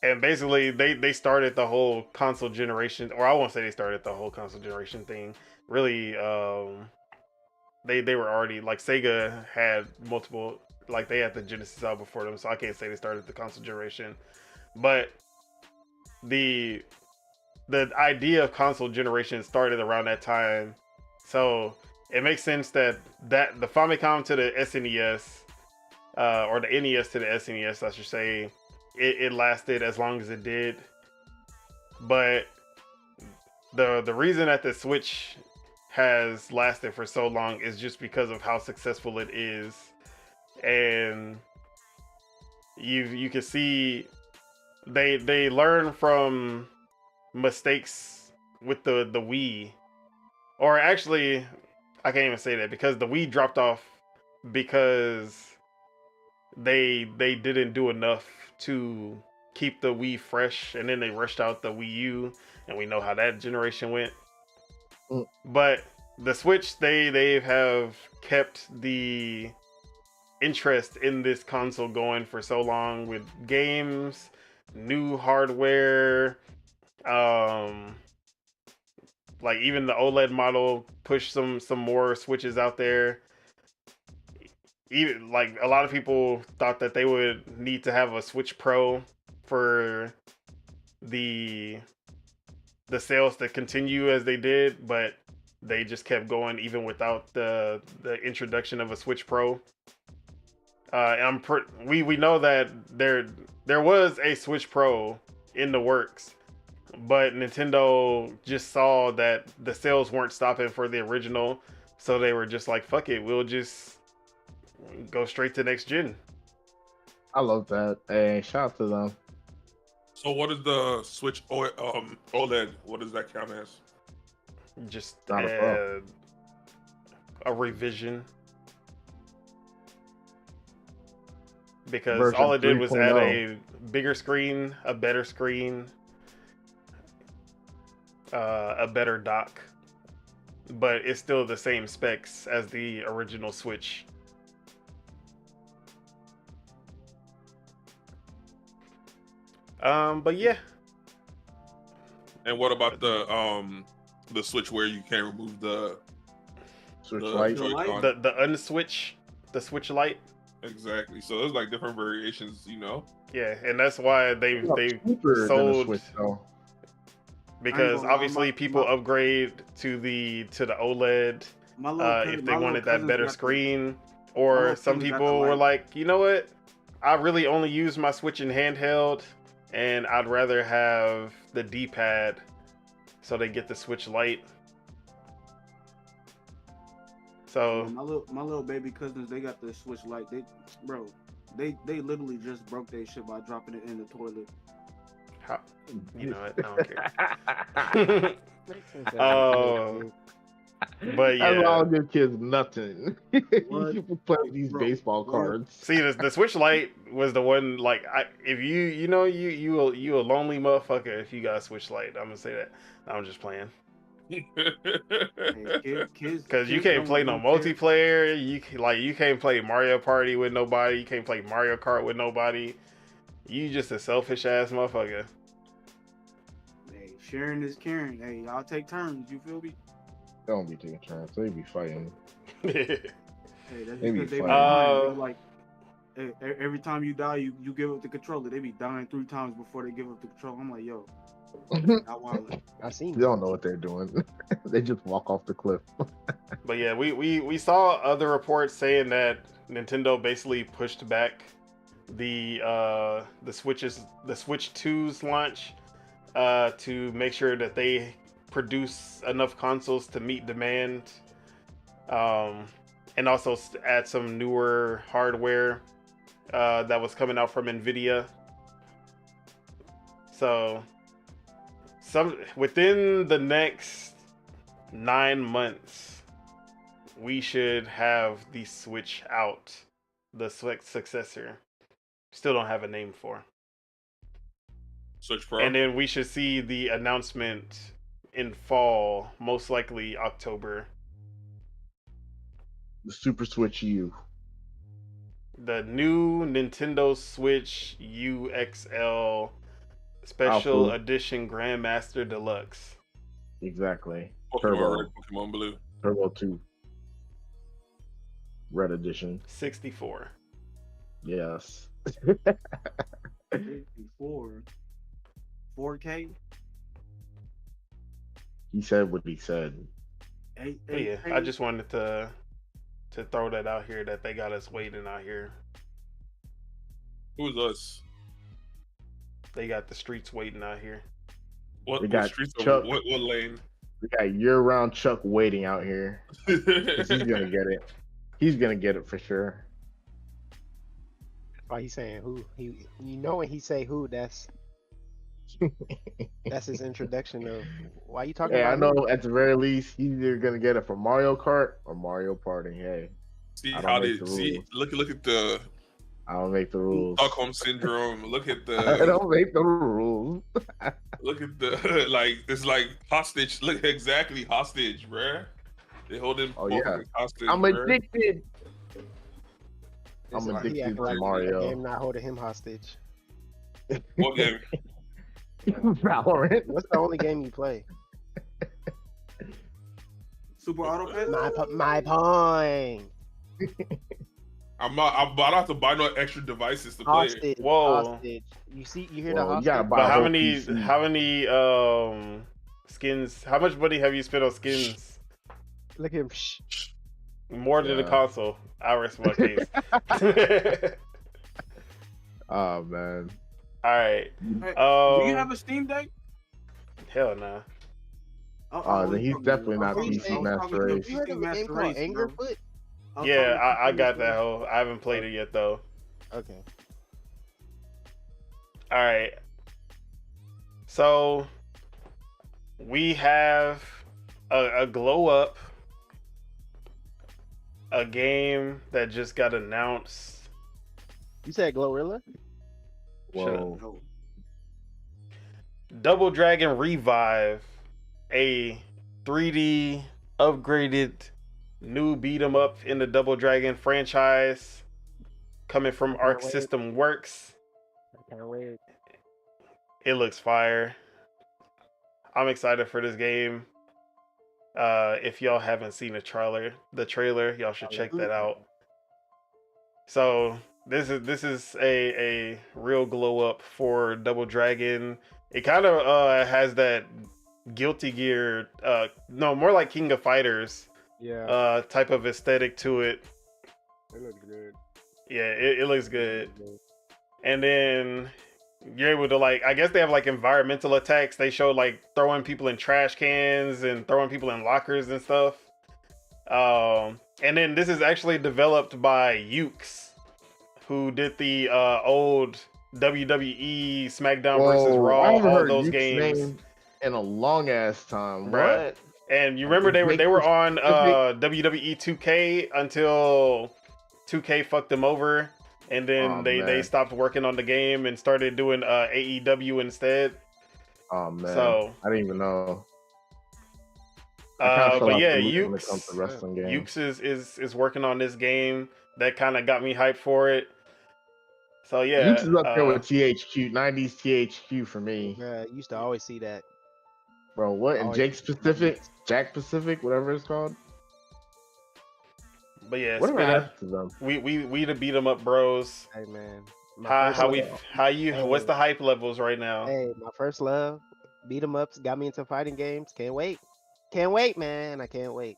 And basically, they started the whole console generation, or I won't say they started the whole console generation thing. Really, they were already, like, Sega had multiple, like, they had the Genesis out before them, so I can't say they started the console generation. But the idea of console generation started around that time, so it makes sense that the Famicom to the SNES, or the NES to the SNES, I should say, it lasted as long as it did. But the reason that the Switch has lasted for so long is just because of how successful it is, and you can see they learn from mistakes with the Wii, or actually I can't even say that, because the Wii dropped off because they didn't do enough to keep the Wii fresh, and then they rushed out the Wii U, and we know how that generation went. But the Switch, they have kept the interest in this console going for so long with games, new hardware, Like even the OLED model pushed some more switches out there. Even like a lot of people thought that they would need to have a Switch Pro for the sales to continue as they did, but they just kept going even without the introduction of a Switch Pro. And we know that there was a Switch Pro in the works, but Nintendo just saw that the sales weren't stopping for the original, so they were just like, "Fuck it, we'll just go straight to next gen." I love that. Hey, shout out to them. So what is the Switch OLED? What does that count as? Just Not a a revision. Because Version all it did was add 3.0. a bigger screen, a better screen, a better dock, but it's still the same specs as the original Switch. But yeah. And what about the Switch where you can't remove the Switch the Lite. Joy-Con? The unswitch, the Switch Lite. Exactly. So there's like different variations, you know. Yeah, and that's why they Cheaper than a sold, Switch, though. because gonna lie, obviously people upgrade to the OLED if they wanted that better screen, or some people were like, you know what, I really only use my Switch in handheld, and I'd rather have the D-pad, so they get the Switch Lite. So my little baby cousins, they got the Switch Lite. They literally just broke their shit by dropping it in the toilet. you know what, I don't care. But yeah, That's why I'll give kids nothing. You play these baseball cards. See, the Switch Lite was the one. Like, if you a lonely motherfucker if you got a Switch Lite. I'm gonna say that. I'm just playing. Because you can't play no multiplayer. You can't play Mario Party with nobody. You can't play Mario Kart with nobody. You just a selfish ass motherfucker. Hey, sharing is caring. Hey, y'all take turns. You feel me? They don't be taking turns. They be fighting. Hey, that's They be because they be fighting. dying. Like every time you die, you give up the controller. They be dying 3 times before they give up the controller. I'm like, yo, I want it. I seen. They don't know what they're doing. They just walk off the cliff. But yeah, we saw other reports saying that Nintendo basically pushed back the Switch 2's launch to make sure that they produce enough consoles to meet demand, and also add some newer hardware that was coming out from Nvidia. So within the next 9 months, we should have the Switch out, the successor. Still don't have a name for. Switch Pro. And then we should see the announcement in fall, most likely October. The Super Switch U. The new Nintendo Switch UXL Special Alpha. Edition Grandmaster Deluxe. Exactly. Pokemon Turbo. Red, Pokemon Blue. Turbo 2. Red Edition. 64. Yes. 54. 4K. He said what he said. But yeah, I just wanted to throw that out here, that they got us waiting out here. Who's us? They got the streets waiting out here. What We got streets? Chuck. What lane? We got year-round Chuck waiting out here. 'Cause he's gonna get it. He's gonna get it for sure. Why he's saying who? When he say who, that's his introduction of why you talking Hey, I about. know at the very least he's either gonna get it for Mario Kart or Mario Party. Hey, See I don't how make they the see. rules. Look at the I don't make the rules. Stockholm syndrome. Look at I the don't make the rules. look at the like. It's like hostage. Look exactly hostage, bruh. They hold him. Oh, yeah. Hostage, I'm bruh. addicted. It's I'm like he addicted acting to like Mario. the game not holding him hostage. What game? Valorant. What's the only game you play? Super auto pet. My point. I'm about to have to buy no extra devices to play it. Hostage. Whoa. Hostage. You hear Well, the you gotta hostage? buy But a how whole many PC. skins? How much money have you spent on skins? Look at him. More than the Yeah. console. I rest my case. Oh man. All right. Hey, do you have a Steam Deck? Hell no. Then he's definitely not PC Master Race. You heard of a game called Angerfoot? Yeah, I got that hoe. I haven't played it yet though. Okay. All right. So we have a glow up, a game that just got announced. You said Glorilla? Whoa. Double Dragon Revive, a 3D upgraded new beat 'em up in the Double Dragon franchise, coming from can't Arc wait. System Works. I can't wait. It looks fire. I'm excited for this game. If y'all haven't seen the trailer, y'all should check that out. So this is a real glow up for Double Dragon. It kind of has that Guilty Gear, no, more like King of Fighters, Yeah. type of aesthetic to it. It looks good. Yeah, it looks good. And then you're able to, like, I guess they have like environmental attacks. They show like throwing people in trash cans and throwing people in lockers and stuff. And then this is actually developed by Ukes, who did the old WWE SmackDown versus Raw, I haven't all heard those Yuke's games. name in a long ass time. Bruh. What? And you remember they were on WWE 2K until 2K fucked them over, and then they stopped working on the game and started doing AEW instead. Oh man, So I didn't even know. but yeah, Ukes is working on this game. That kind of got me hyped for it. So yeah, Ukes is up there with THQ, 90s THQ for me. Yeah, used to always see that. Bro, what? And Jack Pacific, whatever it's called. But yeah, Whatever happened to them? we the beat 'em up bros. Hey man. What's the hype levels right now? Hey, my first love, beat 'em ups, got me into fighting games. Can't wait. Can't wait, man. I can't wait.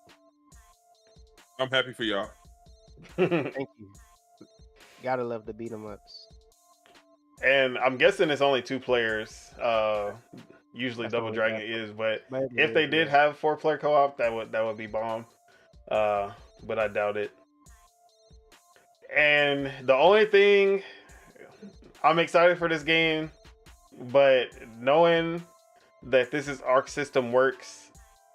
I'm happy for y'all. Thank you. Gotta love the beat 'em ups. And I'm guessing it's only 2 players. Usually That's Double only Dragon that. is, but Maybe, if they did have 4-player co-op, that would be bomb. But I doubt it. And the only thing, I'm excited for this game, but knowing that this is Arc System Works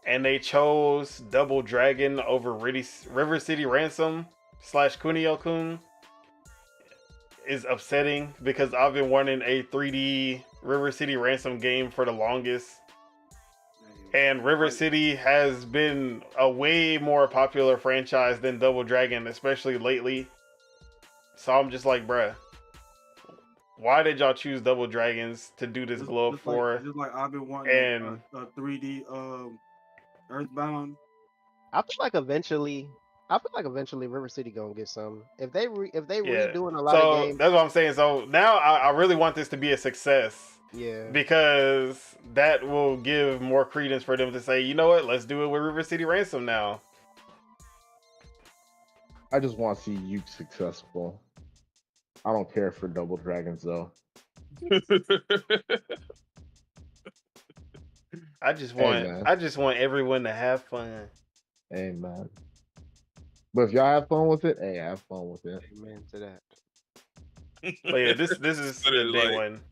and they chose Double Dragon over River City Ransom / Kunio-kun is upsetting, because I've been wanting a 3D River City Ransom game for the longest. And River City has been a way more popular franchise than Double Dragon, especially lately. So I'm just like, bruh, why did y'all choose Double Dragons to do this glow up for? Just like I've been wanting a 3D Earthbound. I feel like eventually River City gonna get some. If they redoing a lot of games. That's what I'm saying. So now I really want this to be a success. Yeah. Because that will give more credence for them to say, you know what, let's do it with River City Ransom now. I just want to see Uke successful. I don't care for Double Dragons though. I just want everyone to have fun. Hey man. But if y'all have fun with it, hey, have fun with it. Amen to that. But yeah, this is the day one.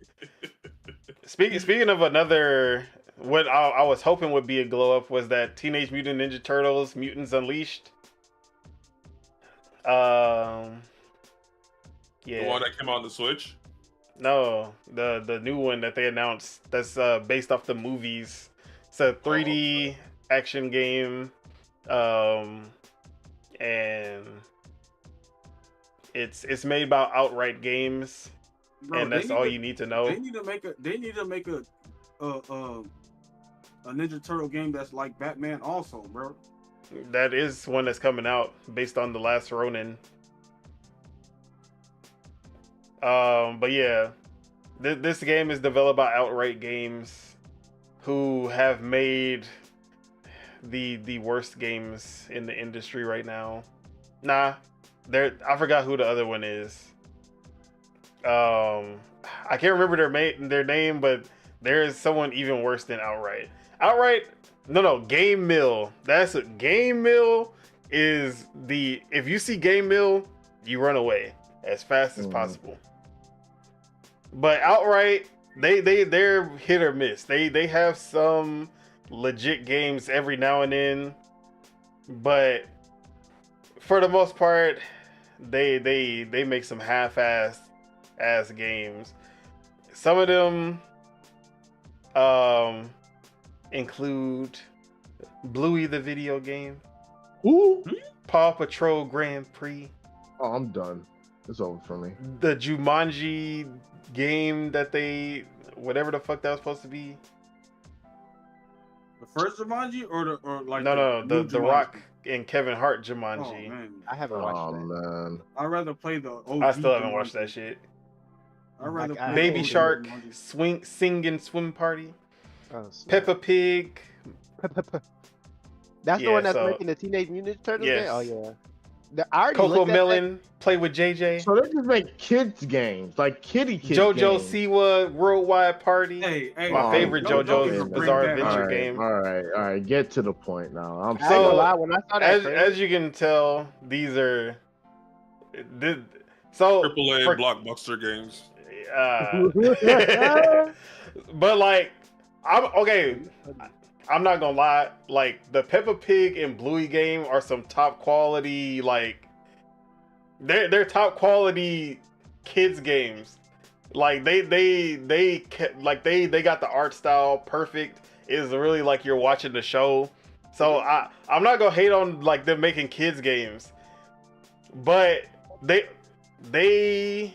Speaking of another, what I was hoping would be a glow up was that Teenage Mutant Ninja Turtles Mutants Unleashed. Yeah. The one that came out on the Switch? No, the new one that they announced that's based off the movies. It's a 3D action game, and it's made by Outright Games. Bro, and that's all you need to know. They need to make a Ninja Turtle game that's like Batman also, bro. That is one that's coming out based on The Last Ronin. But yeah, this game is developed by Outright Games, who have made the worst games in the industry right now. Nah, I forgot who the other one is. I can't remember their name, but there is someone even worse than Outright. No, Game Mill. That's what Game Mill is. If you see Game Mill, you run away as fast as possible. But Outright, they're hit or miss. They have some legit games every now and then, but for the most part, they make some half-ass games. Some of them include Bluey the video game, Paw Patrol Grand Prix. Oh, I'm done. It's over for me. The Jumanji game that whatever the fuck that was supposed to be. The first Jumanji or like the Rock and Kevin Hart Jumanji. Oh, man. I haven't watched that. Man. I'd rather play the OG I still haven't Jumanji. watched that shit. I'd rather play Baby the OG Shark, Jumanji. Sing and Swim Party, Oh, snap. Peppa Pig. That's Yeah, the one that's so- making the Teenage Mutant Ninja Turtles Yes. game? Oh, yeah. I already Coco looked at Melon, Play with JJ, So they just make kids games, like kids JoJo games. Siwa Worldwide Party. Hey, My favorite don't JoJo's even bring Bizarre that Adventure up. game. All right. Get to the point now. I ain't So, gonna lie, when I saw that trailer, As you can tell, these are so AAA for- blockbuster games. but like, I'm not gonna lie. Like the Peppa Pig and Bluey game are some top quality. Like they're top quality kids games. Like they got the art style perfect. It's really like you're watching the show. So I'm not gonna hate on like them making kids games, but they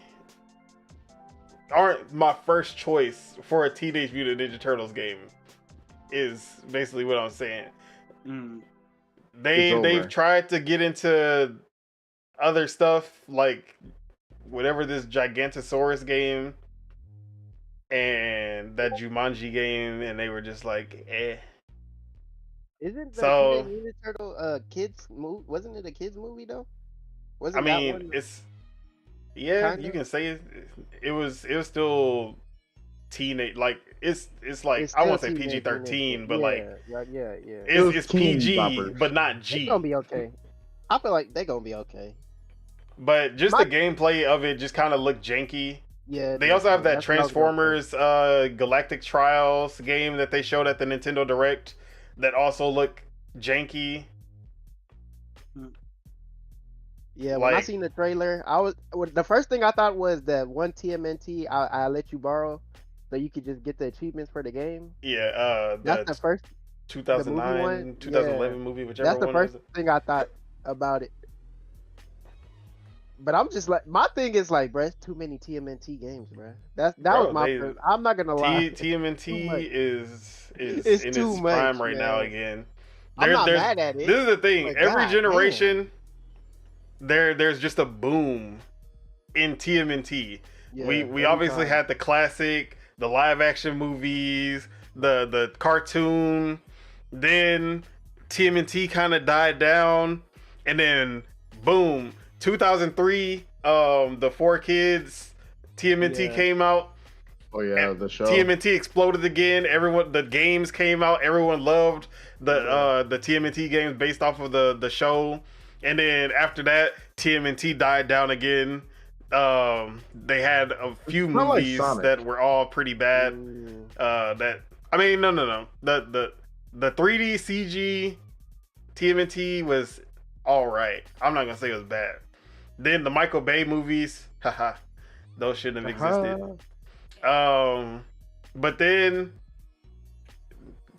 aren't my first choice for a Teenage Mutant Ninja Turtles game. Is basically what I'm saying. They've tried to get into other stuff like whatever this Gigantosaurus game and that Jumanji game, and they were just like, eh. isn't the So- Teenage Mutant Turtle kids movie? Wasn't it a kids movie though? I Wasn't that mean, one? it's yeah, Kinda? you can say it. It was still teenage, like it's like It's I won't say still PG-13, teenage, but like yeah. it's teen PG, boppers. but not They G. gonna be okay. I feel like they gonna be okay. But just the gameplay of it just kind of looked janky. Yeah. They also have that that's what I was gonna say. Transformers Galactic Trials game that they showed at the Nintendo Direct that also looked janky. Yeah, when I like- seen the trailer, the first thing I thought was that one TMNT I let you borrow, so you could just get the achievements for the game. Yeah, That's the first. 2009, one? 2011 Yeah. movie, whichever That's the one. first was it. thing I thought about it. But I'm just like, my thing is like, bruh, it's too many TMNT games, bruh. That Bro, was my first. I'm not gonna lie. TMNT much. is It's in too its much, prime right now man. again. I'm not mad at it. This is the thing. but Every God generation, there's just a boom in TMNT. Yeah, we every obviously time. had the classic, the live action movies, the cartoon. Then TMNT kind of died down, and then boom, 2003. The 4Kids TMNT Yeah. came out. Oh yeah, the show. TMNT exploded again. The games came out. Everyone loved the TMNT games based off of the show. And then after that, TMNT died down again. They had a few Kinda like movies Sonic. that were all pretty bad. Mm, No. The 3D CG TMNT was all right. I'm not gonna say it was bad. Then the Michael Bay movies, haha, those shouldn't have existed. But then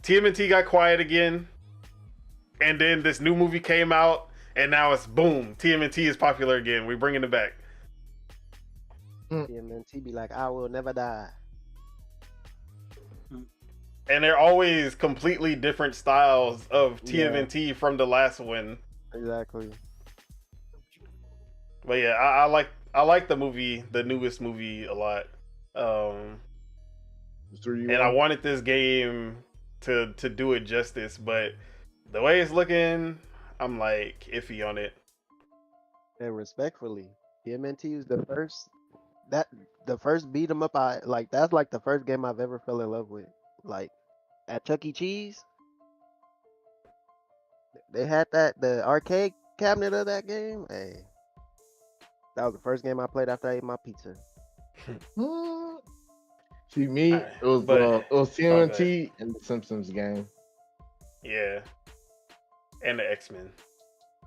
TMNT got quiet again, and then this new movie came out, and now it's boom, TMNT is popular again. We're bringing it back. TMNT be like, I will never die. And they're always completely different styles of TMNT from the last one. Exactly. But yeah, I like the movie, the newest movie, a lot. And I wanted this game to do it justice, but the way it's looking, I'm like iffy on it. And respectfully, TMNT is the first beat 'em up I like. That's like the first game I've ever fell in love with. Like at Chuck E. Cheese, they had the arcade cabinet of that game. Hey, that was the first game I played after I ate my pizza. See me, Right, it was TMNT and the Simpsons game. Yeah, and the X-Men.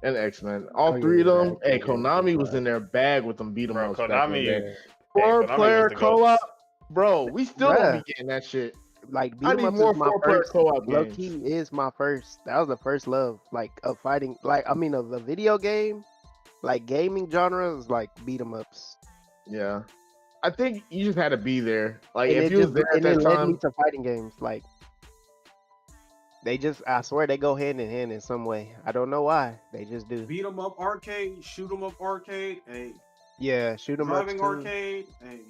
And X-Men. All three of them. Hey, Konami was in their bag with them beat 'em ups. Konami. Four-player co-op. Bro, we still don't be getting that shit. Like I need more four-player co-op low games. key is my first. That was the first love, like of fighting. Like I mean, of the video game, like gaming genres, like beat 'em ups. Yeah, I think you just had to be there. Like And if you was there at that led time, me to fighting games. Like I swear they go hand in hand in some way. I don't know why. They just do. Beat 'em up arcade, shoot 'em up arcade, hey. Yeah, shoot 'em up. Driving arcade, hey.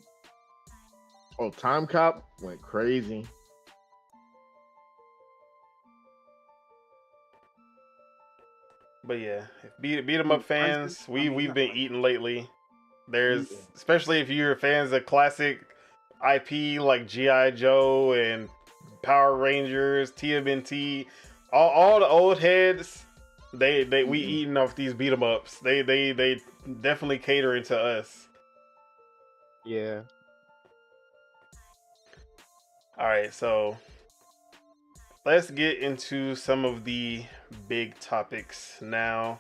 oh, Time Cop went crazy. But yeah, beat 'em up fans, we've been eating lately. There's especially if you're fans of classic IP like G.I. Joe and Power Rangers, TMNT, all the old heads. We eating off these beat 'em ups. They definitely catering to us. Yeah. All right, so let's get into some of the big topics now.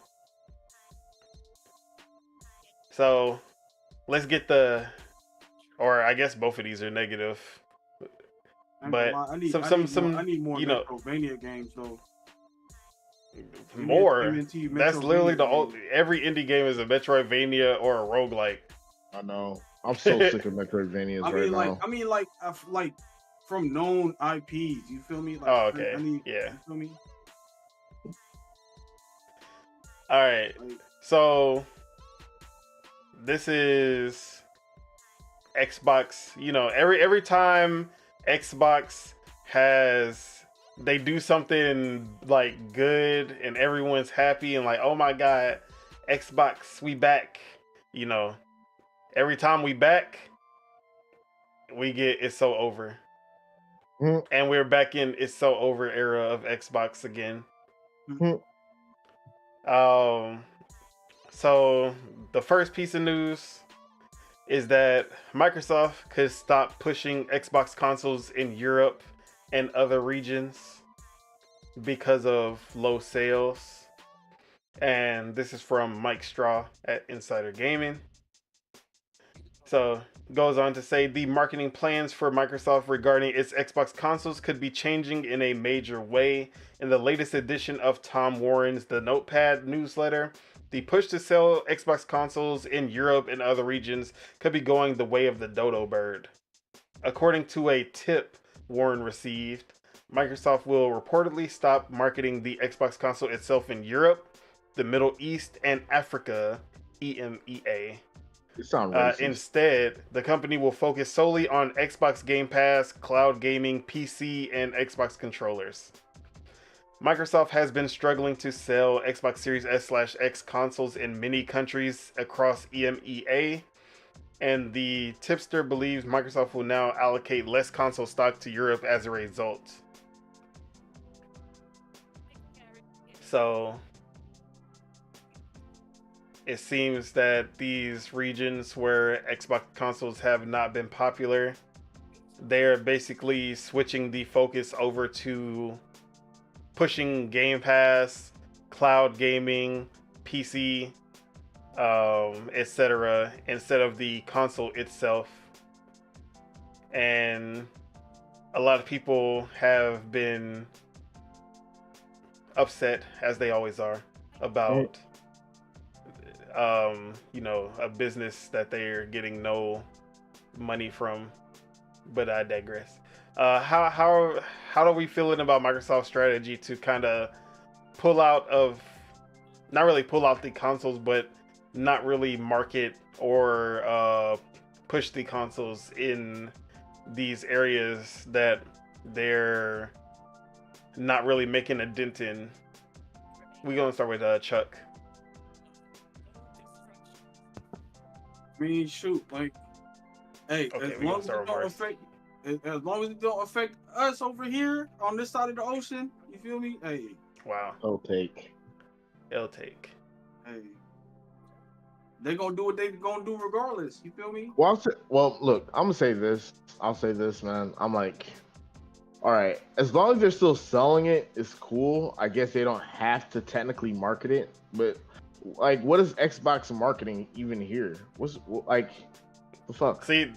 So let's get or I guess both of these are negative. But I need more you know, Metrovania games though. More. That's literally every indie game is a Metroidvania or a roguelike. I know. I'm so sick of Metroidvanias now. I mean, like from known IPs. You feel me? Like, oh, okay. You feel me? All right. So this is Xbox. You know, every time Xbox they do something like good and everyone's happy and like, oh my god, Xbox, we back. You know, every time we back, we get It's So Over. And we're back in It's So Over era of Xbox again. So the first piece of news is that Microsoft could stop pushing Xbox consoles in Europe and other regions because of low sales. And this is from Mike Straw at Insider Gaming. So goes on to say the marketing plans for Microsoft regarding its Xbox consoles could be changing in a major way. In the latest edition of Tom Warren's The Notepad newsletter, the push to sell Xbox consoles in Europe and other regions could be going the way of the dodo bird. According to a tip Warren received, Microsoft will reportedly stop marketing the Xbox console itself in Europe, the Middle East, and Africa, EMEA. Instead, the company will focus solely on Xbox Game Pass, cloud gaming, PC, and Xbox controllers. Microsoft has been struggling to sell Xbox Series S/X consoles in many countries across EMEA, and the tipster believes Microsoft will now allocate less console stock to Europe as a result. So it seems that these regions where Xbox consoles have not been popular, they're basically switching the focus over to pushing Game Pass, cloud gaming, PC, etc., instead of the console itself. And a lot of people have been upset, as they always are, about a business that they're getting no money from. But I digress. how are we feeling about Microsoft's strategy to kind of pull out of, not really pull out the consoles, but not really market or push the consoles in these areas that they're not really making a dent in? We're gonna start with Chuck. I mean, shoot, like, hey, Okay, as long as it don't affect us over here on this side of the ocean, you feel me? Hey. Wow. It'll take. Hey. They gonna do what they gonna do regardless. You feel me? Well, look, I'm gonna say this. I'll say this, man. I'm like, all right, as long as they're still selling it, it's cool. I guess they don't have to technically market it, but like, what is Xbox marketing even here? What's like, the fuck? See,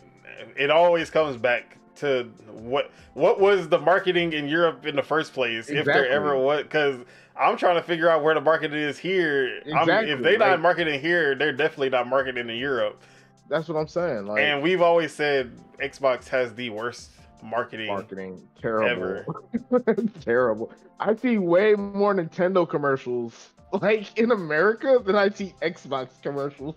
it always comes back to what was the marketing in Europe in the first place, Exactly. if there ever was. Because I'm trying to figure out where the marketing is here. Exactly. If they're not marketing here, they're definitely not marketing in Europe. That's what I'm saying. Like, and we've always said Xbox has the worst marketing terrible, terrible. I see way more Nintendo commercials like in America than I see Xbox commercials.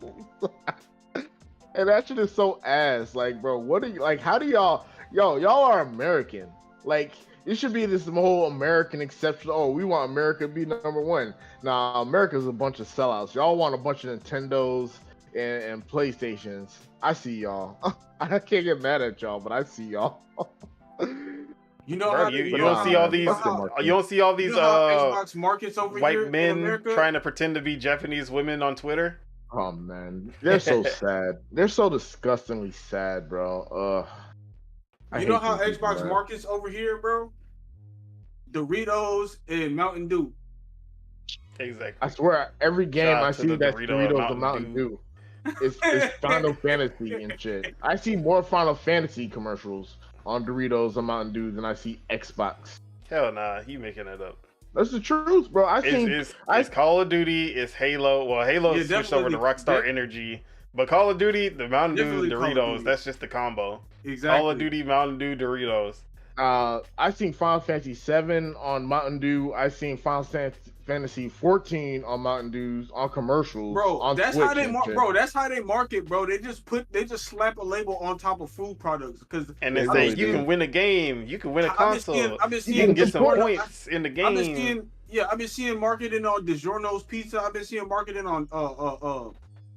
And that shit is so ass. Like, bro, what are you like? How do y'all are American? Like, it should be this whole American exception. Oh, we want America to be number one. Nah, America's a bunch of sellouts. Y'all want a bunch of Nintendos and PlayStations. I see y'all. I can't get mad at y'all, but I see y'all. You know, bro, how you don't see all these. You don't see all these Xbox markets over white here men in America trying to pretend to be Japanese women on Twitter. Oh man, they're so sad. They're so disgustingly sad, bro. You know how Xbox markets over here, bro? Doritos and Mountain Dew. Exactly. I swear, every game I see that's Doritos and Mountain Dew. It's Final Fantasy and shit. I see more Final Fantasy commercials on Doritos and Mountain Dew than I see Xbox. Hell nah, you making it up. That's the truth, bro. It's Call of Duty, it's Halo. Well, Halo switched over to Rockstar Energy, but Call of Duty, the Mountain Dew, Doritos, that's just the combo. Exactly. Call of Duty, Mountain Dew, Doritos. I've seen Final Fantasy 7 on Mountain Dew. I've seen Final Fantasy 14 on Mountain Dews on commercials. Bro, that's how they That's how they market, bro. They just slap a label on top of food products and they say you can win a game, you can win a console, you can get some points in the game. I've been seeing marketing on DiGiorno's Pizza. I've been seeing marketing on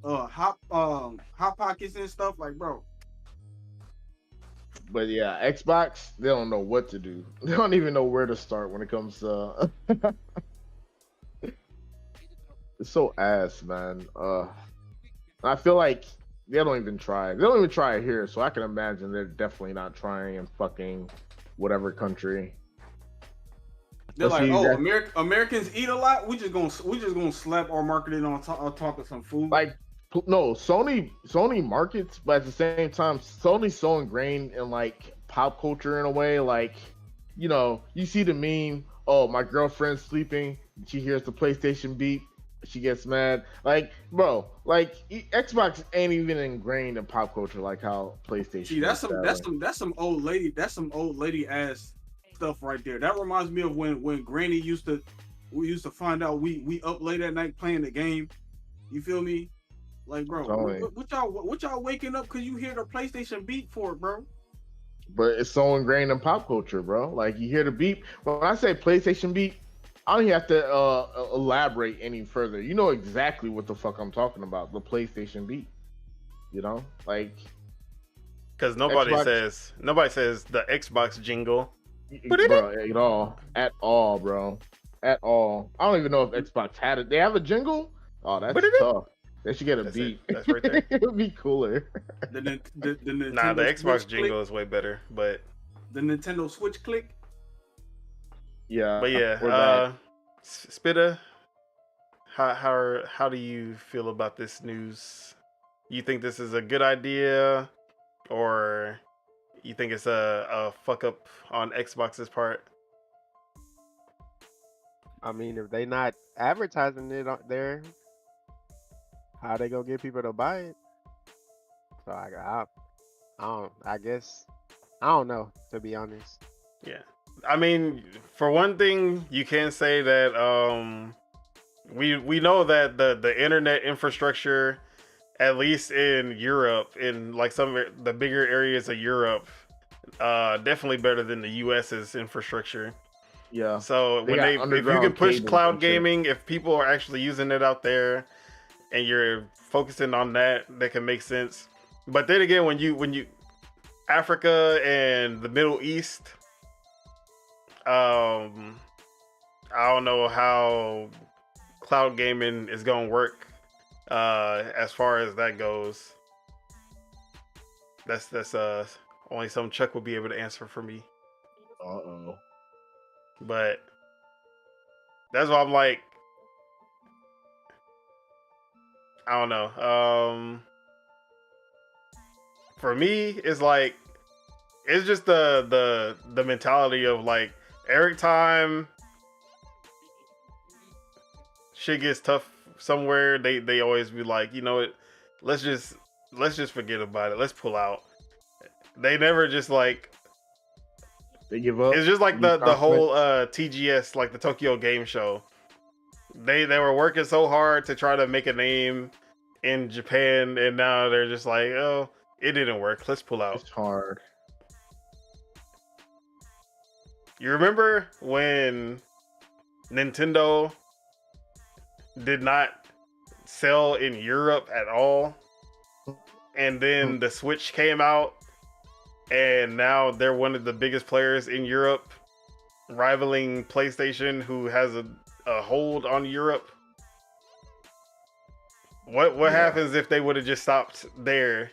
Hot Pockets and stuff, like, bro. But yeah, Xbox, they don't know what to do. They don't even know where to start when it comes to it's so ass, man. I feel like they don't even try. They don't even try it here, so I can imagine they're definitely not trying in fucking whatever country. They're like, oh, Americans eat a lot. We just gonna slap our marketing on top of some food. Like, no, Sony markets, but at the same time, Sony's so ingrained in like pop culture in a way. Like, you know, you see the meme. Oh, my girlfriend's sleeping. She hears the PlayStation beep. She gets mad. Like, bro, like Xbox ain't even ingrained in pop culture like how PlayStation. See, that's some old lady ass stuff right there. That reminds me of when Granny used to find out we up late at night playing the game. You feel me? Like, bro, what y'all waking up because you hear the PlayStation beep for it, bro? But it's so ingrained in pop culture, bro. Like, you hear the beep. When I say PlayStation beep, I don't even have to elaborate any further. You know exactly what the fuck I'm talking about. The PlayStation beep. You know, like, because nobody says the Xbox jingle. Bro, at all, bro. At all. I don't even know if Xbox had it. They have a jingle? Oh, that's tough. They should get a beat. That's right there. It would be cooler. The the Xbox jingle is way better, but the Nintendo Switch click. Yeah. But yeah, Spitta, how do you feel about this news? You think this is a good idea, or you think it's a fuck up on Xbox's part? I mean, if they not advertising it out there, how they gonna get people to buy it? So I guess I I don't know, to be honest. Yeah. I mean, for one thing, you can say that we know that the internet infrastructure, at least in Europe, in like some of the bigger areas of Europe, definitely better than the US's infrastructure. Yeah. So if you can push cloud gaming, if people are actually using it out there, and you're focusing on that, that can make sense. But then again, when you Africa and the Middle East, I don't know how cloud gaming is gonna work as far as that goes. That's only something Chuck will be able to answer for me. But that's why I'm like, I don't know. For me, it's like, it's just the mentality of like, every time shit gets tough somewhere, they always be like, you know what, let's just forget about it. Let's pull out. They never just like, they give up. It's just like the whole TGS, like the Tokyo Game Show. They were working so hard to try to make a name in Japan, and now they're just like, oh, it didn't work. Let's pull out. It's hard. You remember when Nintendo did not sell in Europe at all, and then the Switch came out, and now they're one of the biggest players in Europe, rivaling PlayStation, who has a hold on Europe? What happens if they would have just stopped there?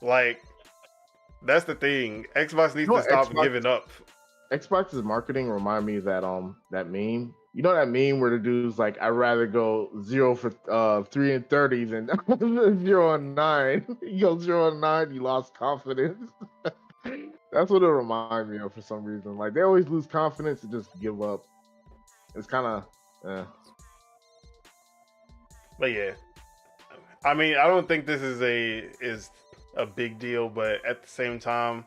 Like, that's the thing. Xbox needs to stop giving up. Xbox's marketing remind me of that meme. You know that meme where the dude's like, I'd rather go 0 for 3 and 30 than 0 and 9. You go 0 and 9, you lost confidence. That's what it reminds me of for some reason. Like, they always lose confidence and just give up. It's kind of, But yeah, I mean, I don't think this is a big deal, but at the same time,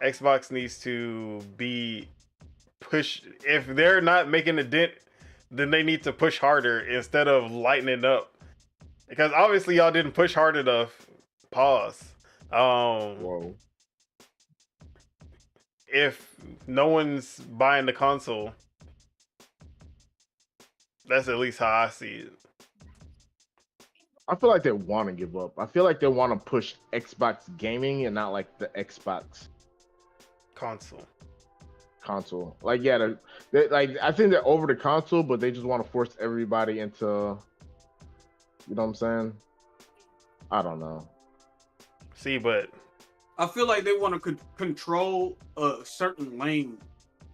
Xbox needs to be pushed. If they're not making a dent, then they need to push harder instead of lightening up. Because obviously y'all didn't push hard enough. Pause. whoa. If no one's buying the console, that's at least how I see it. I feel like they want to give up. I feel like they want to push Xbox gaming and not like the Xbox console. Like, yeah, like, I think they're over the console, but they just want to force everybody into, you know what I'm saying? I don't know. See, but I feel like they want to control a certain lane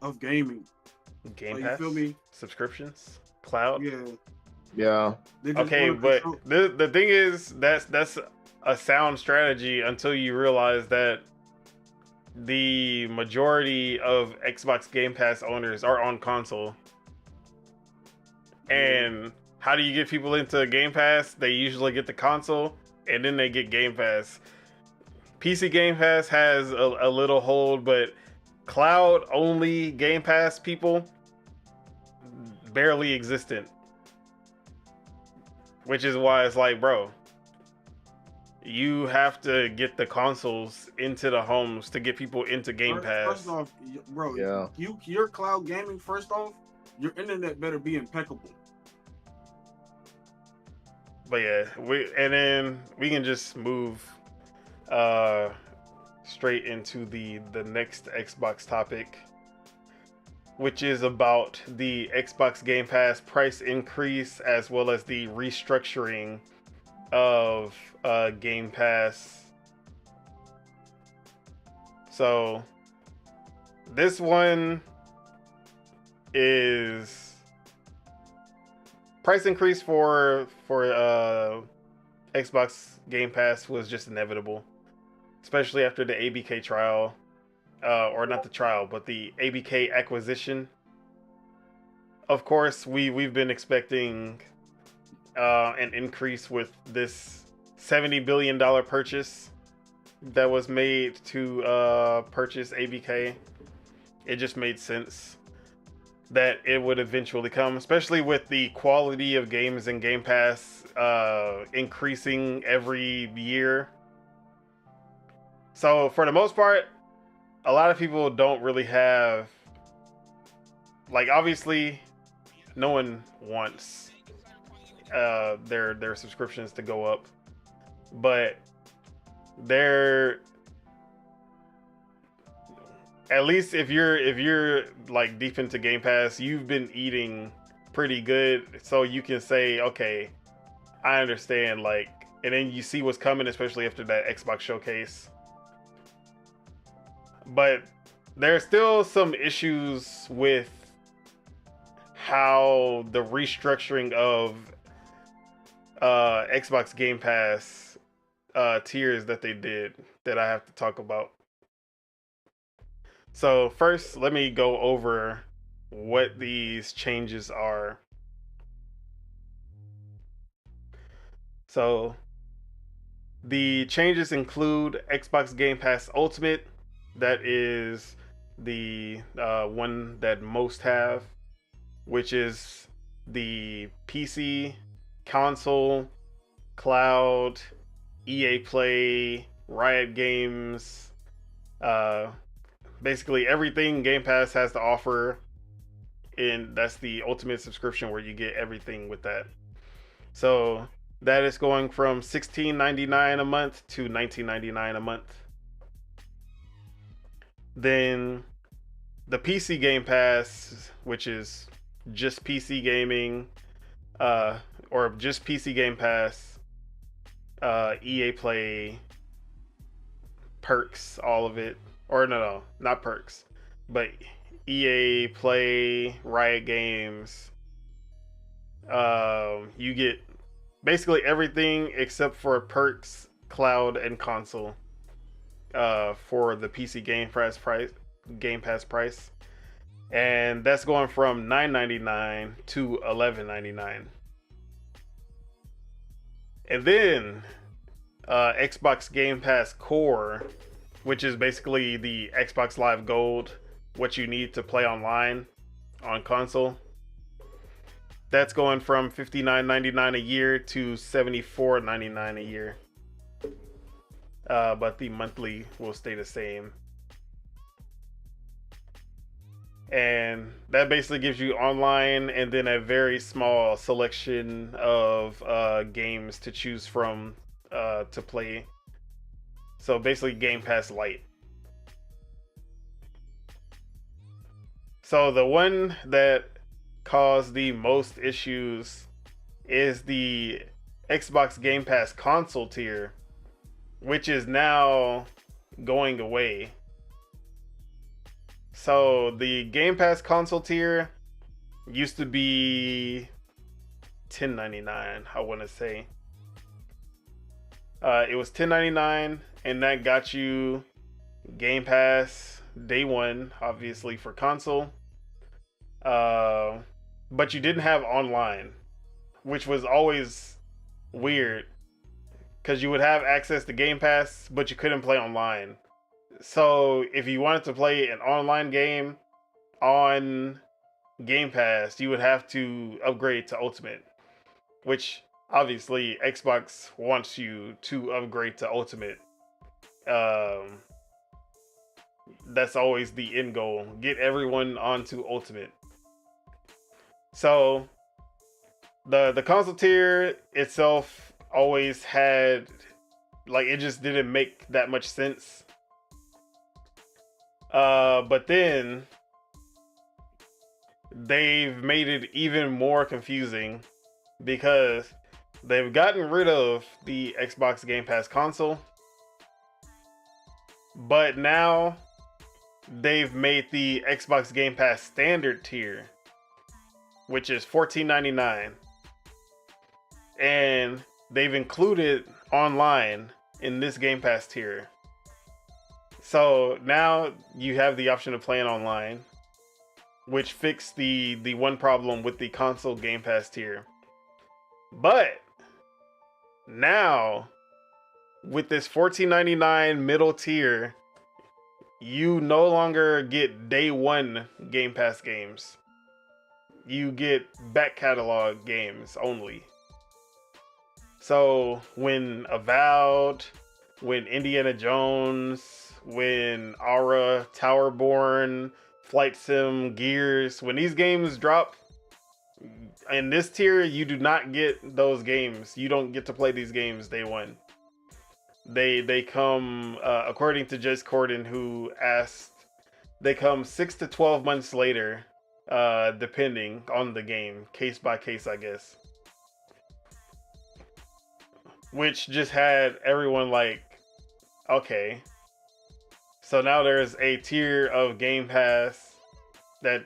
of gaming. Game like, Pass, you feel me? subscriptions, cloud. Yeah. Okay, but the thing is, that's a sound strategy until you realize that the majority of Xbox Game Pass owners are on console. And how do you get people into Game Pass? They usually get the console, and then they get Game Pass. PC Game Pass has a little hold, but cloud-only Game Pass people, barely existent. Which is why it's like, bro, you have to get the consoles into the homes to get people into Game Pass. First off, bro, your cloud gaming, first off, your internet better be impeccable. But yeah, we can just move straight into the next Xbox topic, which is about the Xbox Game Pass price increase as well as the restructuring of Game Pass. So this one is price increase for Xbox Game Pass was just inevitable, especially after the ABK trial. Or not the trial, but the ABK acquisition. Of course, we've been expecting an increase with this $70 billion purchase that was made to purchase ABK. It just made sense that it would eventually come, especially with the quality of games in Game Pass increasing every year. So for the most part, a lot of people don't really have, like, obviously no one wants their subscriptions to go up, but they're, at least if you're like deep into Game Pass, you've been eating pretty good, so you can say, okay, I understand, like, and then you see what's coming, especially after that Xbox showcase. But there's still some issues with how the restructuring of Xbox Game Pass tiers that they did that I have to talk about. So first, let me go over what these changes are. So the changes include Xbox Game Pass Ultimate. That is the one that most have, which is the PC, console, cloud, EA Play, Riot Games, basically everything Game Pass has to offer. And that's the ultimate subscription where you get everything with that. So that is going from $16.99 a month to $19.99 a month. Then the PC Game Pass, which is just PC gaming, or just PC Game Pass, EA Play, perks, all of it. Or no, not perks, but EA Play, Riot Games. You get basically everything except for perks, cloud, and console. For the PC Game Pass price, and that's going from $9.99 to $11.99. And then Xbox Game Pass Core, which is basically the Xbox Live Gold, what you need to play online on console. That's going from $59.99 a year to $74.99 a year. But the monthly will stay the same. And that basically gives you online and then a very small selection of games to choose from to play. So basically Game Pass Lite. So the one that caused the most issues is the Xbox Game Pass console tier, which is now going away. So the Game Pass console tier used to be $10.99, I want to say. It was $10.99, and that got you Game Pass day one, obviously for console. But you didn't have online, which was always weird, because you would have access to Game Pass, but you couldn't play online. So if you wanted to play an online game on Game Pass, you would have to upgrade to Ultimate, which obviously Xbox wants you to upgrade to Ultimate. That's always the end goal. Get everyone onto Ultimate. So the console tier itself always had, like, it just didn't make that much sense. But then they've made it even more confusing because they've gotten rid of the Xbox Game Pass console, but now they've made the Xbox Game Pass standard tier, which is $14.99, and they've included online in this Game Pass tier. So now you have the option of playing online, which fixed the one problem with the console Game Pass tier. But now with this $14.99 middle tier, you no longer get day one Game Pass games. You get back catalog games only. So when Avowed, when Indiana Jones, when Aura, Towerborn, Flight Sim, Gears, when these games drop in this tier, you do not get those games. You don't get to play these games day one. They come, according to Jace Corden, who asked, they come 6 to 12 months later, depending on the game, case by case, I guess. Which just had everyone like, okay, so now there's a tier of Game Pass that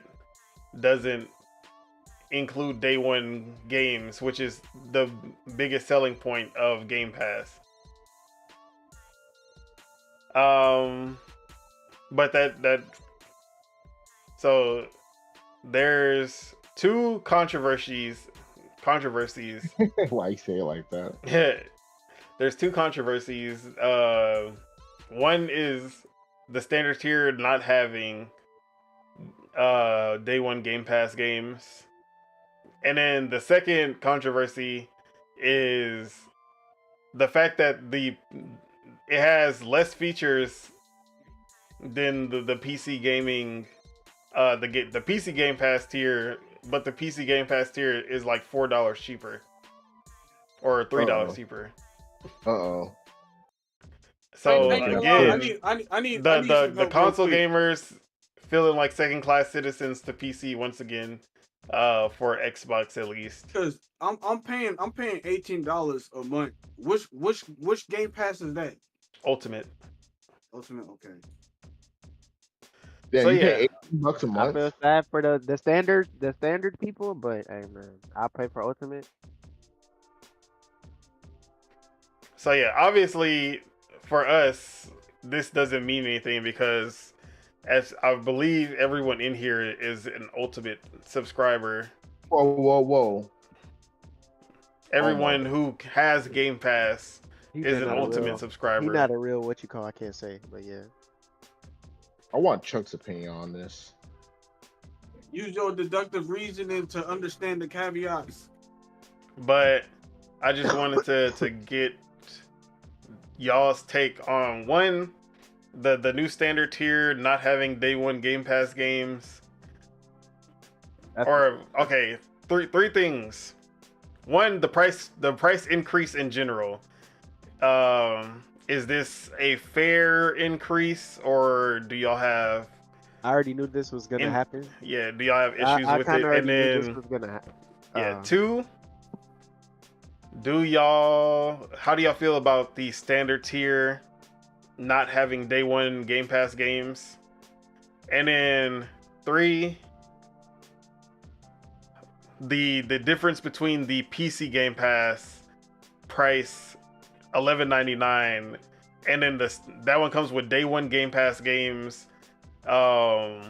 doesn't include day one games, which is the biggest selling point of Game Pass. But so there's two controversies. Why you say it like that? Yeah, there's two controversies. One is the standard tier not having day one Game Pass games, and then the second controversy is the fact that it has less features than the PC gaming, the PC Game Pass tier, but the PC Game Pass tier is like $4 cheaper or $3 cheaper. Uh-oh. So again, I need the console gamers feeling like second class citizens to PC once again, for Xbox at least. Because I'm paying $18 a month. Which Game Pass is that? Ultimate, okay. Yeah, so you yeah. pay $18 a I month. feel sad for the standard people, but hey man, I'll pay for Ultimate. So yeah, obviously for us, this doesn't mean anything because, as I believe everyone in here is an Ultimate subscriber. Whoa. Everyone who has Game Pass He's is an not a Ultimate real- subscriber. He's not a real what you call. I can't say, but yeah. I want Chuck's opinion on this. Use your deductive reasoning to understand the caveats. But I just wanted to get y'all's take on one, the new standard tier not having day one Game Pass games. Three things. One, the price increase in general. Is this a fair increase, or do y'all have? I already knew this was gonna happen. Yeah, do y'all have issues with it? And then, this was gonna happen. Two. How do y'all feel about the standard tier not having day one Game Pass games? And then three, the difference between the PC Game Pass price $11.99, and then that one comes with day one Game Pass games. Day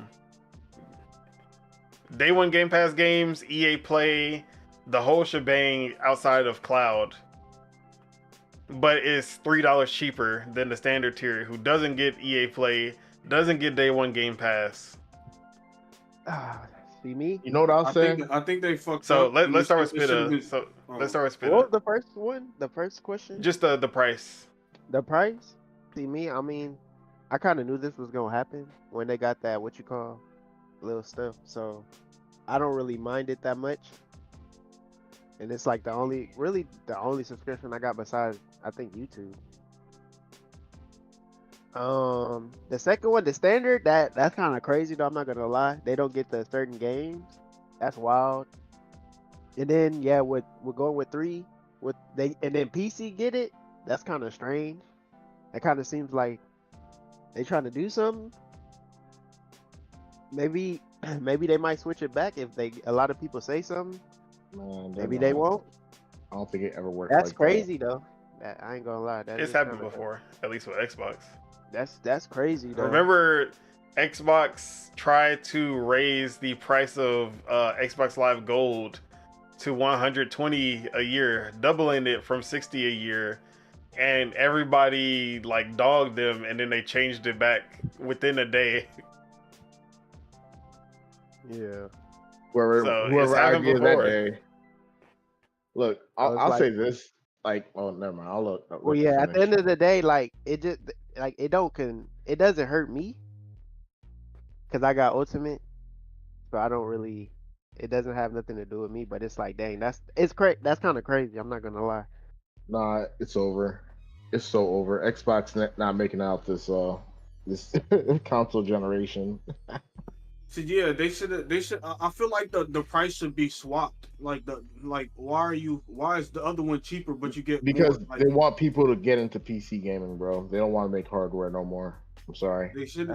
one Game Pass games, EA Play, the whole shebang outside of cloud, but it's $3 cheaper than the standard tier, who doesn't get EA Play, doesn't get day one Game Pass. See me? You know what I'm saying? I think they fucked So up. let's start with Spitta. Let's start with Spitta. What was the first one? The first question? Just the price. The price? See me? I mean, I kind of knew this was gonna happen when they got that what you call little stuff. So I don't really mind it that much. And it's like the only subscription I got besides I think YouTube. The second one, the standard, that's kind of crazy though. I'm not gonna lie. They don't get the certain games. That's wild. And then we're going with 3 and then PC get it. That's kind of strange. It kind of seems like they trying to do something. Maybe they might switch it back if a lot of people say something. Man, Maybe they won't. I don't think it ever worked. That's like crazy though. I ain't gonna lie. It's happened before, at least with Xbox. That's crazy though. Remember, Xbox tried to raise the price of Xbox Live Gold to $120 a year, doubling it from $60 a year. and everybody like dogged them, and then they changed it back within a day. Yeah. Whoever argued that day. Look, I'll like, say this. Like, oh, never mind. I'll look. Well, yeah. At the end of the day, like it just like it doesn't hurt me because I got ultimate, so I don't really. It doesn't have nothing to do with me, but it's like, dang, that's kind of crazy. I'm not gonna lie. Nah, it's over. It's so over. Xbox not making out this console generation. So yeah, they should. I feel like the price should be swapped. Why is the other one cheaper but you get because more, they want people to get into PC gaming, bro. They don't want to make hardware no more. I'm sorry. They should.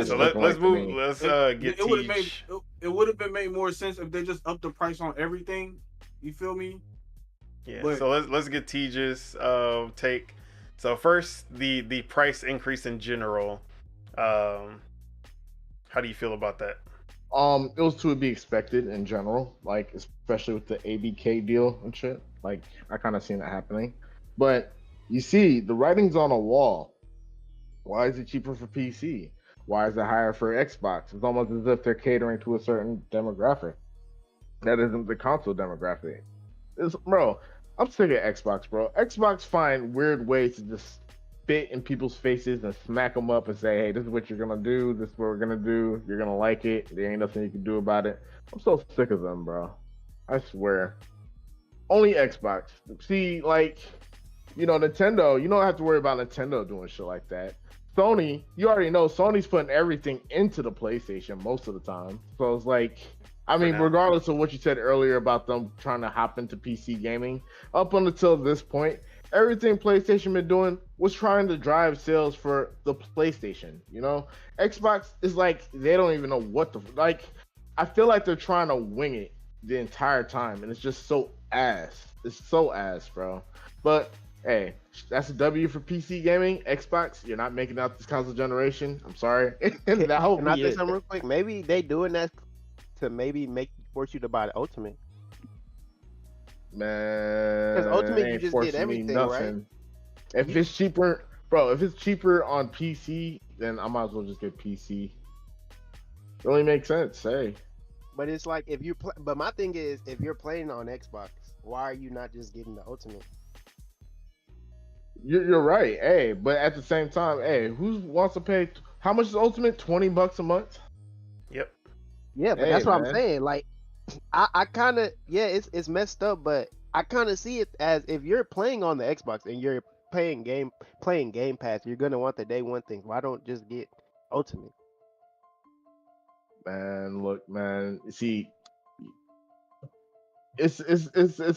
So let's move. Let's get. It would have been made more sense if they just upped the price on everything. You feel me? Yeah. But, so let's get Tejas take. So first, the price increase in general. How do you feel about that? It was to be expected in general, like especially with the ABK deal and shit. Like I kind of seen that happening, but you see the writing's on a wall. Why is it cheaper for PC? Why is it higher for Xbox? It's almost as if they're catering to a certain demographic. That isn't the console demographic. Bro, I'm sick of Xbox, bro. Xbox find weird ways to just spit in people's faces and smack them up and say, hey, this is what you're gonna do, this is what we're gonna do, you're gonna like it, there ain't nothing you can do about it. I'm so sick of them, bro. I swear. Only Xbox. See, like, Nintendo, you don't have to worry about Nintendo doing shit like that. Sony, you already know Sony's putting everything into the PlayStation most of the time. So it's like, I mean, regardless of what you said earlier about them trying to hop into PC gaming, up until this point, everything PlayStation been doing was trying to drive sales for the PlayStation. Xbox is like they don't even know what I feel like they're trying to wing it the entire time, and it's just so ass. It's so ass, bro. But hey, that's a W for PC gaming. Xbox, you're not making out this console generation. I'm sorry. Can I say something real quick? Maybe they doing that to maybe force you to buy the Ultimate. Man, because Ultimate you just get everything, right? If it's cheaper, bro, if it's cheaper on PC, then I might as well just get PC. It only makes sense, hey. But it's like but my thing is, if you're playing on Xbox, why are you not just getting the Ultimate? You're right, hey. But at the same time, hey, who wants to pay? How much is Ultimate? $20 a month? Yep. Yeah, but that's what I'm saying. Like, I kind of it's messed up, but I kind of see it as if you're playing on the Xbox and you're playing Game Pass, you're gonna want the day one thing. Why don't just get Ultimate? Man, look, man. See, it's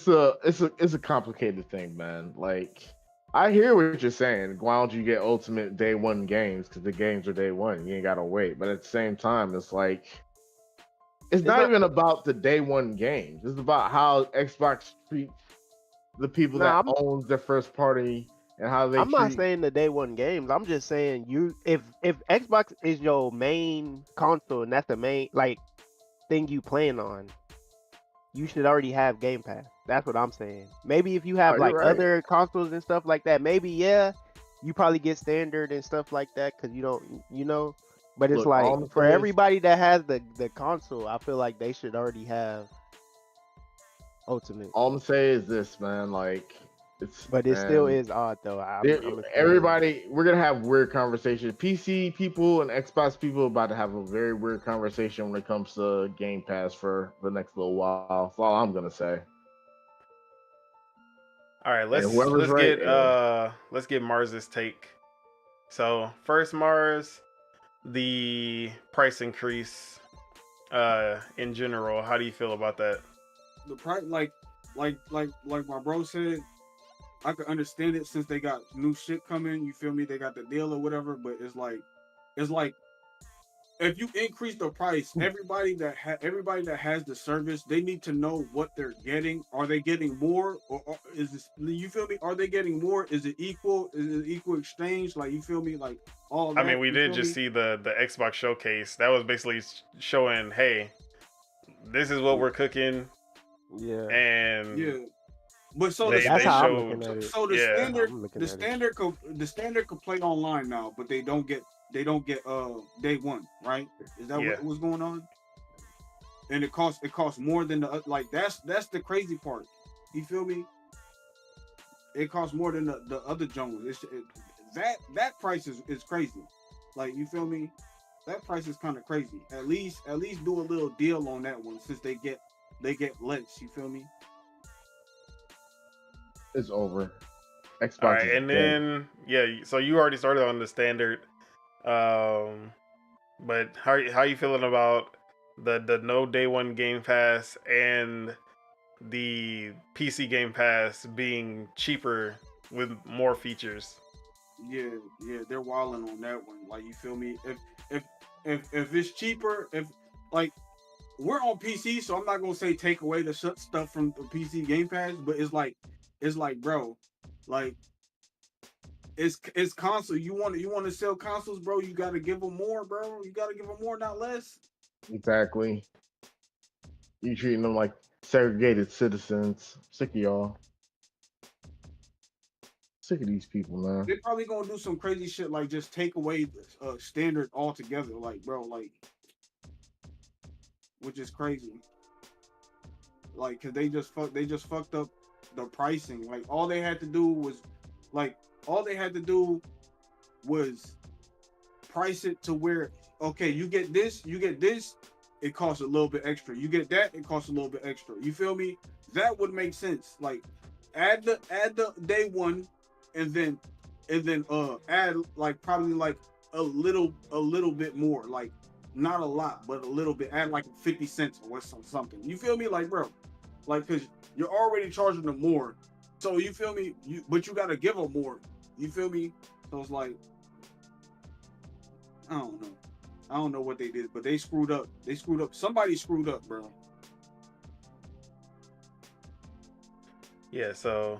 a complicated thing, man. Like, I hear what you're saying. Why don't you get Ultimate day one games? Because the games are day one. You ain't gotta wait. But at the same time, it's like. It's not even about the day one games. It's about how Xbox treats the people that owns their first party and how they. I'm not saying the day one games. I'm just saying if Xbox is your main console and that's the main thing you playing on, you should already have Game Pass. That's what I'm saying. Maybe if you have other consoles and stuff like that, maybe you probably get standard and stuff like that because you don't, But it's for everybody that has the console, I feel like they should already have Ultimate. All I'm saying is this, man. But it still is odd, though. Everybody, we're gonna have weird conversations. PC people and Xbox people about to have a very weird conversation when it comes to Game Pass for the next little while. That's all I'm gonna say. All right, let's get Mars's take. So first, Mars. The price increase in general, how do you feel about that? The price, like my bro said, I could understand it since they got new shit coming. You feel me? They got the deal or whatever. But it's like if you increase the price, everybody that has the service, they need to know what they're getting. Are they getting more, or is this? You feel me? Are they getting more? Is it equal? Is it equal exchange? Like, you feel me? Like all. I mean, we did just see the Xbox showcase. That was basically showing, hey, this is what we're cooking. Yeah. And But so That's how I'm looking at it. So the standard could play online now, but they don't get day one, right? Is that what's going on? And it costs more than the like. That's the crazy part. You feel me? It costs more than the other jungles. That price is crazy. Like, you feel me? That price is kind of crazy. At least do a little deal on that one, since they get less. You feel me? It's over. Xbox. All right, and then so you already started on the standard, but how you feeling about the no day one Game Pass and the PC Game Pass being cheaper with more features? Yeah, they're wilding on that one. Like, you feel me? If it's cheaper, if like we're on PC, so I'm not gonna say take away the stuff from the PC Game Pass, but it's like, bro, like it's console. You want to sell consoles, bro? You gotta give them more, bro. You gotta give them more, not less. Exactly. You treating them like segregated citizens. Sick of y'all. Sick of these people, man. They're probably gonna do some crazy shit, like just take away standard altogether, like, bro, like, which is crazy. Like, cause they just fucked up the pricing. Like, all they had to do was price it to where, okay, you get this, it costs a little bit extra. You get that, it costs a little bit extra. You feel me? That would make sense. Like, add the day one, and then add like probably like a little bit more, like not a lot, but a little bit. Add like 50 cents or something. You feel me? Like, bro, like, cause you're already charging them more, so you feel me? But you gotta give them more. You feel me? So it's like, I don't know what they did, but they screwed up. Somebody screwed up, bro. Yeah. So,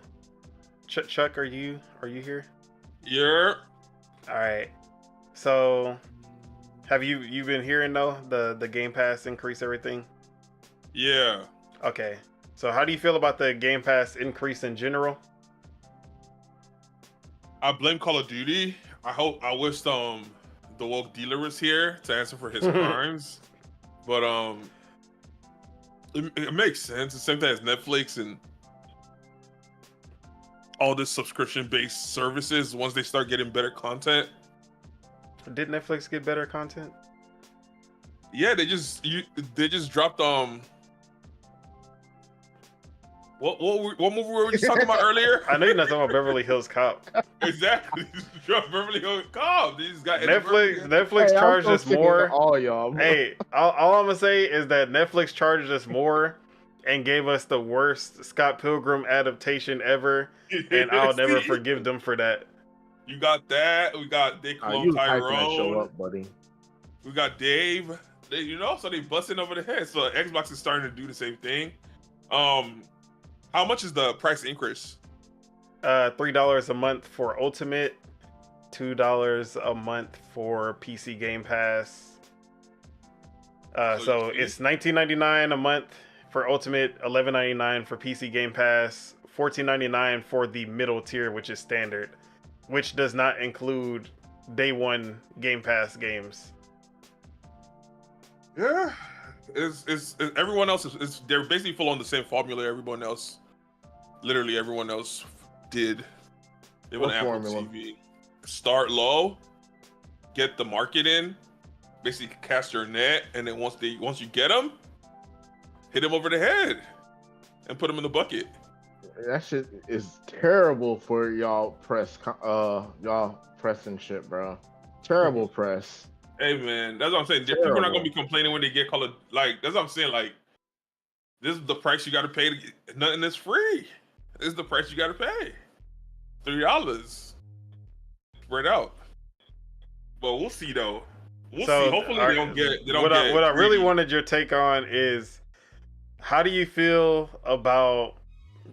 Chuck, are you here? Yeah. All right. So, have you been hearing though the Game Pass increase everything? Yeah. Okay. So, how do you feel about the Game Pass increase in general? I blame Call of Duty. I wish the woke dealer was here to answer for his crimes, but it makes sense. The same thing as Netflix and all this subscription-based services. Once they start getting better content, did Netflix get better content? Yeah, they just dropped What movie were we just talking about earlier? I know you're not talking about Beverly Hills Cop. Exactly. Beverly Hills Cop. These guys. Netflix charged us more. All y'all. Hey, all I'm gonna say is that Netflix charged us more and gave us the worst Scott Pilgrim adaptation ever, and I'll never forgive them for that. You got that. We got Dick You Tyrone. show up, buddy. We got Dave. So they busting over the head. So Xbox is starting to do the same thing. How much is the price increase? $3 a month for Ultimate, $2 a month for PC Game Pass. So it's $19.99 a month for Ultimate, $11.99 for PC Game Pass, $14.99 for the middle tier, which is standard, which does not include day one Game Pass games. Yeah. It's everyone else they're basically following the same formula literally everyone else did. They went Apple TV. Start low, get the market in, basically cast your net, and then once you get them, hit them over the head and put them in the bucket. That shit is terrible for y'all pressing shit, bro. Terrible press. Hey man, that's what I'm saying. People are not gonna be complaining when they get called that's what I'm saying. Like, this is the price you gotta pay to get nothing is free. This is the price you gotta pay. $3. Spread out. But we'll see though. We'll see. Hopefully they don't get what I really wanted your take on is, how do you feel about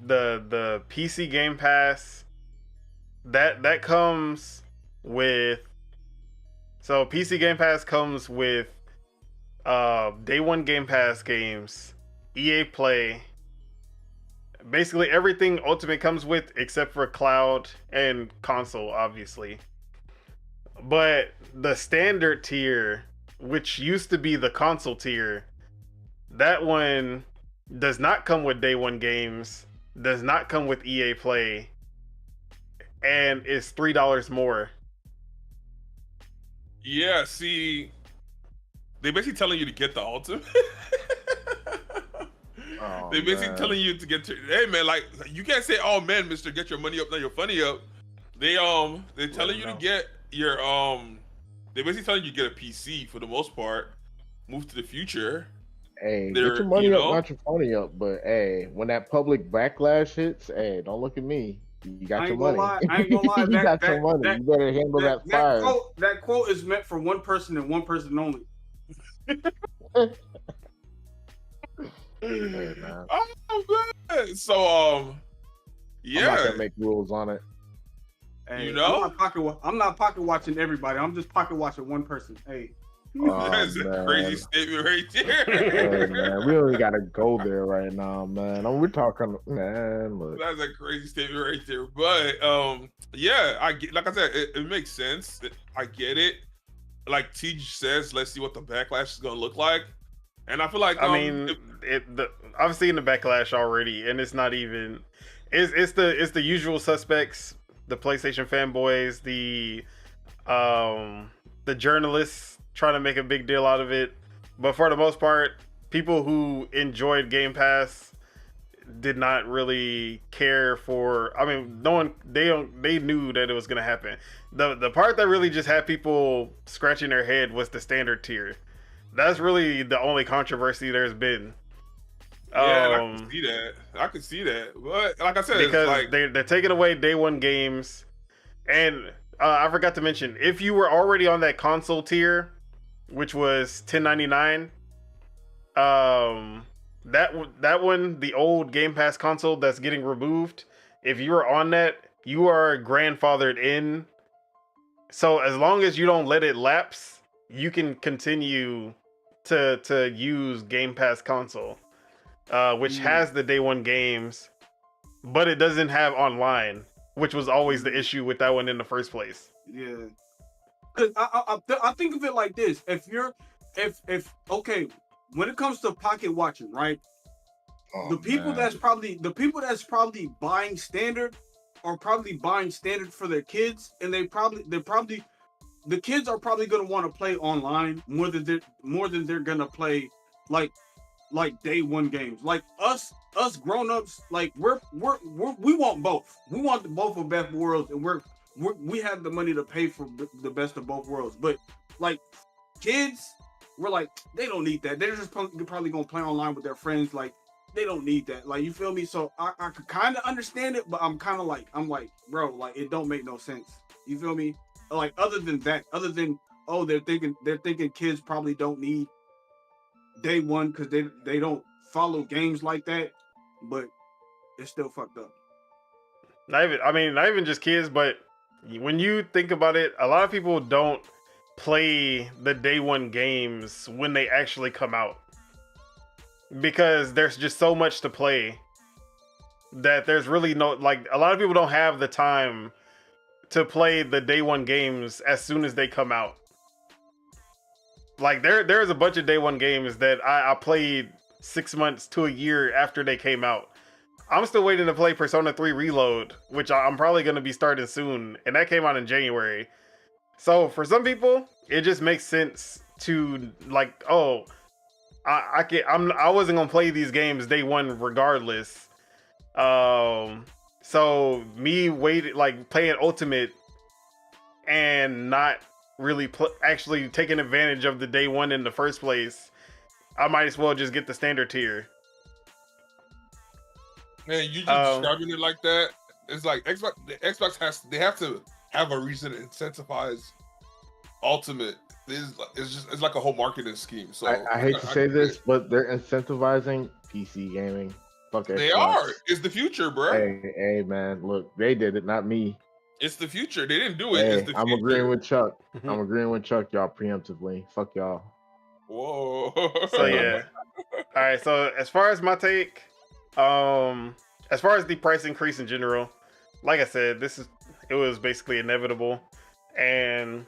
the PC Game Pass that comes with? So PC Game Pass comes with day one Game Pass games, EA Play, basically everything Ultimate comes with except for cloud and console, obviously. But the standard tier, which used to be the console tier, that one does not come with day one games, does not come with EA Play, and is $3 more. Yeah, see, they basically telling you to get the Ultimate. They basically telling you to get to. Hey man, like you can't say, "Oh man, Mister, get your money up, not your funny up." They're telling you to get your They basically telling you to get a PC for the most part. Move to the future. Hey, get your money up, not your funny up. But hey, when that public backlash hits, hey, don't look at me. You got your money. I ain't gonna lie. You got your money. You better handle that fire. That quote is meant for one person and one person only. Hey, man. Oh man. So yeah. I'm not gonna make rules on it. Hey, I'm not pocket watching everybody. I'm just pocket watching one person. Hey. That's a crazy statement right there. Hey, man, we only gotta go there right now, man. We're talking, man. Look. That's a crazy statement right there. But yeah, I get. Like I said, it makes sense. I get it. Like Tej says, let's see what the backlash is gonna look like. And I feel like I mean, I've seen the backlash already, and it's not even. It's the usual suspects, the PlayStation fanboys, the journalists trying to make a big deal out of it. But for the most part, people who enjoyed Game Pass did not really care for. I mean, they knew that it was gonna happen. The part that really just had people scratching their head was the standard tier. That's really the only controversy there's been. Yeah, I can see that. I can see that. But like I said, because it's like they're taking away day one games, and I forgot to mention, if you were already on that console tier, which was $10.99, that one, the old Game Pass console that's getting removed, if you are on that, you are grandfathered in. So as long as you don't let it lapse, you can continue to use Game Pass console, which has the day one games, but it doesn't have online, which was always the issue with that one in the first place. Yeah. Cause I think of it like this: if okay, when it comes to pocket watching, right? The people that's probably buying standard are probably buying standard for their kids, and the kids are probably gonna want to play online more than they're gonna play like day one games. Like us grown-ups, like we want both. We want the both of best worlds, and we have the money to pay for the best of both worlds. But like kids, we're like, they don't need that. They're just probably gonna play online with their friends. Like they don't need that. Like, you feel me? So I could kind of understand it, but I'm like, bro, like it don't make no sense. You feel me? Like other than they're thinking kids probably don't need day one because they don't follow games like that, but it's still fucked up. Not even just kids, but when you think about it, a lot of people don't play the day one games when they actually come out, because there's just so much to play that there's really no, like, a lot of people don't have the time to play the day one games as soon as they come out. Like there's a bunch of day one games that I played 6 months to a year after they came out. I'm still waiting to play Persona 3 Reload, which I'm probably going to be starting soon, and that came out in January. So for some people, it just makes sense to like, oh, I wasn't gonna play these games day one regardless. So me playing Ultimate and not really actually taking advantage of the day one in the first place, I might as well just get the standard tier. Man, you just describing it like that. It's like Xbox have to have a reason to incentivize Ultimate. It's like a whole marketing scheme. So I hate to say this, but they're incentivizing PC gaming. Fuck it. They are. It's the future, bro. Hey, man, look, they did it, not me. It's the future. They didn't do it. Hey, it's the future. I'm agreeing with Chuck. I'm agreeing with Chuck, y'all, preemptively. Fuck y'all. Whoa. So yeah. All right. So as far as my take, as far as the price increase in general, like I said, it was basically inevitable, and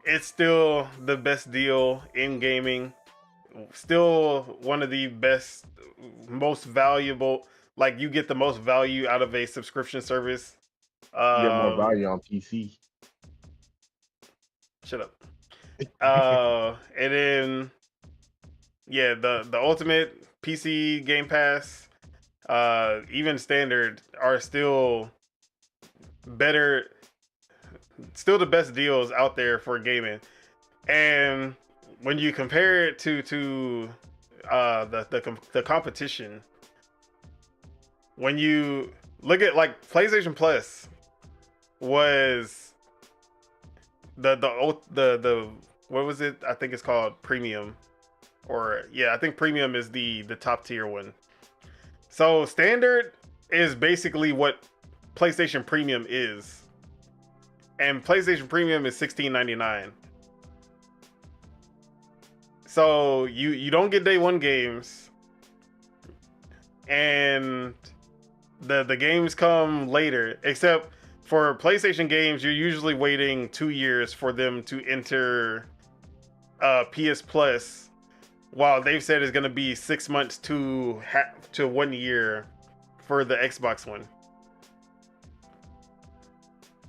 it's still the best deal in gaming. Still one of the best, most valuable. Like, you get the most value out of a subscription service. You get more value on PC. Shut up. And then, yeah, the ultimate PC Game Pass, even standard, are still better. Still the best deals out there for gaming. And when you compare it to the competition, when you look at, like, PlayStation Plus was the what was it? I think it's called Premium, or yeah, I think Premium is the top tier one. So standard is basically what PlayStation Premium is, and PlayStation Premium is $16.99. So you don't get day one games, and the games come later. Except for PlayStation games, you're usually waiting 2 years for them to enter PS Plus, while they've said it's going to be 6 months to 1 year for the Xbox One.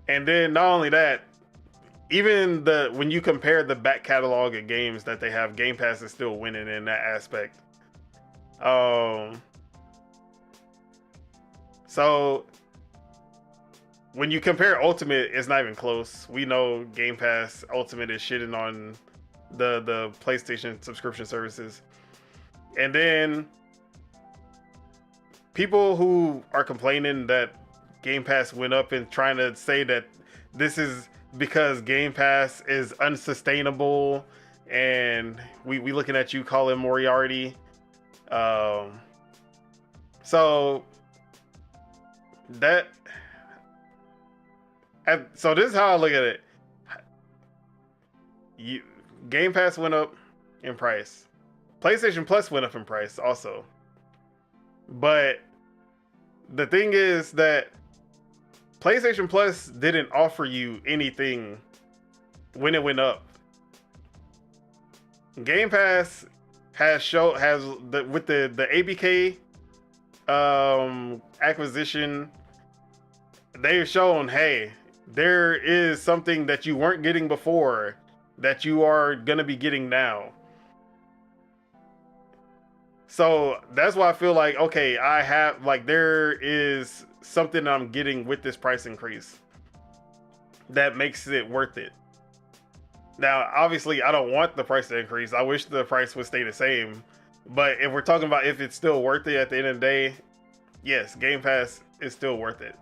And then not only that, even when you compare the back catalog of games that they have, Game Pass is still winning in that aspect. So when you compare Ultimate, it's not even close. We know Game Pass Ultimate is shitting on the PlayStation subscription services. And then people who are complaining that Game Pass went up and trying to say that this is because Game Pass is unsustainable, and we looking at you, Colin Moriarty. So this is how I look at it. Game Pass went up in price. PlayStation Plus went up in price also. But the thing is that PlayStation Plus didn't offer you anything when it went up. Game Pass with the ABK acquisition, they've shown, hey, there is something that you weren't getting before that you are gonna be getting now. So that's why I feel like, okay, there is something I'm getting with this price increase that makes it worth it. Now, obviously, I don't want the price to increase. I wish the price would stay the same. But if we're talking about if it's still worth it at the end of the day, yes, Game Pass is still worth it.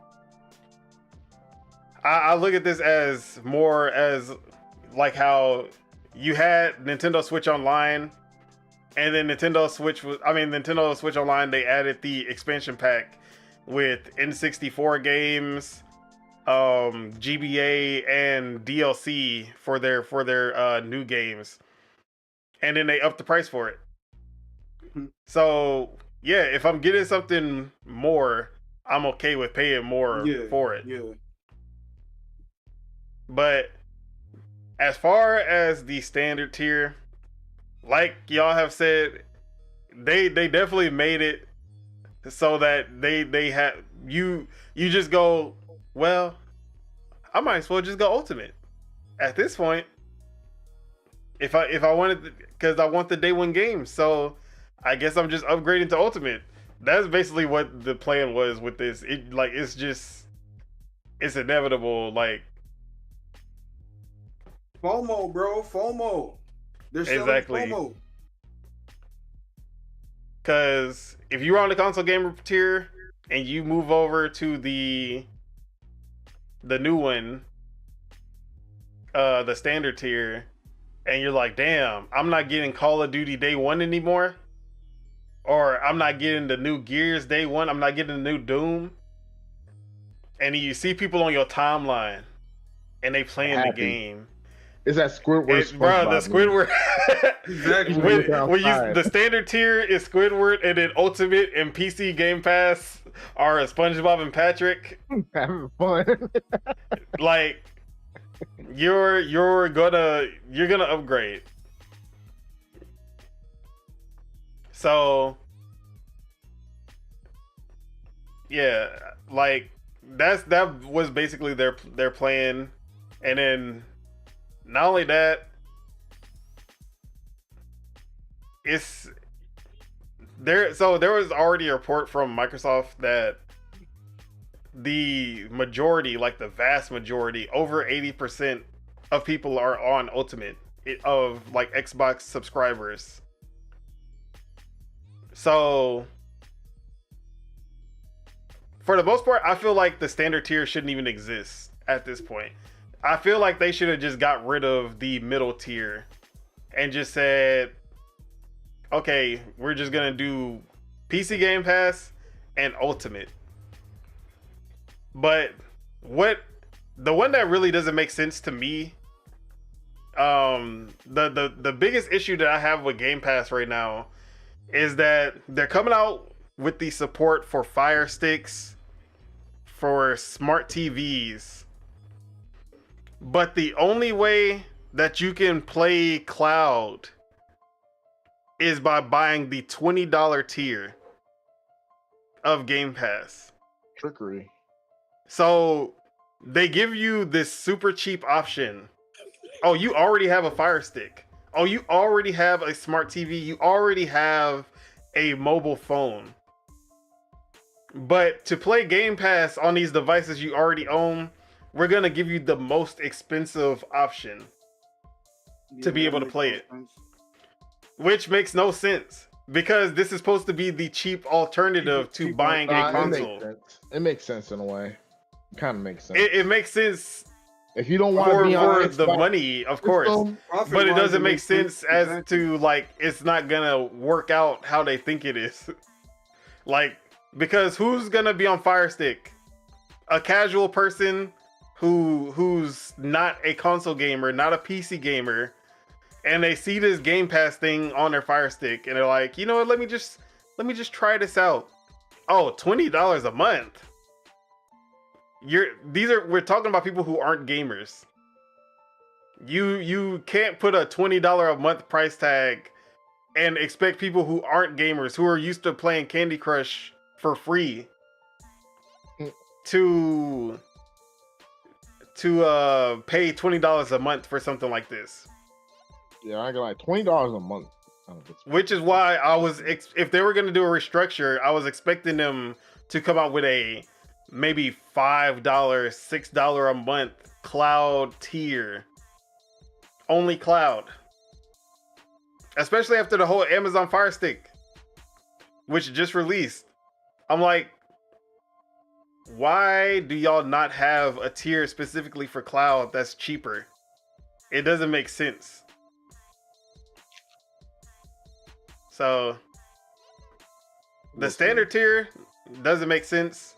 I look at this as more as like how you had Nintendo Switch Online, and then Nintendo Switch Online, they added the expansion pack with N64 games, GBA, and DLC for their new games, and then they upped the price for it. So yeah, if I'm getting something more, I'm okay with paying more for it. Yeah. But as far as the standard tier, like y'all have said, they definitely made it so that they have you just go, well, I might as well just go Ultimate at this point. If I wanted, because I want the day one game, so I guess I'm just upgrading to Ultimate. That's basically what the plan was with this. It's inevitable. Like, FOMO, bro. FOMO. There's exactly. FOMO. Because if you're on the console gamer tier and you move over to the new one, the standard tier, and you're like, damn, I'm not getting Call of Duty day one anymore, or I'm not getting the new Gears day one, I'm not getting the new Doom, and you see people on your timeline and they playing the game, It's that Squidward. Bro, the Squidward. Exactly. when the standard tier is Squidward, and then Ultimate and PC Game Pass are SpongeBob and Patrick. Having fun. Like you're gonna upgrade. So yeah, like that was basically their plan, and then not only that, it's there. So there was already a report from Microsoft that the majority, like the vast majority, over 80% of people are on Ultimate of like Xbox subscribers. So for the most part, I feel like the standard tier shouldn't even exist at this point. I feel like they should have just got rid of the middle tier and just said, okay, we're just gonna do PC Game Pass and Ultimate. But the one that really doesn't make sense to me, the biggest issue that I have with Game Pass right now is that they're coming out with the support for Fire Sticks, for smart TVs, but the only way that you can play cloud is by buying the $20 tier of Game Pass. Trickery. So they give you this super cheap option. Oh, you already have a Fire Stick. Oh, you already have a smart TV. You already have a mobile phone. But to play Game Pass on these devices you already own, we're going to give you the most expensive option to be able to play it. Which makes no sense, because this is supposed to be the cheap alternative to buying a console. It makes sense in a way. It kind of makes sense. It makes sense if you don't want to be on the money, of course, but it doesn't make sense as to like it's not gonna work out how they think it is. Like, because who's gonna be on Fire Stick? A casual person who's not a console gamer, not a PC gamer, and they see this Game Pass thing on their Fire Stick, and they're like, you know what? Let me just try this out. Oh, $20 a month. We're talking about people who aren't gamers. You can't put a $20 a month price tag and expect people who aren't gamers, who are used to playing Candy Crush for free, to pay $20 a month for something like this. Yeah, I got like $20 a month. Which is why if they were going to do a restructure, I was expecting them to come out with a maybe $5, $6 a month cloud tier. Only cloud. Especially after the whole Amazon Fire Stick, which just released. I'm like, why do y'all not have a tier specifically for cloud that's cheaper? It doesn't make sense. So the standard tier doesn't make sense.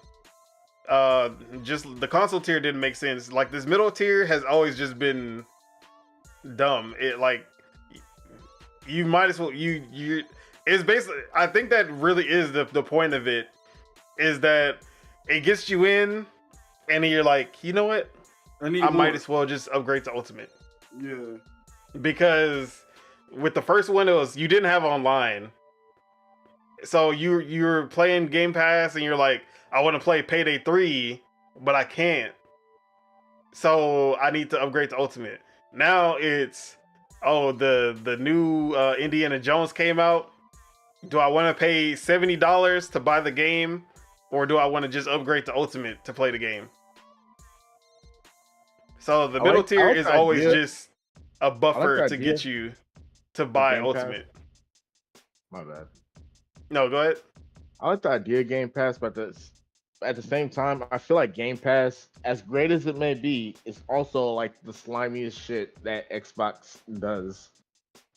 Just the console tier didn't make sense. Like, this middle tier has always just been dumb. It, like, you might as well it's basically, I think that really is the point of it, is that it gets you in and you're like, you know what? I might as well just upgrade to Ultimate. Yeah. Because with the first one, it was, you didn't have online. So you're playing Game Pass and you're like, I want to play Payday 3, but I can't. So I need to upgrade to Ultimate. Now it's, oh, the new Indiana Jones came out. Do I want to pay $70 to buy the game, or do I want to just upgrade to Ultimate to play the game? So the middle tier is always just a buffer to get you to buy Ultimate. My bad. No, go ahead. I like the idea of Game Pass, but at the same time, I feel like Game Pass, as great as it may be, is also like the slimiest shit that Xbox does.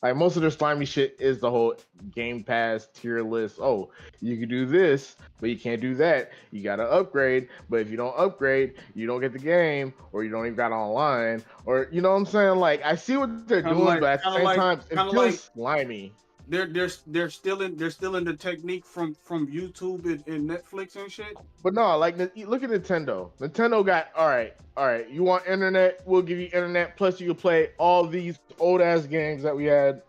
Like most of their slimy shit is the whole Game Pass tier list. Oh, you can do this, but you can't do that. You gotta upgrade, but if you don't upgrade, you don't get the game, or you don't even got online, or you know what I'm saying? Like I see what they're Kinda doing, like- but at the kinda same like- time, it kinda feels like- slimy. They're still in the technique from YouTube and Netflix and shit. But no, like look at Nintendo. Nintendo got all right. You want internet? We'll give you internet. Plus, you can play all these old ass games that we had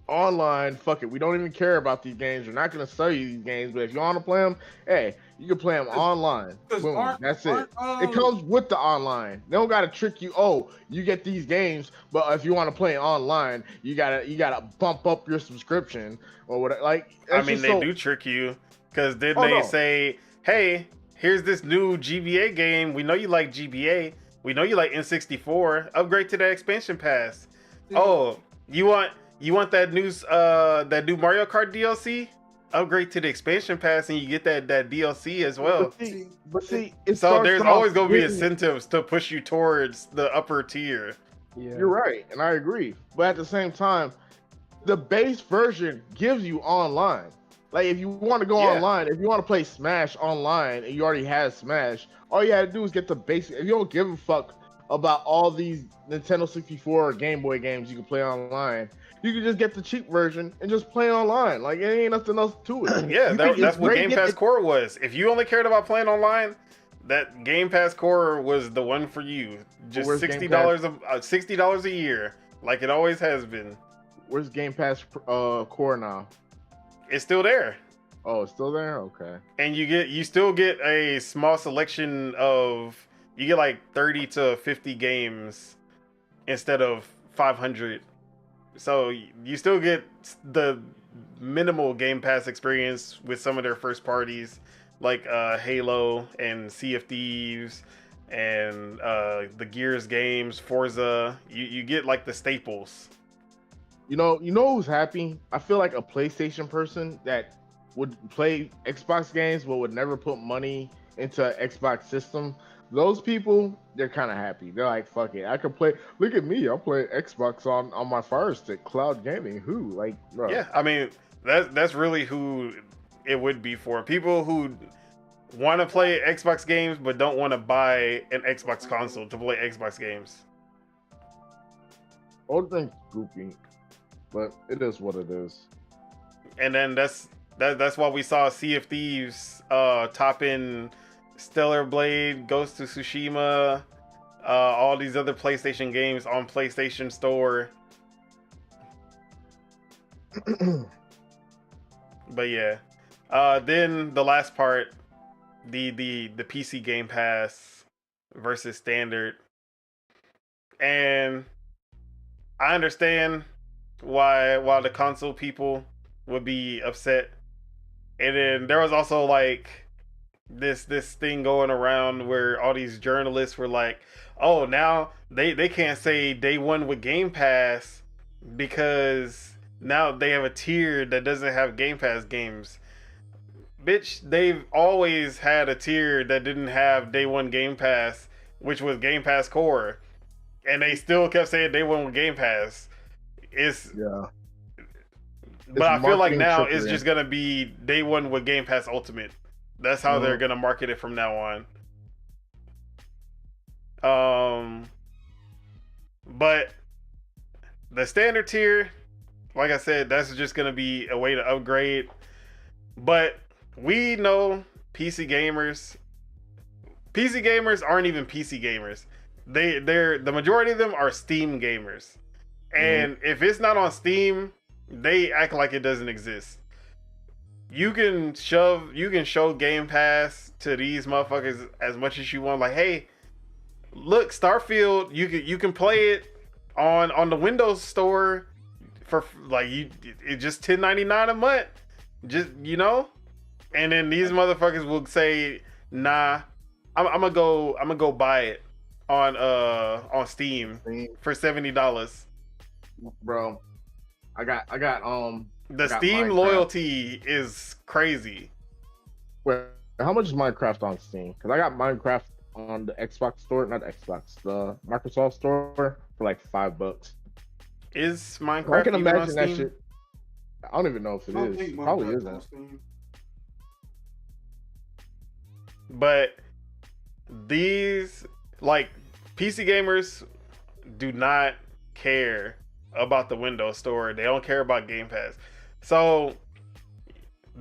online. Fuck it, we don't even care about these games. We're not gonna sell you these games, but if you want to play them, hey, you can play them online. Boom, that's it. It comes with the online. They don't gotta trick you. Oh, you get these games, but if you want to play online, you gotta bump up your subscription or whatever. Like, I mean, they do trick you because then they say, "Hey, here's this new GBA game. We know you like GBA. We know you like N64. Upgrade to that expansion pass. Oh, you want that new Mario Kart DLC? Upgrade to the expansion pass and you get that DLC as well." But see, so there's always going to be incentives to push you towards the upper tier. Yeah. You're right, and I agree. But at the same time, the base version gives you online. Like if you want to go online, if you want to play Smash online and you already have Smash, all you had to do is get the basic. If you don't give a fuck about all these Nintendo 64 or Game Boy games you can play online, you can just get the cheap version and just play online. Like it ain't nothing else to it. Yeah, that's what Game Pass Core was. If you only cared about playing online, that Game Pass Core was the one for you. Just $60 a year, like it always has been. Where's Game Pass Core now? It's still there. Oh, it's still there? Okay. And you still get a small selection of, you get like 30 to 50 games instead of 500. So you still get the minimal Game Pass experience with some of their first parties like Halo and Sea of Thieves and the Gears games, Forza. You get like the staples. You know who's happy? I feel like a PlayStation person that would play Xbox games but would never put money into an Xbox system. Those people, they're kind of happy. They're like, fuck it, I can play. Look at me, I'm playing Xbox on my Fire Stick, cloud gaming. Who? Like, bro. Yeah, I mean, that's really who it would be for. People who want to play Xbox games but don't want to buy an Xbox console to play Xbox games. Old thing goofy, but it is what it is. And then that's why we saw Sea of Thieves top in Stellar Blade, Ghost of Tsushima, all these other PlayStation games on PlayStation Store. But yeah, then the last part, the PC Game Pass versus standard, and I understand why the console people would be upset. And then there was also like this thing going around where all these journalists were like, oh, now they can't say day one with Game Pass because now they have a tier that doesn't have Game Pass games. Bitch, they've always had a tier that didn't have day one Game Pass, which was Game Pass Core, and they still kept saying day one with Game Pass. But I feel like now it's just gonna be day one with Game Pass Ultimate. That's how they're gonna market it from now on. But the standard tier, like I said, that's just gonna be a way to upgrade. But we know PC gamers aren't even PC gamers. They're the majority of them are Steam gamers. And if it's not on Steam, they act like it doesn't exist. You can show Game Pass to these motherfuckers as much as you want. Like, hey, look, Starfield, you can play it on the Windows Store for like it's just $10.99 a month. Just and then these motherfuckers will say, nah, I'm gonna go buy it on Steam for $70. Bro, I got the Steam Minecraft. loyalty is crazy. Wait, how much is Minecraft on Steam? Because I got Minecraft on the Xbox store, not Xbox, the Microsoft store for like $5. Is I Minecraft can even on imagine that Steam? shit. I don't even know if it I don't is. think Probably Minecraft isn't. on Steam. But these like PC gamers do not care about the Windows Store. They don't care about Game Pass. So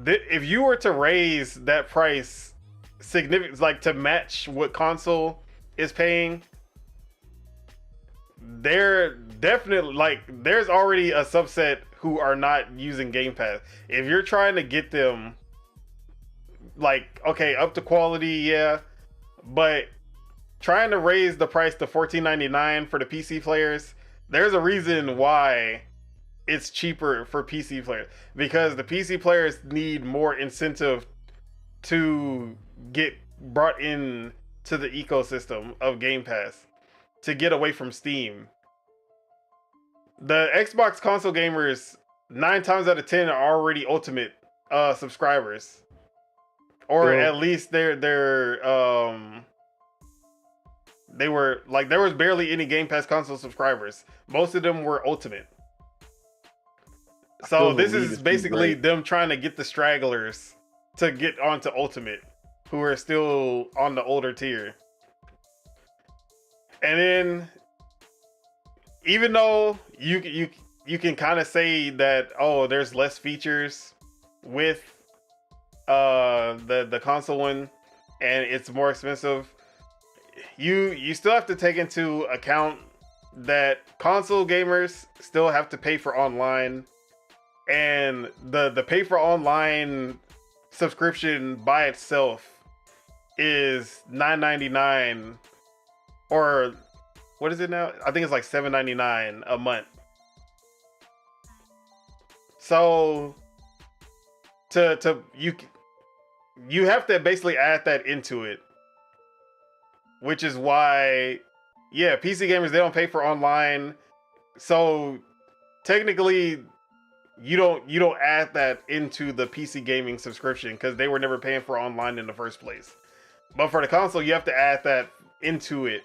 if you were to raise that price significant, like to match what console is paying, they're definitely like there's already a subset who are not using Game Pass. If you're trying to get them like okay up to quality, yeah, but trying to raise the price to $14.99 for the PC players, there's a reason why it's cheaper for PC players, because the PC players need more incentive to get brought in to the ecosystem of Game Pass to get away from Steam. The Xbox console gamers 9 times out of 10 are already Ultimate subscribers, or at least they were like there was barely any Game Pass console subscribers. Most of them were Ultimate. So this is basically them trying to get the stragglers to get onto Ultimate, who are still on the older tier. And then, even though you can kind of say that there's less features with the console one, and it's more expensive, you still have to take into account that console gamers still have to pay for online, and the pay for online subscription by itself is $9.99, or what is it now? I think it's like $7.99 a month. So you have to basically add that into it, which is why PC gamers, they don't pay for online. So technically you don't add that into the PC gaming subscription because they were never paying for online in the first place. But for the console, you have to add that into it,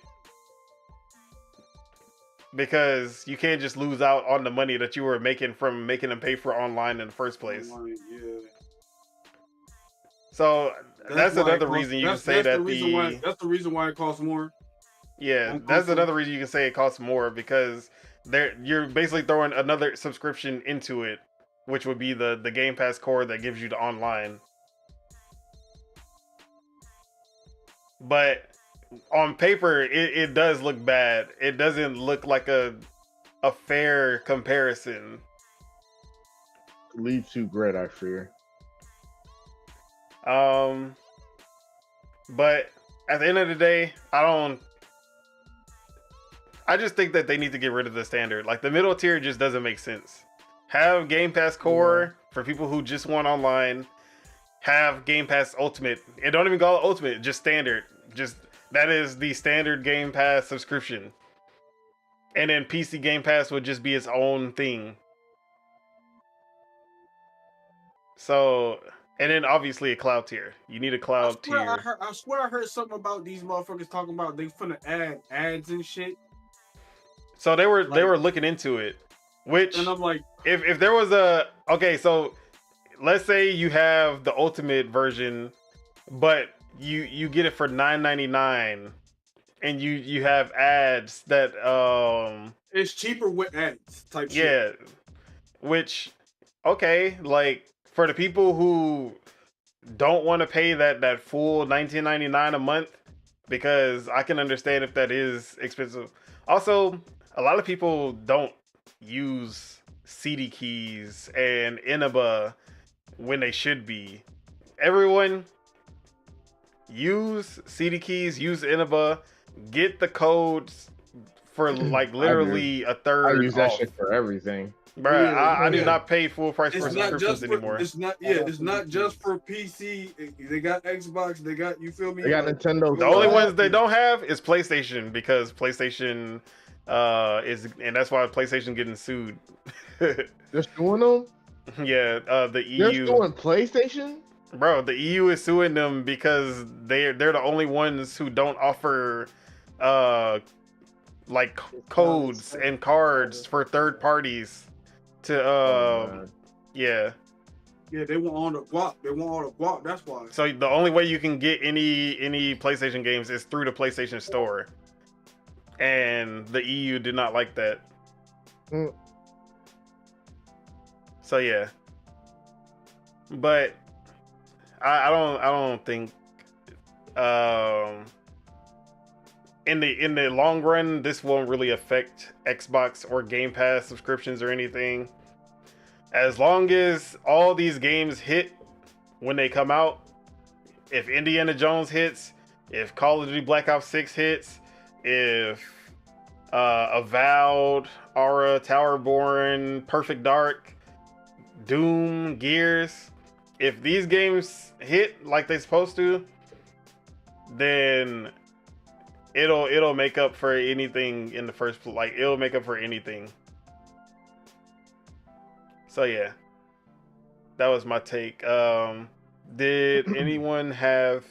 because you can't just lose out on the money that you were making from making them pay for online in the first place. Yeah. So that's another reason you can say that that's the reason why it costs more. Yeah, that's another reason you can say it costs more, because you're basically throwing another subscription into it, which would be the Game Pass core that gives you the online. But on paper, it does look bad. It doesn't look like a fair comparison. Lead too great, I fear. But at the end of the day, I just think that they need to get rid of the standard. Like, the middle tier just doesn't make sense. Have Game Pass Core for people who just want online. Have Game Pass Ultimate. And don't even call it Ultimate, just standard. That is the standard Game Pass subscription. And then PC Game Pass would just be its own thing. So, and then obviously a cloud tier. You need a cloud tier. I swear I heard something about these motherfuckers talking about they finna add ads and shit. So they were looking into it, which, and I'm like, if there was so let's say you have the Ultimate version, but you get it for $9.99, and you have ads that it's cheaper with ads type shit. Yeah, which like for the people who don't want to pay that full $19.99 a month, because I can understand if that is expensive. Also, a lot of people don't use CD keys and Inaba when they should be. Everyone use CD keys, use Inaba, get the codes for like literally a third. I use that off. shit for everything. Bruh, I do not pay full price for subscriptions anymore. It's not just for PC. They got Xbox. They got, you feel me? They got Nintendo. The only ones they don't have is PlayStation, because PlayStation and that's why PlayStation getting sued. They're suing them? Yeah, the EU. They're suing PlayStation? Bro, the EU is suing them because they're the only ones who don't offer like codes and cards for third parties to yeah. Yeah, they want all the guap. They want all the guap. That's why. So the only way you can get any PlayStation games is through the PlayStation Store, and the EU did not like that. So yeah, but I don't think in the long run this won't really affect Xbox or Game Pass subscriptions or anything. As long as all these games hit when they come out, if Indiana Jones hits, if Call of Duty Black Ops 6 hits, if Avowed, Aura, Towerborn, Perfect Dark, Doom, Gears, if these games hit like they're supposed to, then it'll make up for anything in the first place. Like, it'll make up for anything. So yeah, that was my take. Did anyone have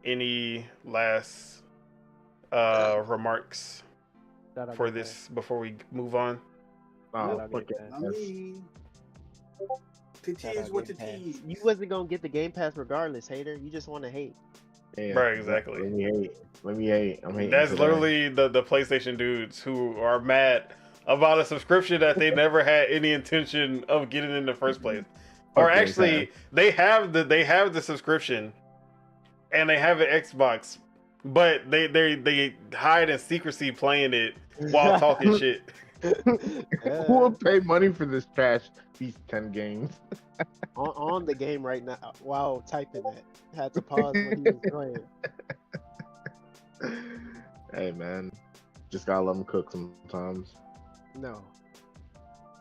any last remarks for this before we move on? I mean, is what the tea. You wasn't gonna get the Game Pass regardless, hater. You just want to hate. Yeah, right, exactly. Let me hate. I'm hating. That's literally the PlayStation dudes who are mad about a subscription that they never had any intention of getting in the first place. Or actually, they have the subscription, and they have an Xbox, but they hide in secrecy playing it while talking shit. Who will pay money for this trash? These 10 games on the game right now while typing it. Had to pause when he was playing. Hey man, just gotta let them cook sometimes. No,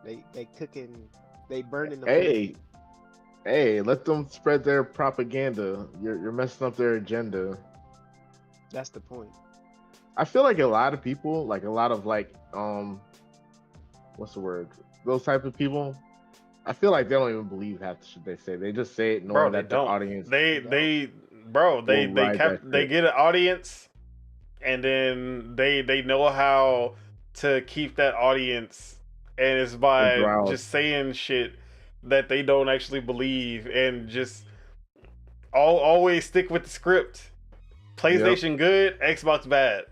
they cooking, they burning the food. Hey, let them spread their propaganda. You're messing up their agenda. That's the point. I feel like a lot of people, like a lot of what's the word? Those type of people. I feel like they don't even believe half the shit they say. They just say it knowing that the audience. They get an audience, and then they know how to keep that audience, and it's by just saying shit that they don't actually believe, and just always stick with the script. PlayStation good, Xbox bad.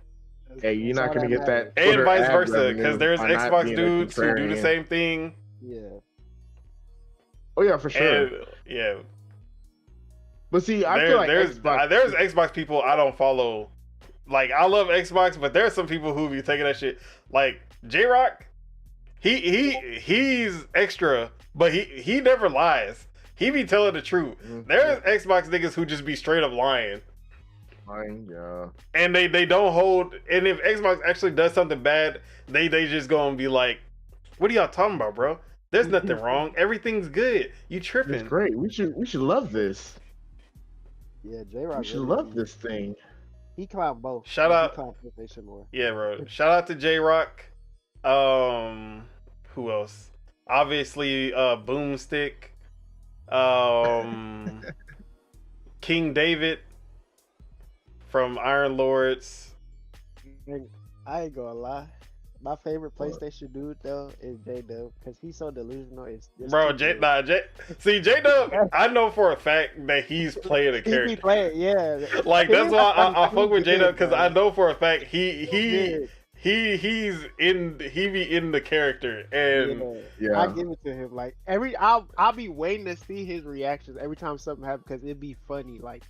Hey, you're not gonna get that, and vice versa, because there's Xbox dudes who do the same thing. Yeah. Oh yeah, for sure. And, yeah. But see, I feel like there's Xbox people I don't follow. Like, I love Xbox, but there's some people who be taking that shit. Like J-Rock, he's extra, but he never lies. He be telling the truth. Mm-hmm. There's Xbox niggas who just be straight up lying. Yeah. And they don't hold. And if Xbox actually does something bad, they just gonna be like, "What are y'all talking about, bro? There's nothing wrong. Everything's good. You tripping? It's great. We should love this. Yeah, J-Rock. We should love this thing. He clout both. Shout out. More. Yeah, bro. Shout out to J-Rock. Who else? Obviously, Boomstick. King David from Iron Lords. I ain't gonna lie. My favorite PlayStation dude though is J-Dub, because he's so delusional. Bro, J-Dub, I know for a fact that he's playing a character. He be playing, yeah. Like, that's why I fuck with J-Dub, because I know for a fact he's in the character, and yeah. I give it to him. Like, I'll be waiting to see his reactions every time something happens, because it'd be funny. Like,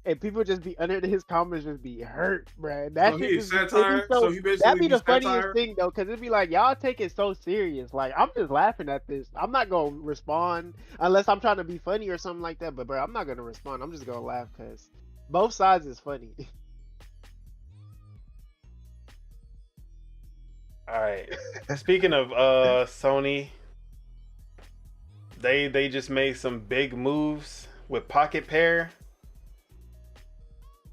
and people just be under his comments, just be hurt, bruh. That shit is satire. That'd be the funniest thing though, because it'd be like, y'all take it so serious. Like, I'm just laughing at this. I'm not gonna respond unless I'm trying to be funny or something like that. But bro, I'm not gonna respond. I'm just gonna laugh because both sides is funny. All right. Speaking of Sony, they just made some big moves with Pocket Pair.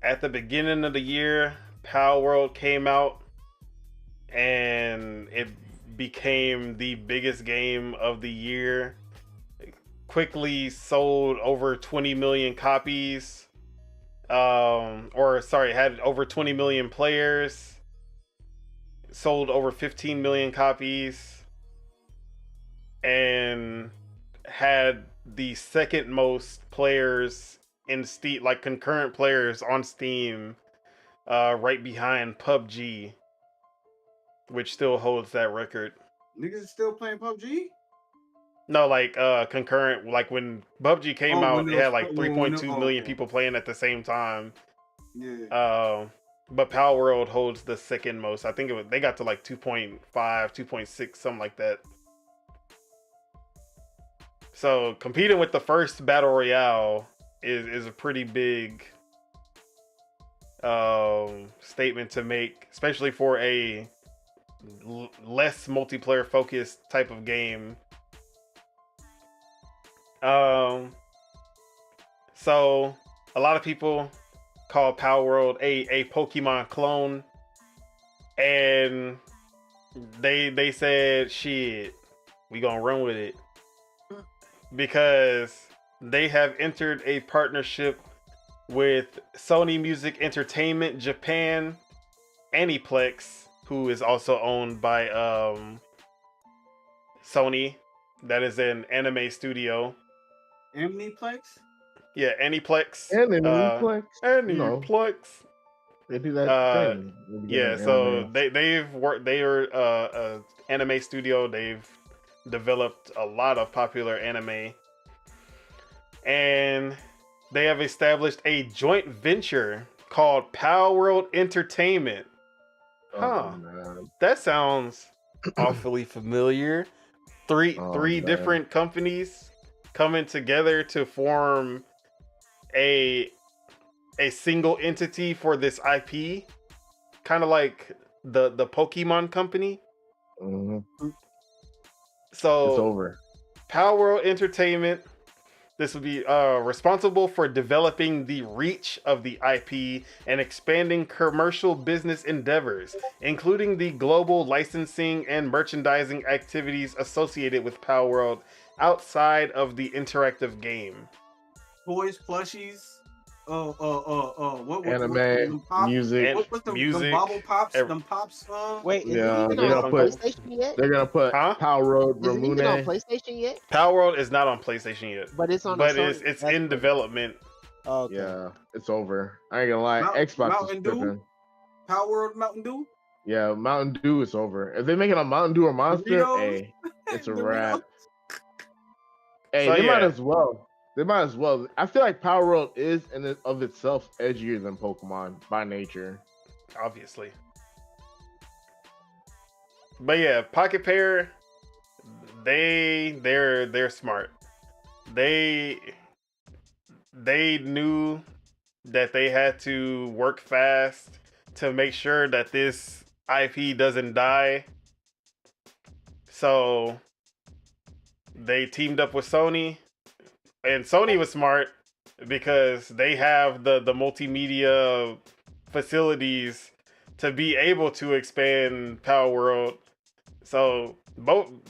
At the beginning of the year, Power World came out, and it became the biggest game of the year. It quickly sold over 20 million copies. Had over 20 million players. sold over 15 million copies and had the second most players in Steam, like concurrent players on Steam, right behind PUBG, which still holds that record. Niggas still playing PUBG? No, like concurrent, like when PUBG came out, it had like 3.2 million people playing at the same time. Yeah. But Power World holds the second most. I think they got to like 2.5, 2.6, something like that. So competing with the first Battle Royale is a pretty big statement to make, especially for a less multiplayer focused type of game. So a lot of people call Power World a Pokemon clone, and they said, shit, we gonna run with it, because they have entered a partnership with Sony Music Entertainment Japan, Aniplex, who is also owned by Sony. That is an anime studio. Amniplex? Yeah, Aniplex. Aniplex. Aniplex. They do that thing. Yeah, so they've worked. They are a anime studio. They've developed a lot of popular anime, and they have established a joint venture called Power World Entertainment. That sounds awfully familiar. Three different companies coming together to form a single entity for this IP, kind of like the Pokemon company. Mm-hmm. So it's over. Power World Entertainment. This will be responsible for developing the reach of the IP and expanding commercial business endeavors, including the global licensing and merchandising activities associated with Power World outside of the interactive game. Toys, plushies, what anime, music, music, them bobble pops, them pops. Wait, yeah, is it on PlayStation yet? They're gonna put Power World Is it even on Ramune. PlayStation yet? Power World is not on PlayStation yet, but it's on. But it's in development. Oh, okay. Yeah, it's over. I ain't gonna lie. Xbox Mountain is Dew? tripping. Power World Mountain Dew? Yeah, Mountain Dew is over. If they make it on Mountain Dew or Monster, Doritos? hey, it's a wrap. Doritos? Hey, So, they might as well. They might as well. I feel like Power World is in and of itself edgier than Pokemon by nature. Obviously. But yeah, Pocket Pair, they're smart. They knew that they had to work fast to make sure that this IP doesn't die. So they teamed up with Sony, and Sony was smart because they have the multimedia facilities to be able to expand Power World. So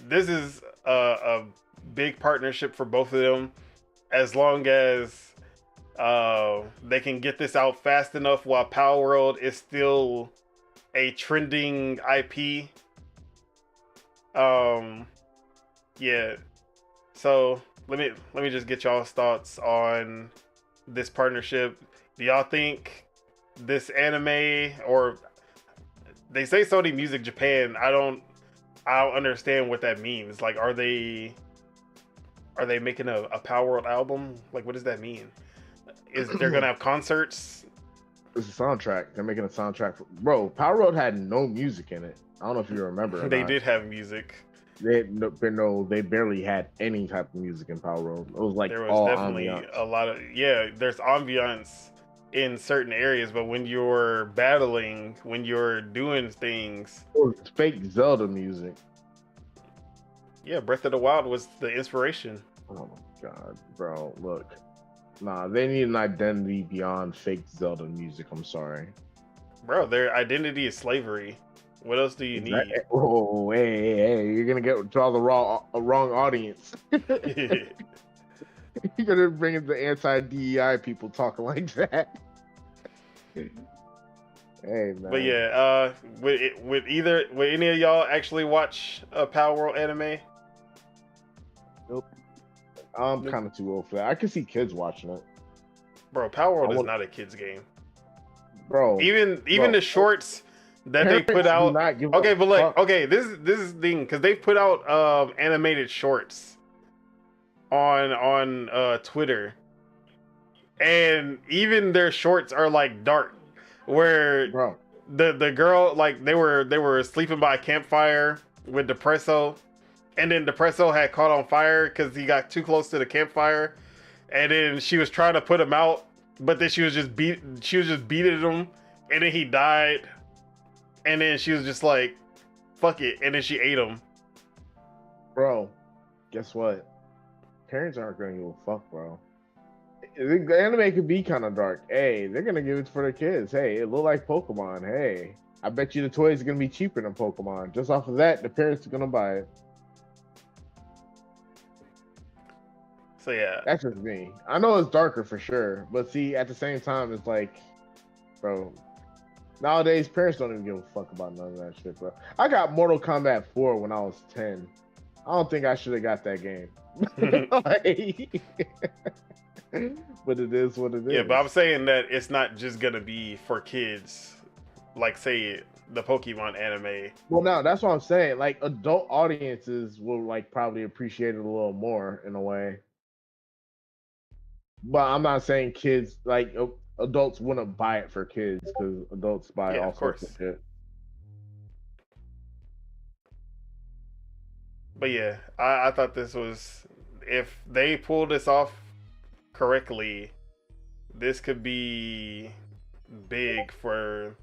this is a big partnership for both of them, as long as they can get this out fast enough while Power World is still a trending IP. Yeah. So let me just get y'all's thoughts on this partnership. Do y'all think this anime, or they say Sony Music Japan, I don't understand what that means. Like, are they making a Power World album? Like, what does that mean? Is they're gonna have concerts? It's a soundtrack. They're making a soundtrack. Bro, Power World had no music in it. I don't know if you remember. They did have music. They barely had any type of music in Power World. It was like there was all definitely ambiance. a lot of there's ambiance in certain areas, but when you're battling, when you're doing things, it's fake Zelda music. Yeah, Breath of the Wild was the inspiration. Oh my god, bro! Look, nah, they need an identity beyond fake Zelda music. I'm sorry, bro. Their identity is slavery. What else do you need? Oh, hey, you're gonna draw the wrong audience. You're gonna bring in the anti-DEI people talking like that. Hey man. But yeah, would any of y'all actually watch a Power World anime? Nope. I'm kind of too old for that. I can see kids watching it. Bro, Power World is not a kid's game. Bro. Even the shorts that they put out. Okay, but like, okay, this is the thing, because they put out animated shorts on Twitter, and even their shorts are like dark, where the girl, like, they were sleeping by a campfire with Depresso, and then Depresso had caught on fire because he got too close to the campfire, and then she was trying to put him out, but then she was just beating him, and then he died, and then she was just like, fuck it, and then she ate him. Bro, guess what? Parents aren't gonna give a fuck, bro. The anime could be kind of dark. Hey, they're gonna give it for their kids. Hey, it look like Pokemon. Hey, I bet you the toys are gonna be cheaper than Pokemon. Just off of that, the parents are gonna buy it. So yeah, that's just me. I know it's darker for sure, but see, at the same time, it's like, bro, nowadays parents don't even give a fuck about none of that shit, bro. I got Mortal Kombat 4 when I was 10. I don't think I should have got that game. But it is what it is. Yeah, but I'm saying that it's not just gonna be for kids, like say the Pokemon anime. Well, no, that's what I'm saying. Like adult audiences will like probably appreciate it a little more in a way. But I'm not saying kids, like adults wouldn't buy it for kids, because adults buy all sorts of shit. But yeah, I thought this was, if they pull this off correctly, this could be big for,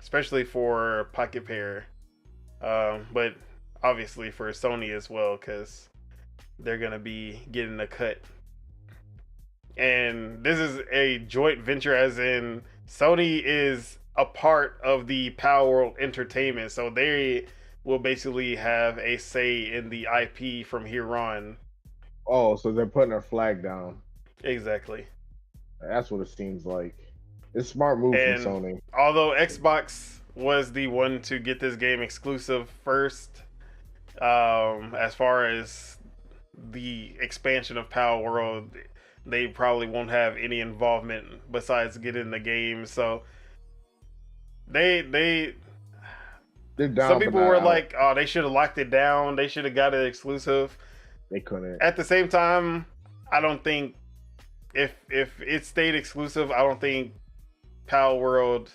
especially for Pocket Pair, but obviously for Sony as well, because they're gonna be getting a cut. And this is a joint venture, as in Sony is a part of the Power World Entertainment, so they will basically have a say in the IP from here on. Oh, so they're putting their flag down. Exactly. That's what it seems like. It's a smart move from Sony. Although Xbox was the one to get this game exclusive first, as far as the expansion of Power World, they probably won't have any involvement besides getting the game. So they're down. Some people were like, "Oh, they should have locked it down. They should have got it exclusive." They couldn't. At the same time, I don't think if it stayed exclusive, I don't think Power World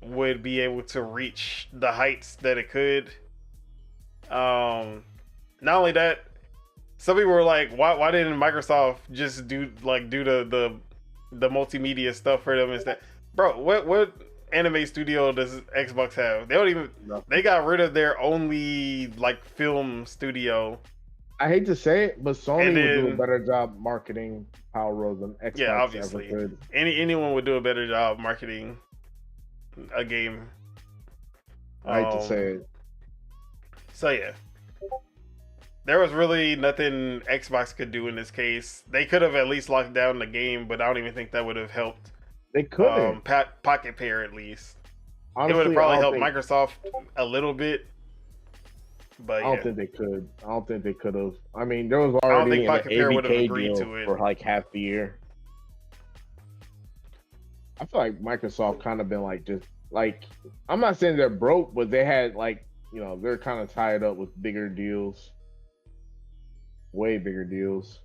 would be able to reach the heights that it could. Not only that, some people were like, "Why didn't Microsoft just do the multimedia stuff for them instead?" Bro, what anime studio does Xbox have? They don't even. No. They got rid of their only like film studio. I hate to say it, but Sony would do a better job marketing Power World than Xbox. Yeah, obviously, ever could. Anyone would do a better job marketing a game. I hate to say it. So yeah, there was really nothing Xbox could do in this case. They could have at least locked down the game, but I don't even think that would have helped. They couldn't. Pocket Pair at least. Honestly, it would have probably helped Microsoft a little bit. But I don't think they could. I don't think they could have. I mean, there was already an ABK deal for like half the year. I feel like Microsoft kind of been like just like, I'm not saying they're broke, but they had like, you know, they're kind of tied up with bigger deals, way bigger deals.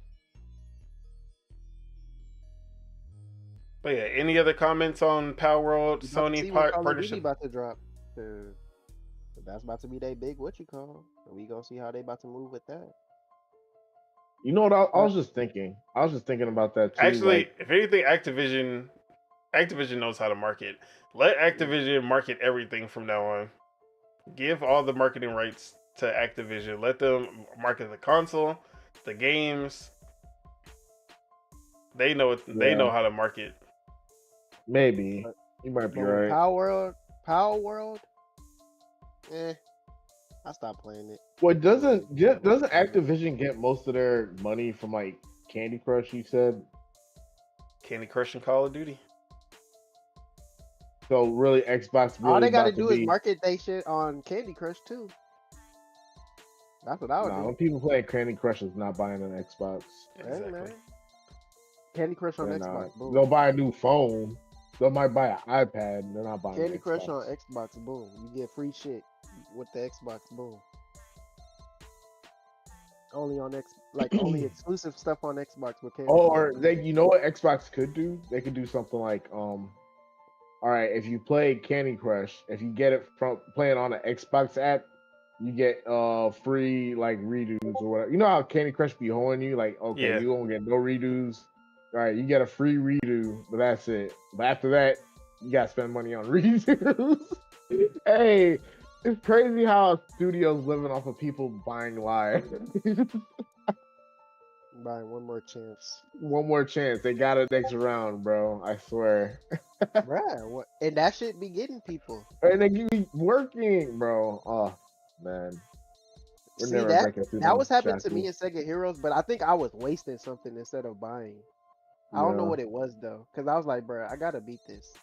But yeah, any other comments on Power World Sony partnership? About to drop. That's about to be their big what you call. We gonna see how they about to move with that. You know what? I was just thinking. I was just thinking about that too. Actually, like, if anything, Activision knows how to market. Let Activision market everything from now on. Give all the marketing rights to Activision. Let them market the console, the games. They know They know how to market. Maybe you might be right. Power World. I stopped playing it. Well, doesn't Activision get most of their money from like Candy Crush? You said. Candy Crush and Call of Duty. So really, Xbox really All they gotta about to do be... is market they shit on Candy Crush too. That's what I would Nah, do. when people play Candy Crush, is not buying an Xbox. Hey, Exactly. man. Candy Crush on They're Xbox. not. Boom. They'll buy a new phone. They might buy an iPad. They're not buying Candy an Crush Xbox. on Xbox. Boom. You get free shit with the Xbox. Boom. Only on only exclusive stuff on Xbox with Candy Or Crush. you know what Xbox could do? They could do something like, all right, if you play Candy Crush, if you get it from playing on the Xbox app, you get free like redos or whatever. You know how Candy Crush be holding you? Like, okay, Yeah. you won't get no redos. All right, you get a free redo, but that's it. But after that, you gotta spend money on redos. Hey, it's crazy how a studio's living off of people buying lives. Buying one more chance. One more chance. They got it next round, bro. I swear. Bruh, what? And that shit be getting people. And they be working, bro. Oh, man. We're See, never that breaking through that them was happening to shackles. me in Sega Heroes, but I think I was wasting something instead of buying. I don't know Yeah. what it was though, because I was like, bruh, I gotta beat this.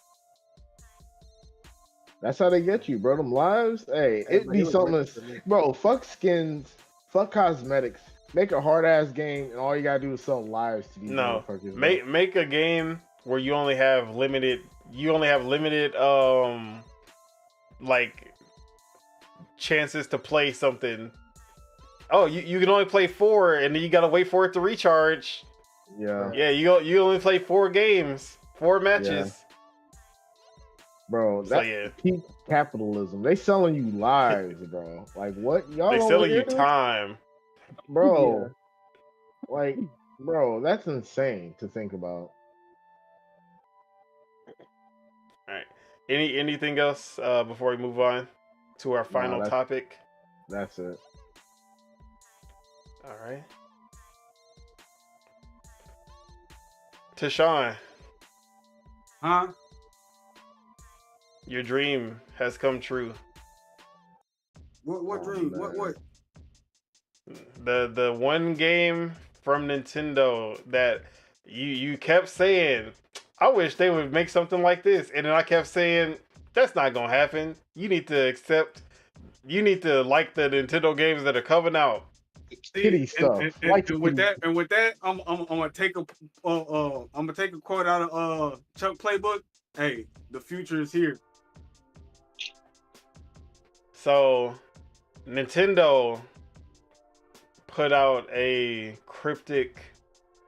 That's how they get you, bro. Them lives. Hey, Hey, it but be it was something worth it that's, for me. bro, fuck skins, fuck cosmetics. Make a hard ass game, and all you gotta do is sell lives to these No, motherfuckers. make a game where you only have limited like chances to play something. Oh, you can only play 4, and then you gotta wait for it to recharge. Yeah, Yeah, you only play 4 games, 4 matches. bro. So That's yeah, peak capitalism. They selling you lives, bro. Like what? Y'all they don't selling hear you this? time. Bro. Like, bro, that's insane to think about. All right. Anything else before we move on to our final that's- topic? That's it. All right. Tashawn, Huh? your dream has come true. What Oh, dream? man. What? The one game from Nintendo that you kept saying, I wish they would make something like this, and then I kept saying that's not gonna happen. You need to like the Nintendo games that are coming out. Kitty stuff. Like And with that, I'm gonna take a quote out of Chuck Playbook. Hey, the future is here. So Nintendo put out a cryptic,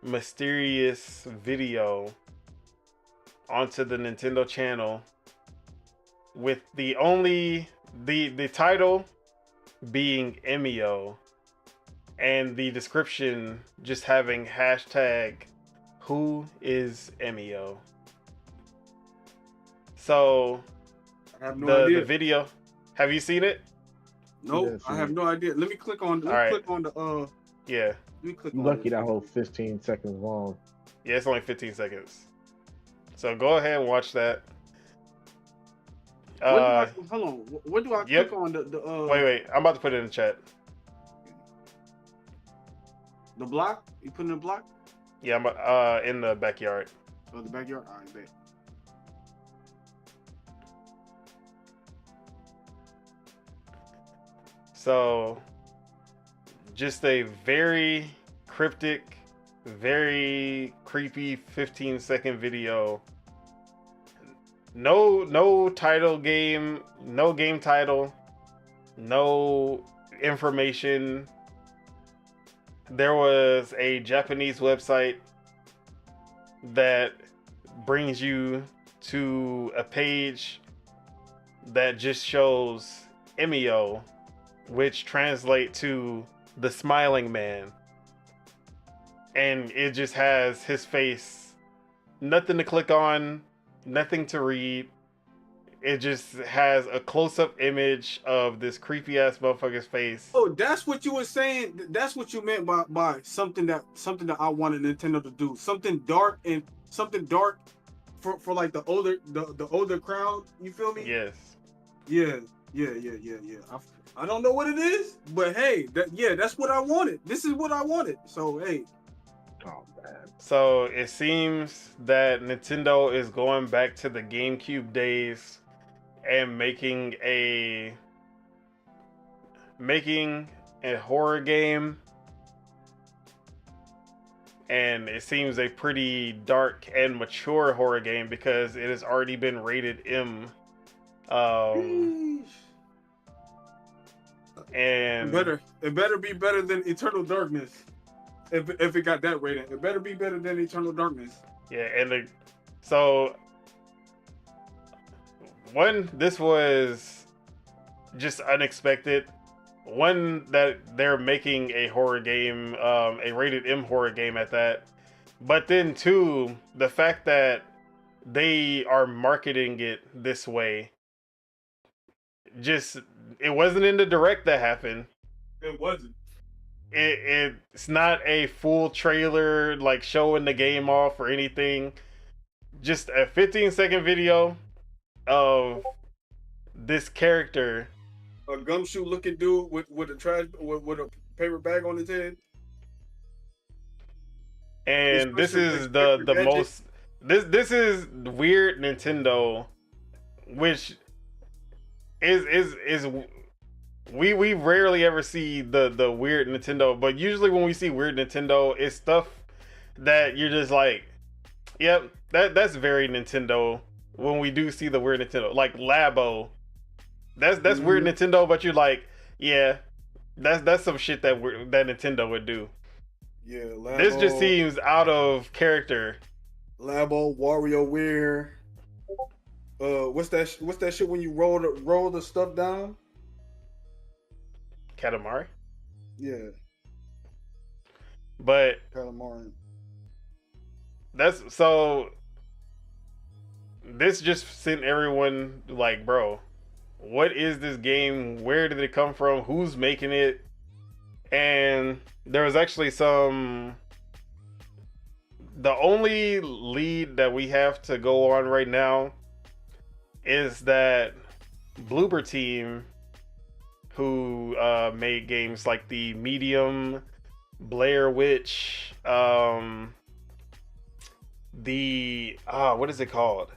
mysterious video onto the Nintendo channel with the title being Emio and the description just having hashtag who is Emio. So I have no idea. the video, have you seen it? Nope, Yes, I have no idea. Let me click on. Alright. Click on the. Yeah. Let me click You on. lucky it. that whole 15 seconds long. Yeah, it's only 15 seconds. So go ahead and watch that. Hold on. What do I Yep. click on? The Wait. I'm about to put it in the chat. The block? You put in the block? Yeah, I'm in the backyard. Oh, the backyard. All right, bet. So, just a very cryptic, very creepy 15-second video. No title game, no game title, no information. There was a Japanese website that brings you to a page that just shows Emio, which translate to the smiling man, and it just has his face, nothing to click on, nothing to read. It just has a close-up image of this creepy ass motherfucker's face. Oh, that's what you were saying. That's what you meant by something that I wanted Nintendo to do. Something dark for like the older crowd. You feel me? Yes. Yeah. I don't know what it is, but hey, that's what I wanted. This is what I wanted. So hey, Oh man. So it seems that Nintendo is going back to the GameCube days and making a horror game, and it seems a pretty dark and mature horror game because it has already been rated M. And it better be better than Eternal Darkness. If it got that rating, it better be better than Eternal Darkness. Yeah, and so one, this was just unexpected. One, that they're making a horror game, a rated M horror game at that. But then two, the fact that they are marketing it this way. Just, it wasn't in the direct that happened. It wasn't. It's not a full trailer like showing the game off or anything. Just a 15-second video of this character, a gumshoe looking dude with a paper bag on his head. And this is the most this is weird Nintendo, which is we rarely ever see the weird Nintendo, but usually when we see weird Nintendo, it's stuff that you're just like, yep, that's very Nintendo. When we do see the weird Nintendo, like Labo, that's weird Nintendo, but you're like, yeah, that's some shit that Nintendo would do. Yeah, Labo, this just seems out of character. Labo, WarioWare. What's that shit when you roll the stuff down? Katamari? Yeah. But Katamari. That's so. This just sent everyone like, bro, what is this game? Where did it come from? Who's making it? And there was actually the only lead that we have to go on right now is that Bloober Team, who made games like the Medium, Blair Witch, what is it called?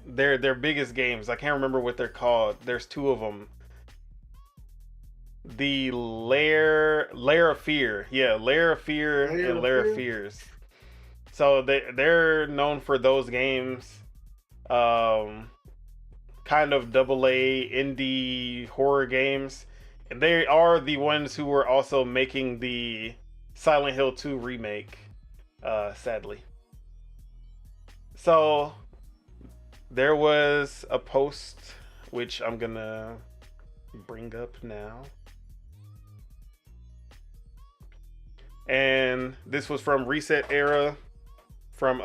Their biggest games. I can't remember what they're called. There's two of them. The Lair of Fear. Yeah, Lair of Fear and Lair of Fears. So they're known for those games. Kind of AA indie horror games. And they are the ones who were also making the Silent Hill 2 remake, sadly. So there was a post which I'm gonna bring up now. And this was from Reset Era from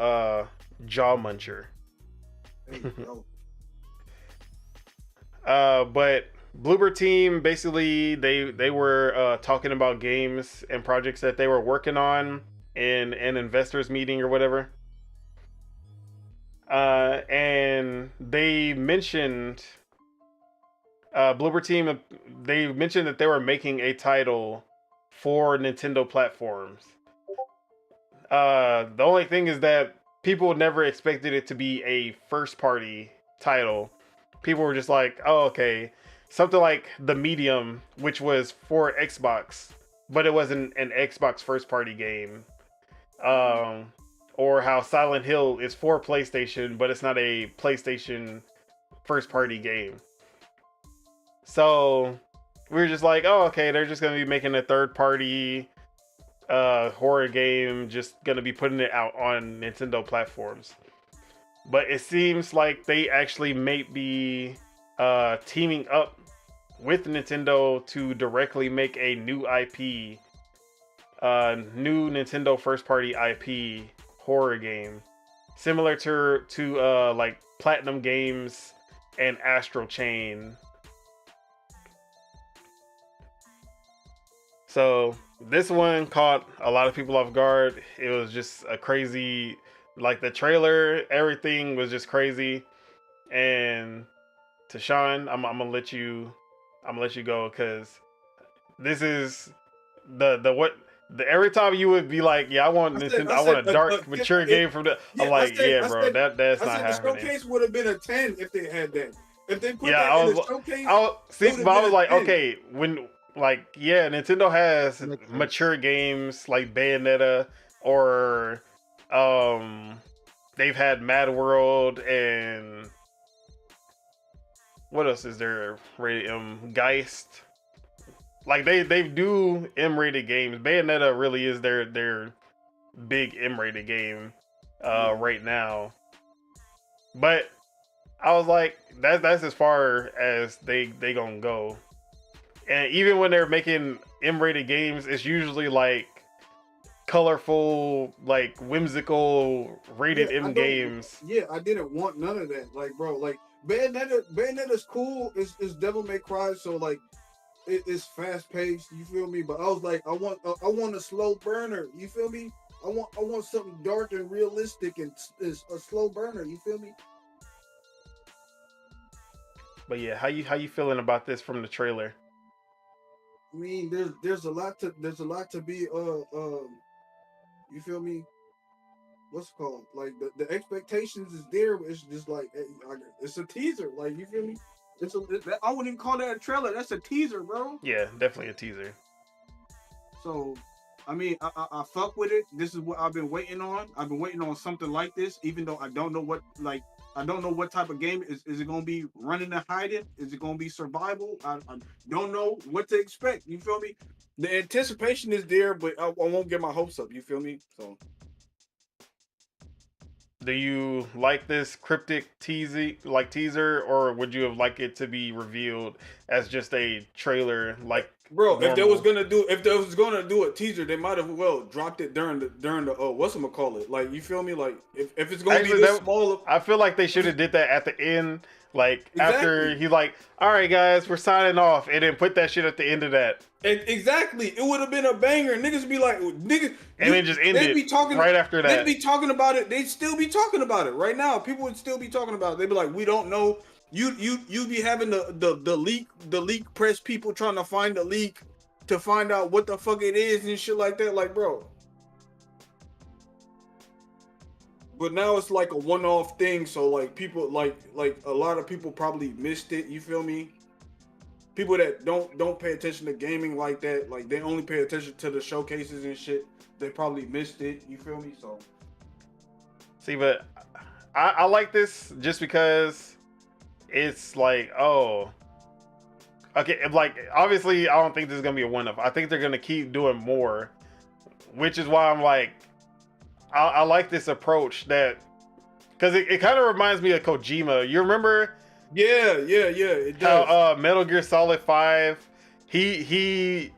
Jaw Muncher. But Bloober Team, basically they were talking about games and projects that they were working on in an investors meeting or whatever. And they mentioned Bloober Team, they mentioned that they were making a title for Nintendo platforms. The only thing is that people never expected it to be a first party title. People were just like, oh, okay, something like the Medium, which was for Xbox, but it wasn't an Xbox first party game. Or how Silent Hill is for PlayStation, but it's not a PlayStation first party game. So we were just like, oh, okay, they're just going to be making a third party horror game, just going to be putting it out on Nintendo platforms. But it seems like they actually may be teaming up with Nintendo to directly make a new IP, new Nintendo first party IP horror game, similar to like Platinum Games and Astral Chain. So this one caught a lot of people off guard. It was just a crazy, like the trailer, everything was just crazy. And Tashawn, I'm gonna let you go, because this is the what Every time you would be like, "Yeah, I want a dark, mature game from the." I'm like, "Yeah, bro, that's not happening." The showcase would have been a 10 if they had that. If they put that in the showcase, but I was like, okay, when Nintendo has mature games like Bayonetta or they've had Mad World and what else is there? Geist. Like they do M-rated games. Bayonetta really is their big M-rated game right now. But I was like, that's as far as they gonna go. And even when they're making M-rated games, it's usually like colorful, like whimsical rated M games. Yeah, I didn't want none of that. Like, bro, like Bayonetta's cool. It's Devil May Cry, so like it's fast paced. You feel me? But I was like, I want a slow burner. You feel me? I want something dark and realistic and is a slow burner. You feel me? But yeah, how you feeling about this from the trailer? I mean, there's a lot to be you feel me? What's it called? Like the expectations is there. It's just like it's a teaser. Like, you feel me? I wouldn't even call that a trailer. That's a teaser, bro. Yeah, definitely a teaser. So, I mean, I fuck with it. This is what I've been waiting on. I've been waiting on something like this, even though I don't know what type of game is it gonna be. Running and hiding? Is it gonna be survival? I don't know what to expect. You feel me? The anticipation is there, but I won't get my hopes up. You feel me? So, do you like this cryptic teaser, or would you have liked it to be revealed as just a trailer? Like, bro, normal? If they was gonna do a teaser, they might have dropped it during the whatchamacallit. Like, you feel me? Like, if it's gonna be this small, I feel like they should have did that at the end. Like, after he's like, "All right, guys, we're signing off," and then put that shit at the end of that. Exactly, it would have been a banger. Niggas be like, niggas, and then just ended right after that. They'd be talking about it. They'd still be talking about it right now. People would still be talking about it. They'd be like, "We don't know." You be having the leak press people trying to find the leak to find out what the fuck it is and shit like that. Like, bro. But now it's like a one-off thing, so like people like a lot of people probably missed it. You feel me? People that don't pay attention to gaming like that, like they only pay attention to the showcases and shit. They probably missed it. You feel me? So, see, but I like this just because it's like, oh, okay, like obviously I don't think this is gonna be a one-off. I think they're gonna keep doing more, which is why I'm like, I like this approach that, because it kind of reminds me of Kojima. You remember? Yeah, it does. How Metal Gear Solid 5, he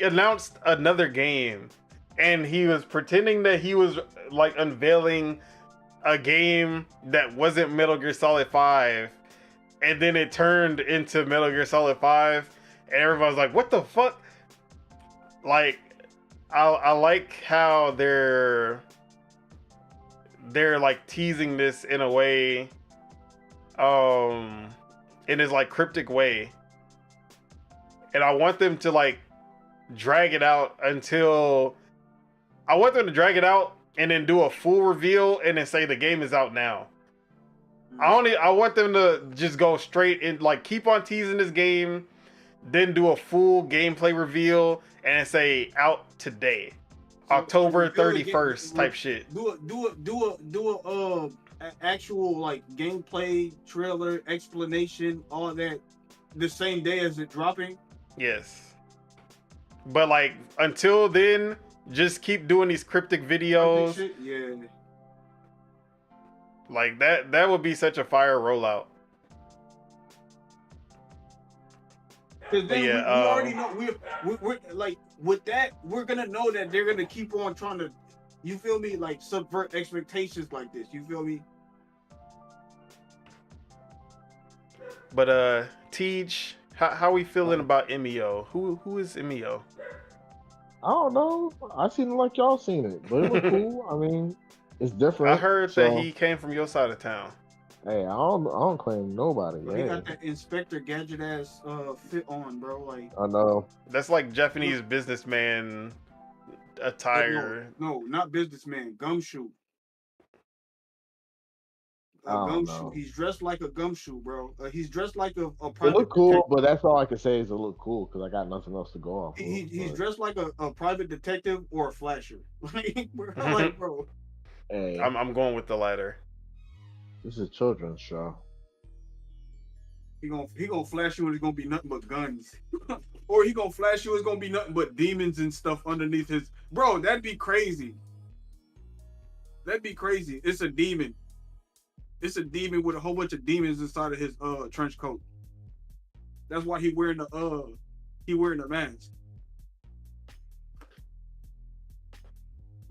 announced another game, and he was pretending that he was like unveiling a game that wasn't Metal Gear Solid 5, and then it turned into Metal Gear Solid 5, and everybody's like, "What the fuck?" Like, I like how they're like teasing this in a way, in this like cryptic way, and I want them to like drag it out and then do a full reveal and then say the game is out now. I want them to just go straight in, like keep on teasing this game, then do a full gameplay reveal and say out today, October 31st type shit. Do a actual like gameplay trailer explanation, all that the same day as it dropping. Yes, but like until then, just keep doing these cryptic videos. Yeah, like that would be such a fire rollout. Because then we already know we're like with that, we're gonna know that they're gonna keep on trying to, you feel me, like subvert expectations like this. You feel me? But Tej, how we feeling about Emio? Who is Emio? I don't know. I seen it like y'all seen it, but it was cool. I mean, it's different. I heard that he came from your side of town. Hey, I don't claim nobody. Bro, he got that Inspector Gadget ass fit on, bro. Like I know. That's like Japanese businessman attire. No, not businessman. Gumshoe. I A don't gumshoe. know. He's dressed like a gumshoe, bro. He's dressed like a It private look cool, detective. but that's all I can say is it look cool because I got nothing else to go off. He's dressed like a private detective or a flasher. Like, bro. Hey, I'm going with the latter. this is a children's show. He gonna flash you and it's gonna be nothing but guns. Or he gonna flash you, it's gonna be nothing but demons and stuff underneath his. Bro, that'd be crazy. That'd be crazy. It's a demon. It's a demon with a whole bunch of demons inside of his trench coat. That's why he wearing the mask.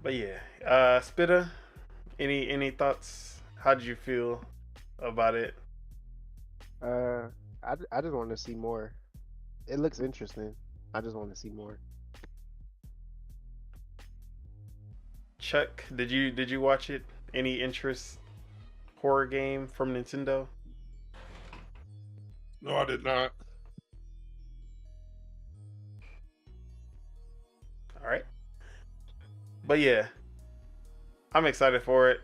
But yeah, Spitter, any thoughts? How did you feel about it? I just want to see more. It looks interesting. I just want to see more. Chuck, did you watch it? Any interest? Horror game from Nintendo? No, I did not. All right. But yeah, I'm excited for it.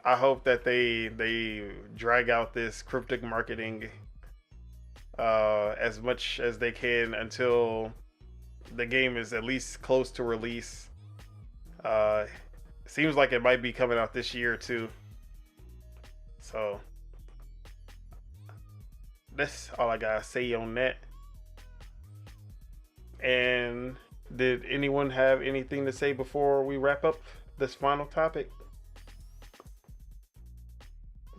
I hope that they drag out this cryptic marketing as much as they can until the game is at least close to release. Seems like it might be coming out this year too. So that's all I gotta say on that. And did anyone have anything to say before we wrap up this final topic?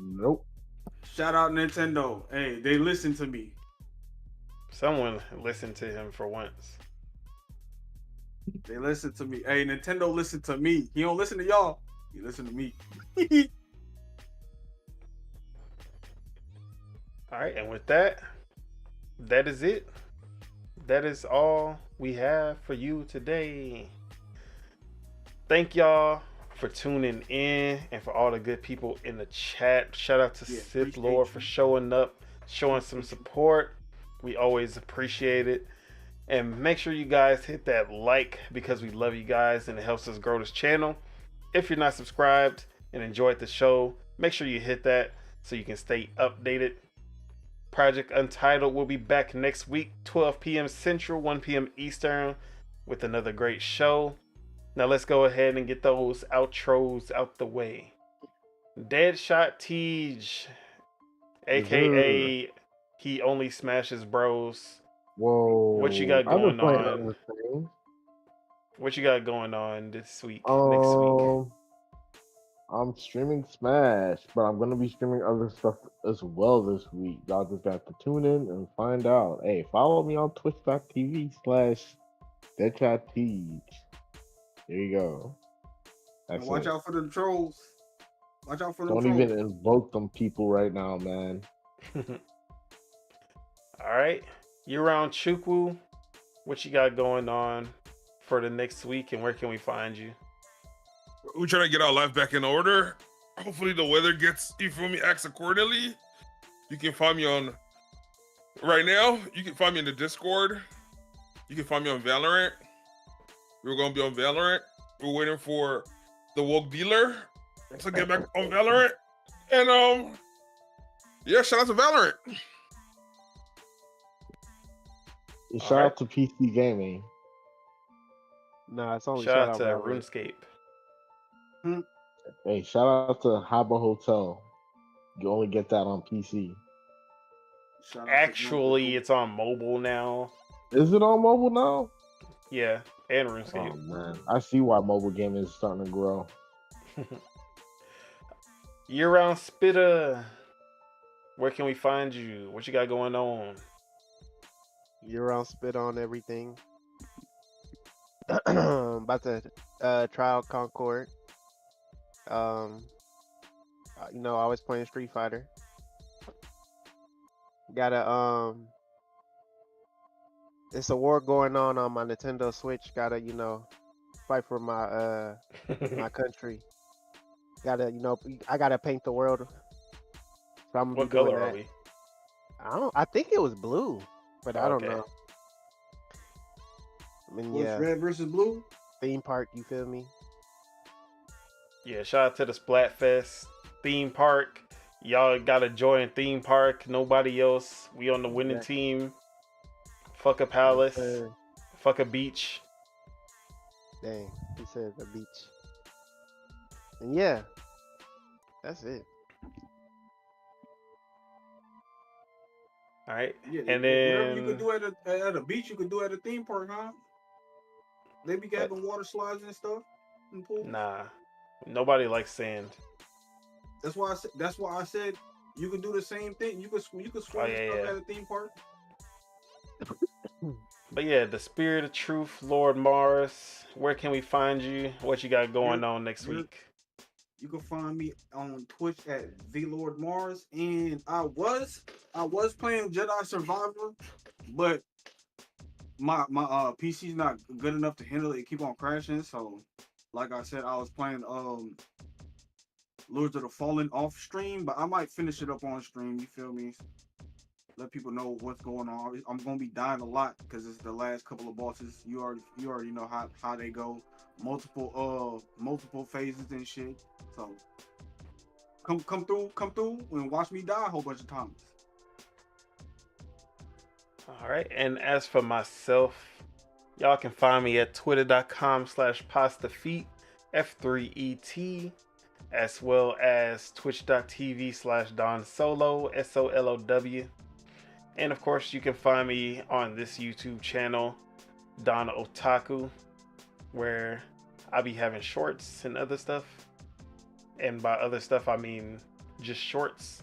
Nope. Shout out Nintendo. Hey, they listen to me. Someone listened to him for once. They listen to me. Hey, Nintendo listen to me. He don't listen to y'all. He listen to me. All right, and with that, that is it. That is all we have for you today. Thank y'all for tuning in and for all the good people in the chat. Shout out to Sith Lord for showing up, showing some support. We always appreciate it. And make sure you guys hit that like because we love you guys and it helps us grow this channel. If you're not subscribed and enjoyed the show, make sure you hit that so you can stay updated. Project Untitled will be back next week, 12 p.m. Central, 1 p.m. Eastern, with another great show. Now let's go ahead and get those outros out the way. Deadshot Tej, aka he only smashes bros. Whoa. What you got going on? Thing. What you got going on this week? Next week? I'm streaming Smash, but I'm gonna be streaming other stuff as well this week. Y'all just got to tune in and find out. Hey, follow me on twitch.tv/DeadshotTej. There you go. That's watch out for the trolls. Watch out for the trolls. Don't even invoke them people right now, man. All right. You're around Chukwu. What you got going on for the next week and where can we find you? We're trying to get our life back in order. Hopefully the weather gets, you feel me, acts accordingly. You can find me on, right now, you can find me in the Discord. You can find me on Valorant. We're going to be on Valorant. We're waiting for the woke dealer to get back on Valorant. And, yeah, shout out to Valorant. Shout out to PC Gaming. Nah, it's only shout out to RuneScape. Hey, shout out to Habba Hotel. You only get that on PC. Actually, it's on mobile now. Is it on mobile now? Yeah, and RuneScape. Oh man, I see why mobile gaming is starting to grow. You're around Spitter. Where can we find you? What you got going on? You're on Spit on everything. About to try out Concord. You know, I was playing Street Fighter. Gotta it's a war going on my Nintendo Switch. Gotta, you know, fight for my my country. Gotta, you know, I gotta paint the world So I'm gonna What be doing color are that. we? I think it was blue, but I don't Okay. know. I mean, What's yeah, red versus blue? theme park. You feel me? Yeah, shout out to the Splatfest theme park. Y'all gotta join theme park. Nobody else. We on the winning Exactly. team. Fuck a palace. Fuck a beach. Dang, he said the beach. And yeah, that's it. All right. Yeah, And whatever you could then do at a beach, you could do at a theme park, huh? They be having water slides and stuff in the pool. nah, nobody likes sand. That's why I said you could do the same thing. You could swim and stuff at a theme park. But yeah, the Spirit of Truth, Lord Mars. Where can we find you? What you got going on next week? You can find me on Twitch at the Lord Mars, and I was playing Jedi Survivor, but my PC's not good enough to handle it. It keep on crashing. So, like I said, I was playing Lords of the Fallen off stream, but I might finish it up on stream. You feel me? Let people know what's going on. I'm gonna be dying a lot because it's the last couple of bosses. You already know how they go. Multiple phases and shit. So come through and watch me die a whole bunch of times. All right. And as for myself, y'all can find me at twitter.com/pastafeet, F3ET, as well as twitch.tv/DonSolo, SOLOW. And of course, you can find me on this YouTube channel, Don Otaku, where I be having shorts and other stuff. And by other stuff, I mean just shorts.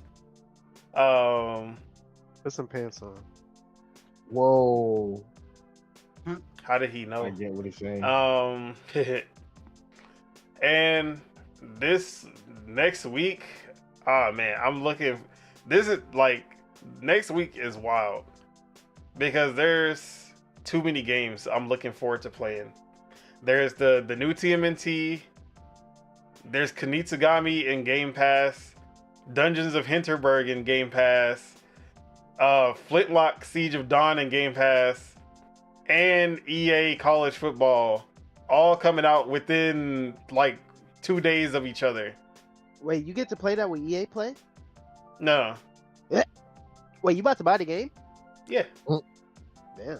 Put some pants on. Whoa. How did he know? I get what he's saying. And this next week, man, I'm looking. This is like next week is wild because there's too many games I'm looking forward to playing. There's the new TMNT. There's Kunitsugami in Game Pass. Dungeons of Hinterberg in Game Pass. Flintlock Siege of Dawn in Game Pass. And EA College Football. All coming out within like 2 days of each other. Wait, you get to play that with EA Play? No. Wait, you about to buy the game? Yeah. Damn.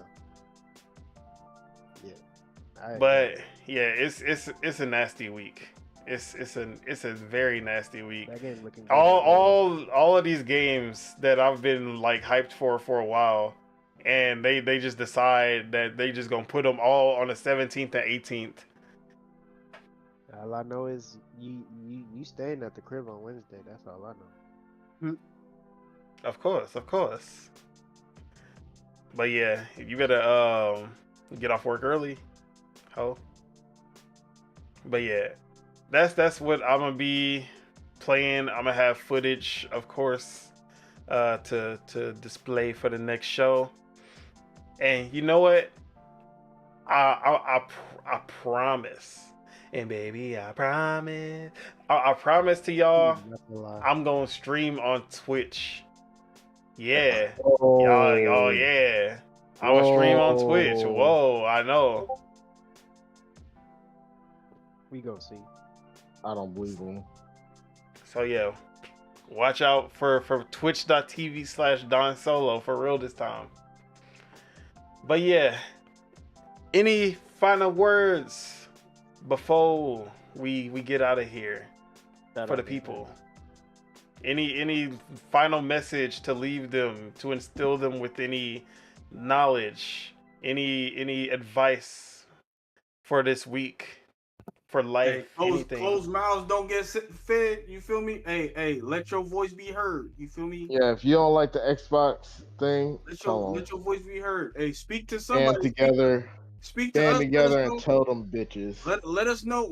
Yeah. But yeah, it's a nasty week. It's a very nasty week. That game's looking good. All of these games that I've been like hyped for a while, and they just decide that they just gonna put them all on the 17th and 18th. All I know is you staying at the crib on Wednesday. That's all I know. Of course. But yeah, you better get off work early, ho. But yeah, that's what I'm gonna be playing. I'm gonna have footage, of course, to display for the next show. And you know what? I promise. And baby, I promise. I promise to y'all, I'm gonna stream on Twitch. Yeah. Y'all, yeah. I'm gonna stream on Twitch. Whoa, I know. We gonna see. I don't believe him. So yeah, watch out for twitch.tv/Don Solo for real this time. But yeah, any final words before we get out of here for the people? Any final message to leave them, to instill them with any knowledge, any advice for this week, for life, anything? Closed mouths don't get fed. You feel me? Hey, let your voice be heard. You feel me? Yeah, if you don't like the Xbox thing, let your voice be heard. Hey, speak to somebody. Stand together. Speak to Stand us. together and tell them bitches. Let us know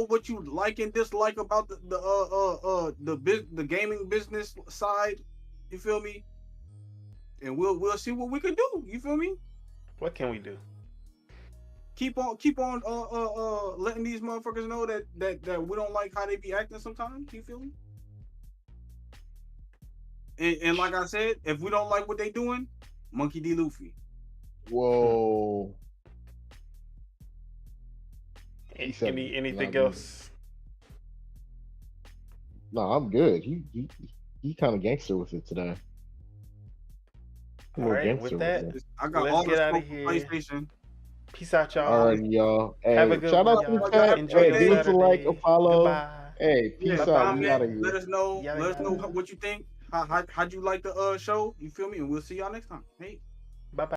what you like and dislike about the gaming business side. You feel me? And we'll see what we can do. You feel me? What can we do? Keep on letting these motherfuckers know that we don't like how they be acting sometimes. You feel me? And like I said, if we don't like what they doing, Monkey D. Luffy. Whoa. Anything else? No, I'm good. He kind of gangster with it today. All right, with that, I got let's all get the out of smoke for here. PlayStation. Peace out, y'all. All right, y'all. Hey, Have a good shout one, out to y'all. the chat. Enjoy Hey, your give us a like, a Saturday. follow. Goodbye. Hey, peace out. Comment, We out of here. let us know. Yada, Let us know yada. what you think. How'd you like the show? You feel me? And we'll see y'all next time. Hey.